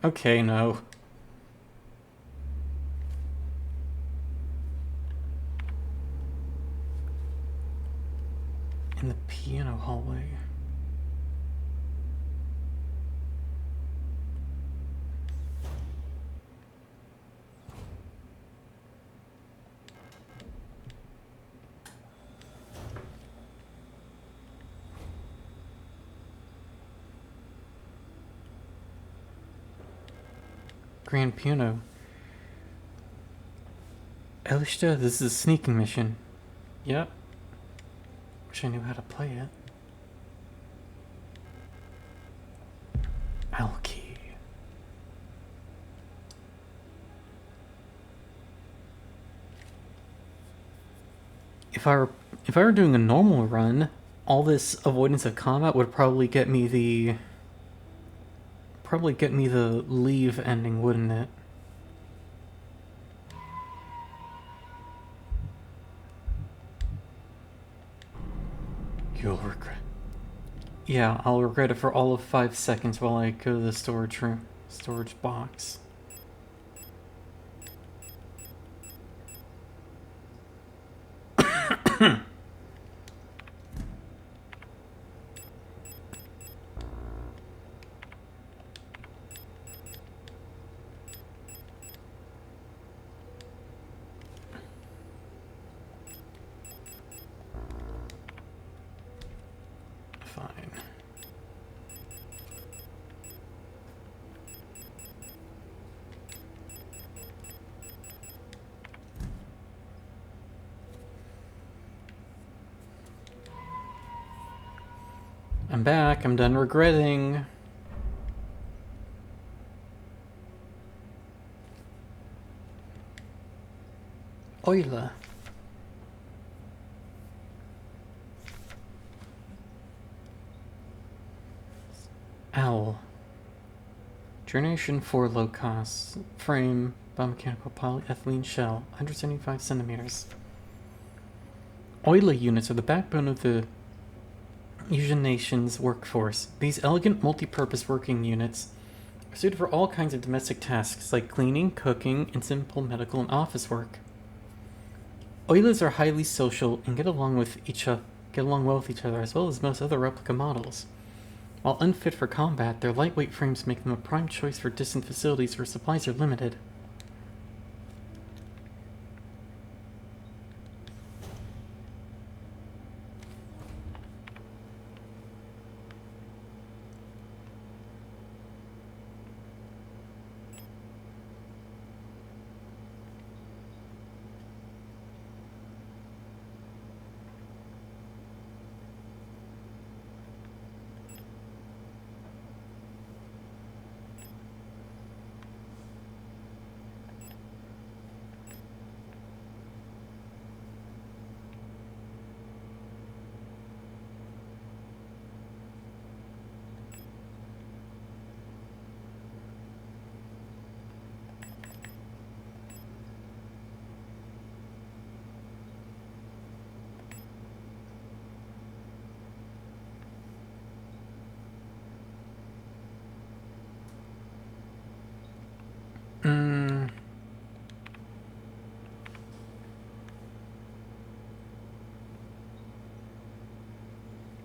Okay, no. In the piano hallway. Grand Puno. Elishta, this is a sneaking mission. Yep. Wish I knew how to play it. Alki. If I were doing a normal run, all this avoidance of combat would probably get me the leave ending, wouldn't it? You'll regret. Yeah, I'll regret it for all of 5 seconds while I go to the storage room, storage box. Fine. I'm back. I'm done regretting. Oila. Owl. Generation 4 low cost. Frame. Biomechanical polyethylene shell. 175 centimeters. Oila units are the backbone of the Asian nation's workforce. These elegant multi-purpose working units are suited for all kinds of domestic tasks like cleaning, cooking, and simple medical and office work. Oilas are highly social and get along well with each other as well as most other replica models. While unfit for combat, their lightweight frames make them a prime choice for distant facilities where supplies are limited.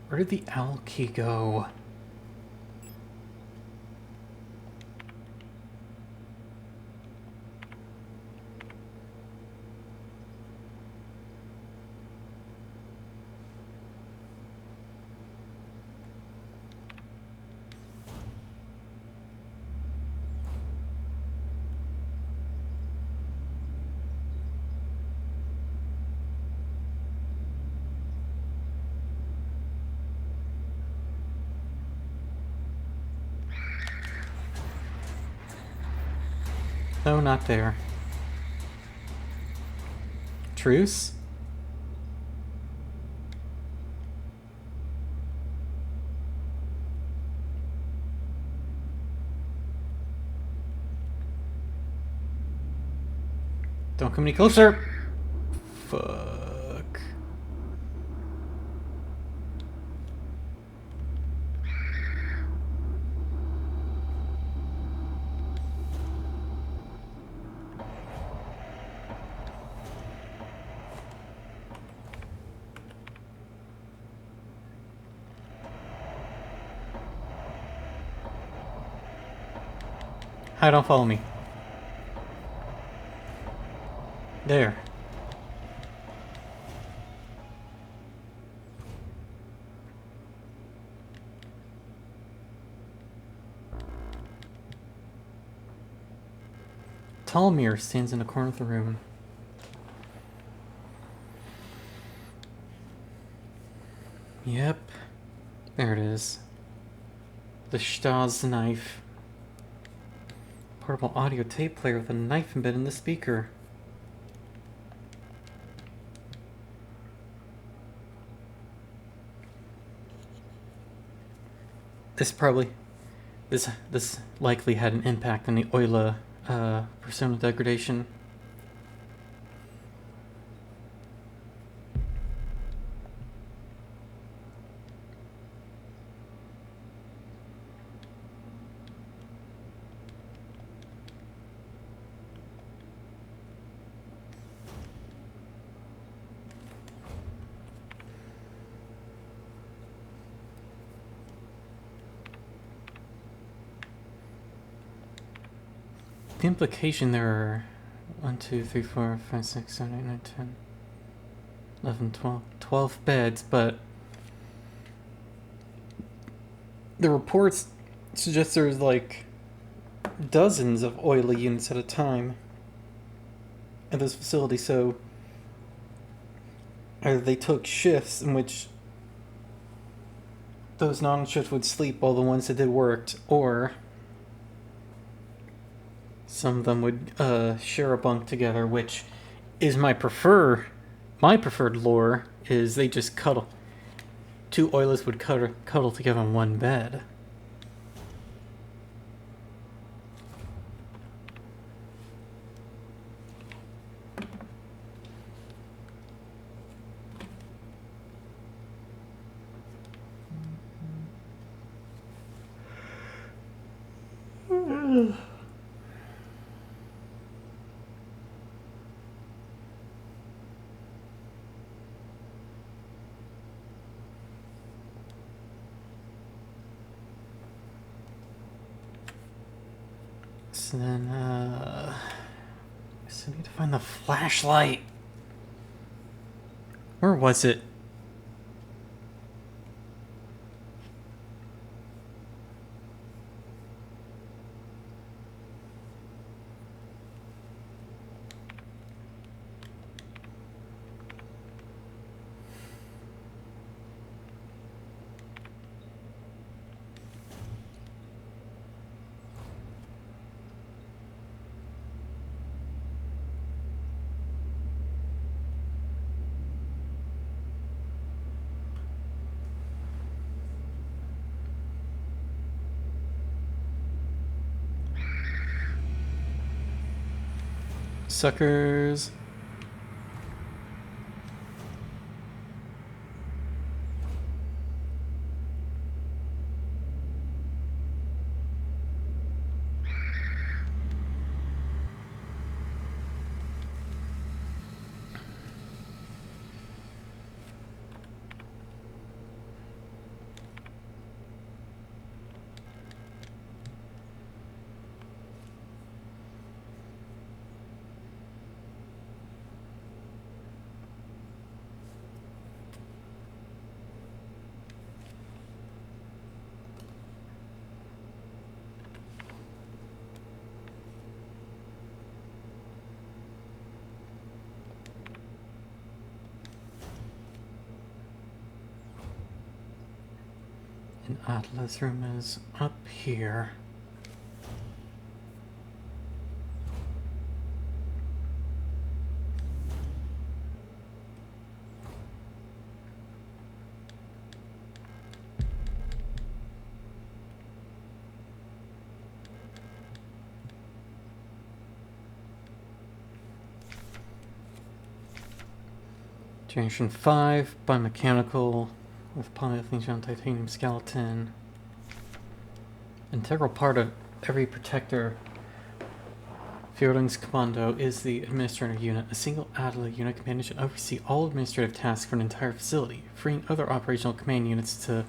Where did the owl key go? No, not there. Truce? Don't come any closer! Fuck. Hi, don't follow me. There. tall mirror stands in the corner of the room. Yep. There it is. The Staz knife. Portable audio tape player with a knife embedded in the speaker. This likely had an impact on the Euler persona degradation. The implication there are 1, 2, 3, 4, 5, 6, 7, 8, 9, 10, 11, 12 beds, but the reports suggest there's like dozens of oily units at a time at this facility, so either they took shifts in which those non-shifts would sleep while the ones that did worked, or some of them would share a bunk together, which is my preferred lore, is they just cuddle. Two oilers would cuddle together on one bed. So then, I need to find the flashlight. Where was it? Suckers. And Atlas' room is up here. Generation 5, biomechanical, with polyethylene titanium skeleton. Integral part of every protector Führungskommando is the administrative unit. A single ADLA unit commander should oversee all administrative tasks for an entire facility, freeing other operational command units to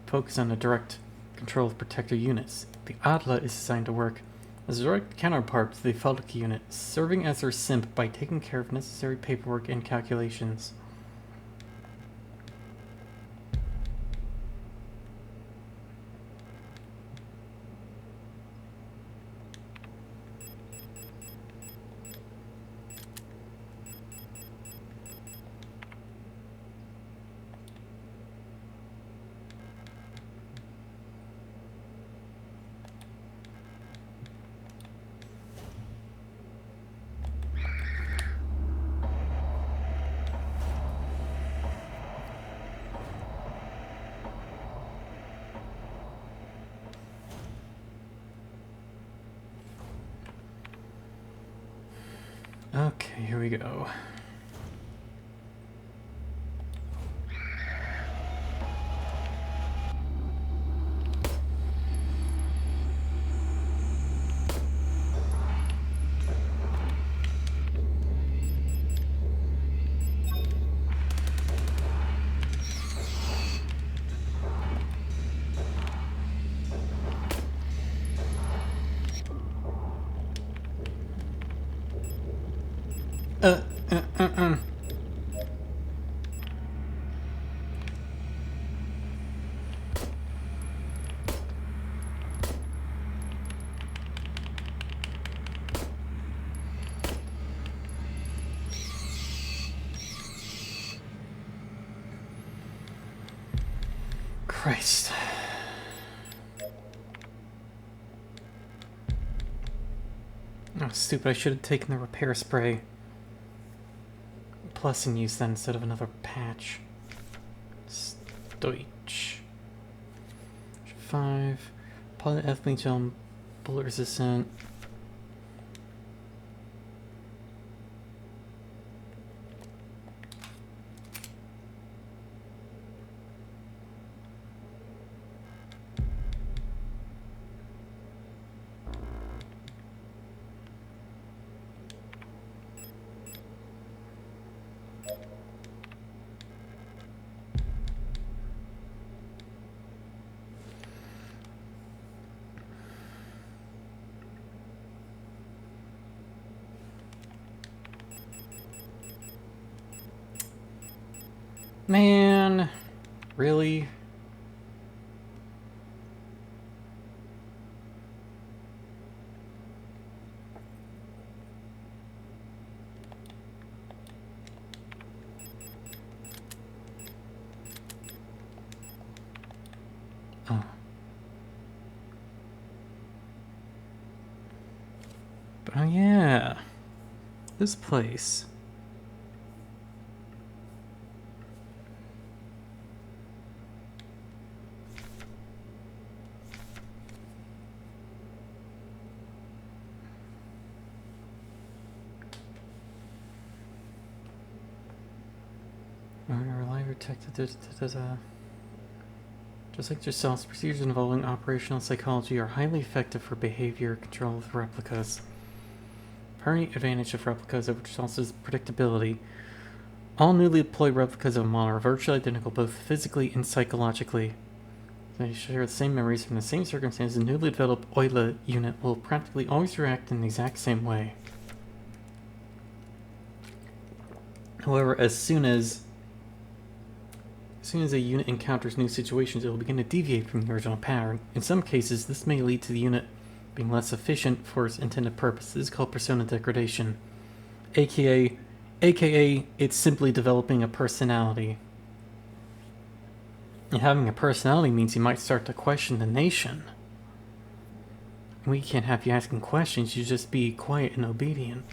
focus on the direct control of protector units. The ADLA is designed to work as a direct counterpart to the Feldic unit, serving as their simp by taking care of necessary paperwork and calculations. Okay, here we go. Uh, uh, uh, uh. Christ. Oh, stupid. I should have taken the repair spray. Plus and used that instead of another patch. Stoich. 5. Polyethylene gel, bullet resistant. Man, really? Oh. But oh yeah. This place. Reliably protected. Just like yourselves, procedures involving operational psychology are highly effective for behavior control of replicas. Primary advantage of replicas over yourselves is predictability. All newly deployed replicas of a model are virtually identical both physically and psychologically. They share the same memories from the same circumstances. The newly developed Euler unit will practically always react in the exact same way. However, as soon as a unit encounters new situations, it will begin to deviate from the original pattern. In some cases, this may lead to the unit being less efficient for its intended purpose. This is called persona degradation, aka it's simply developing a personality. And having a personality means you might start to question the nation. We can't have you asking questions, you just be quiet and obedient.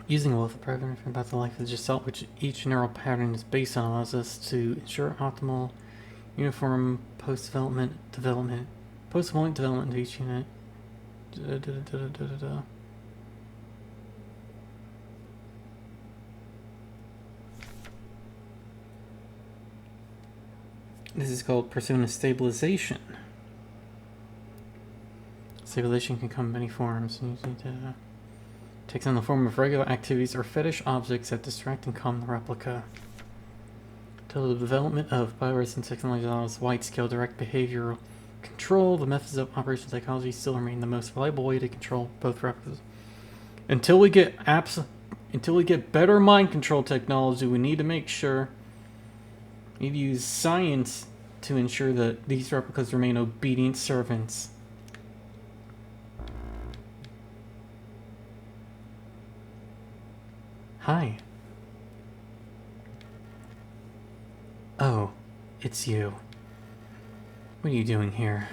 Using a wealth of private information about the life of the gestalt, which each neural pattern is based on, allows us to ensure optimal, uniform post-development development of each unit. This is called persona stabilization. Stabilization can come in many forms. Takes on the form of regular activities or fetish objects that distract and calm the replica. Till the development of bioresistant technology allows wide-scale direct behavioral control, the methods of operational psychology still remain the most reliable way to control both replicas. Until we get better mind control technology, we need to make sure we need to use science to ensure that these replicas remain obedient servants. Hi. Oh, it's you. What are you doing here?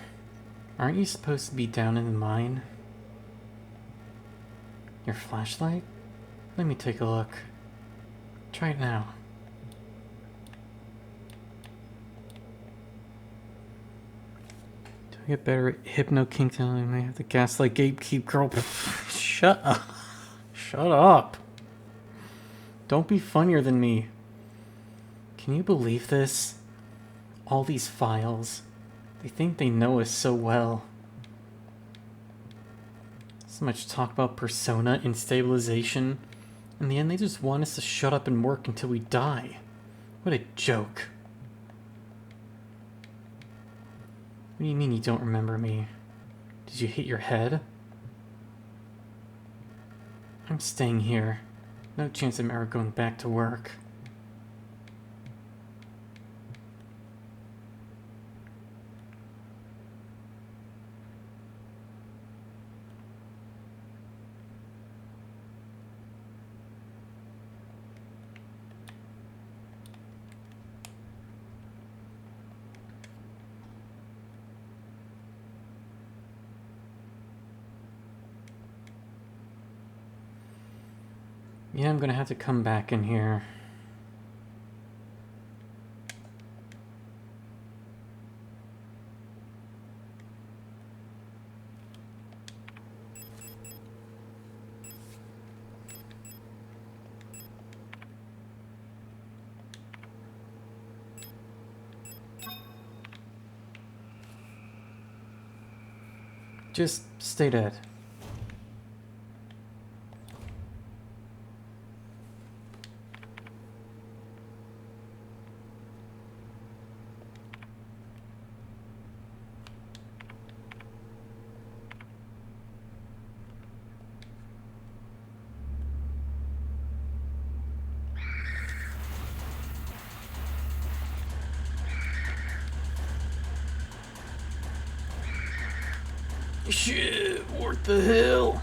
Aren't you supposed to be down in the mine? Your flashlight? Let me take a look. Try it now. I get better at Hypno King telling me I have to gaslight gatekeep girl. Shut up. Shut up. Don't be funnier than me. Can you believe this? All these files. They think they know us so well. So much talk about persona and stabilization. In the end, they just want us to shut up and work until we die. What a joke. What do you mean you don't remember me? Did you hit your head? I'm staying here. No chance I'm ever going back to work. Yeah, I'm gonna have to come back in here. Just stay dead. Shit, what the hell?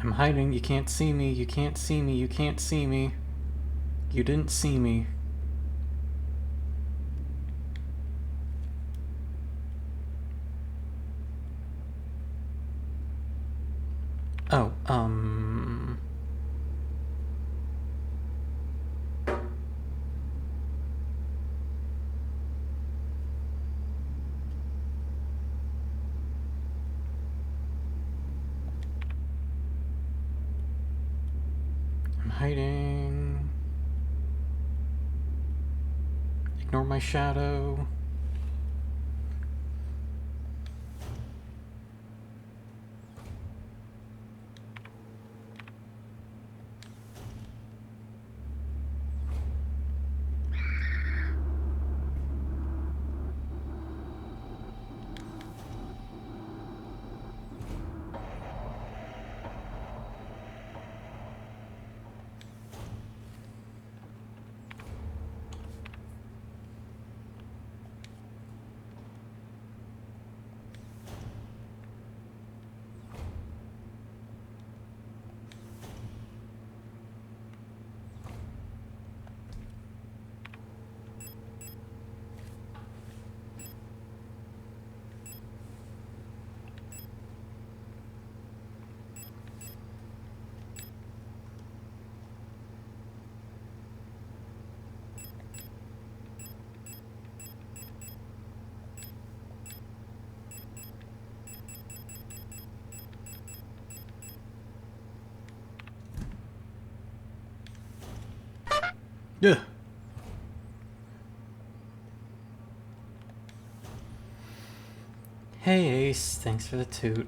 I'm hiding. You can't see me. You can't see me. You can't see me. You didn't see me. Oh, I'm hiding. Ignore my shadow. Yeah. Hey Ace, thanks for the toot.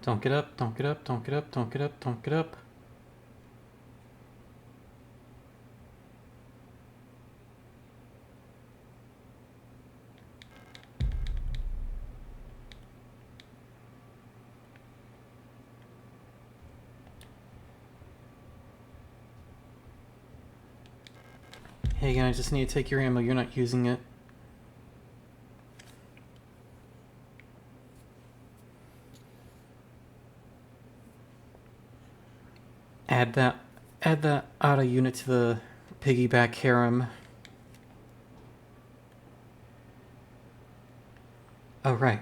Don't get up, don't get up, don't get up, don't get up, don't get up. Hey, again, I just need to take your ammo. You're not using it. Add that auto unit to the piggyback harem. Oh, right.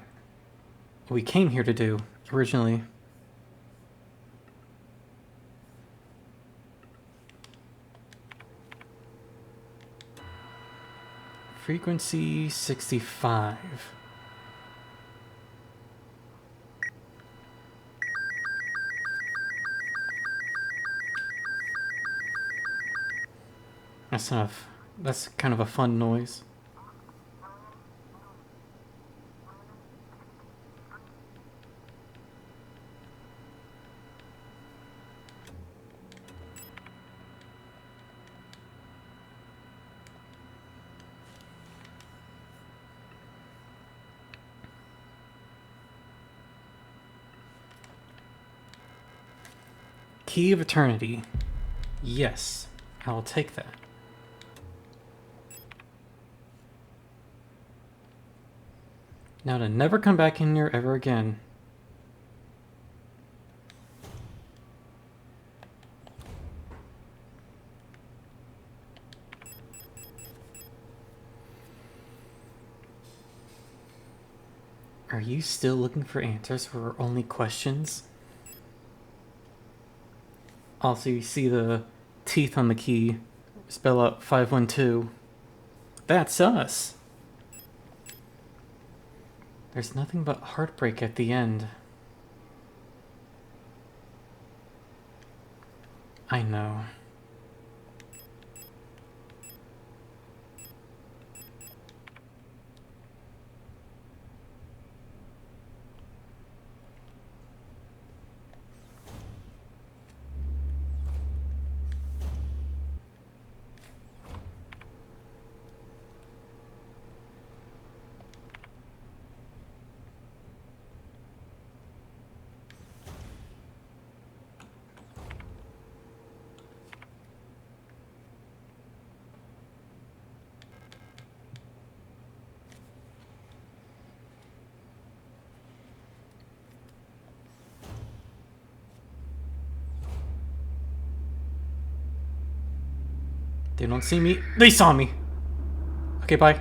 What we came here to do, originally. Frequency 65. That's kind of a fun noise. Key of Eternity. Yes, I will take that. Now to never come back in here ever again. Are you still looking for answers for only questions? Also, you see the teeth on the key spell out 512. That's us. There's nothing but heartbreak at the end. I know. They don't see me. They saw me. Okay, bye.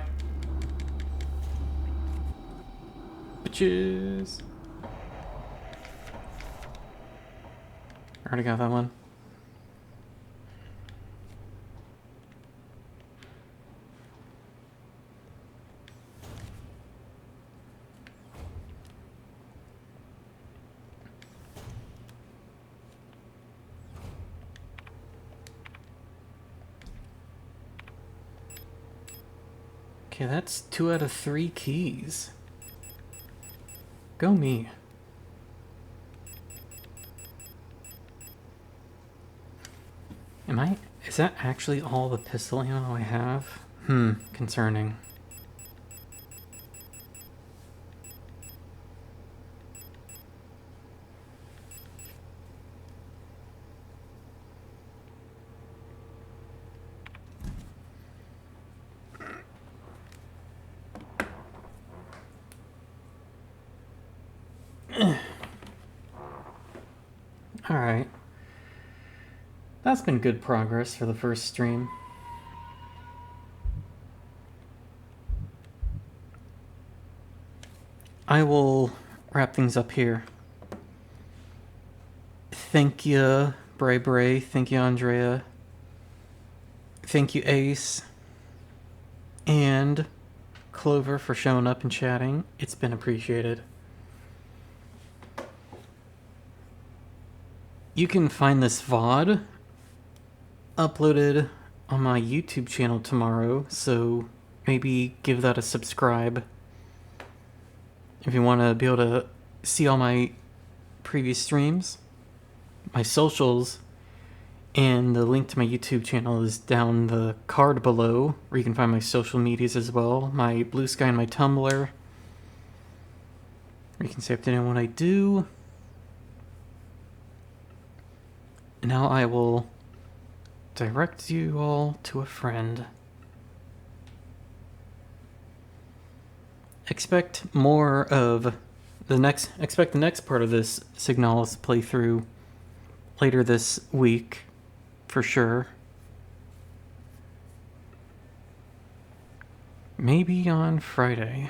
Bitches. I already got that one. Okay, that's 2 out of 3 keys. Go me. Is that actually all the pistol ammo I have? Concerning. Alright. That's been good progress for the first stream. I will wrap things up here. Thank you, Bray Bray. Thank you, Andrea. Thank you, Ace. And Clover for showing up and chatting. It's been appreciated. You can find this VOD uploaded on my YouTube channel tomorrow, so maybe give that a subscribe if you want to be able to see all my previous streams. My socials and the link to my YouTube channel is down the card below, where you can find my social medias as well, my Blue Sky and my Tumblr, where you can stay up to date on what I do. And now I will direct you all to a friend. Expect more of the next part of this Signalis playthrough later this week, for sure. Maybe on Friday.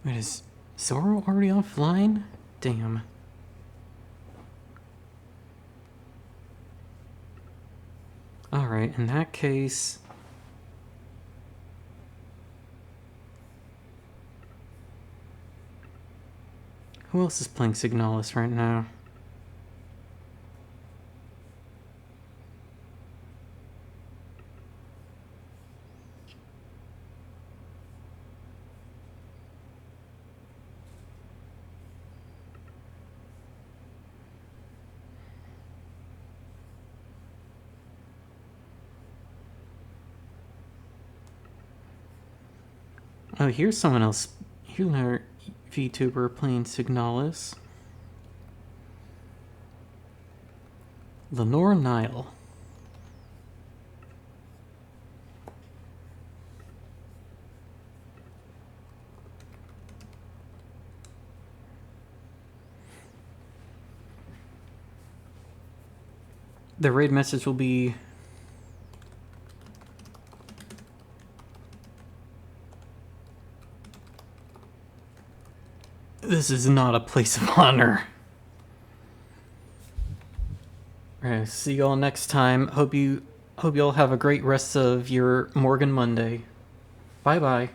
Wait, is Zoro already offline? Damn. Alright, in that case... who else is playing Signalis right now? Oh, here's someone else. Here's another VTuber playing Signalis. Lenore Nile. The raid message will be... this is not a place of honor. Alright, see you all next time. Hope you all have a great rest of your Morgan Monday. Bye bye.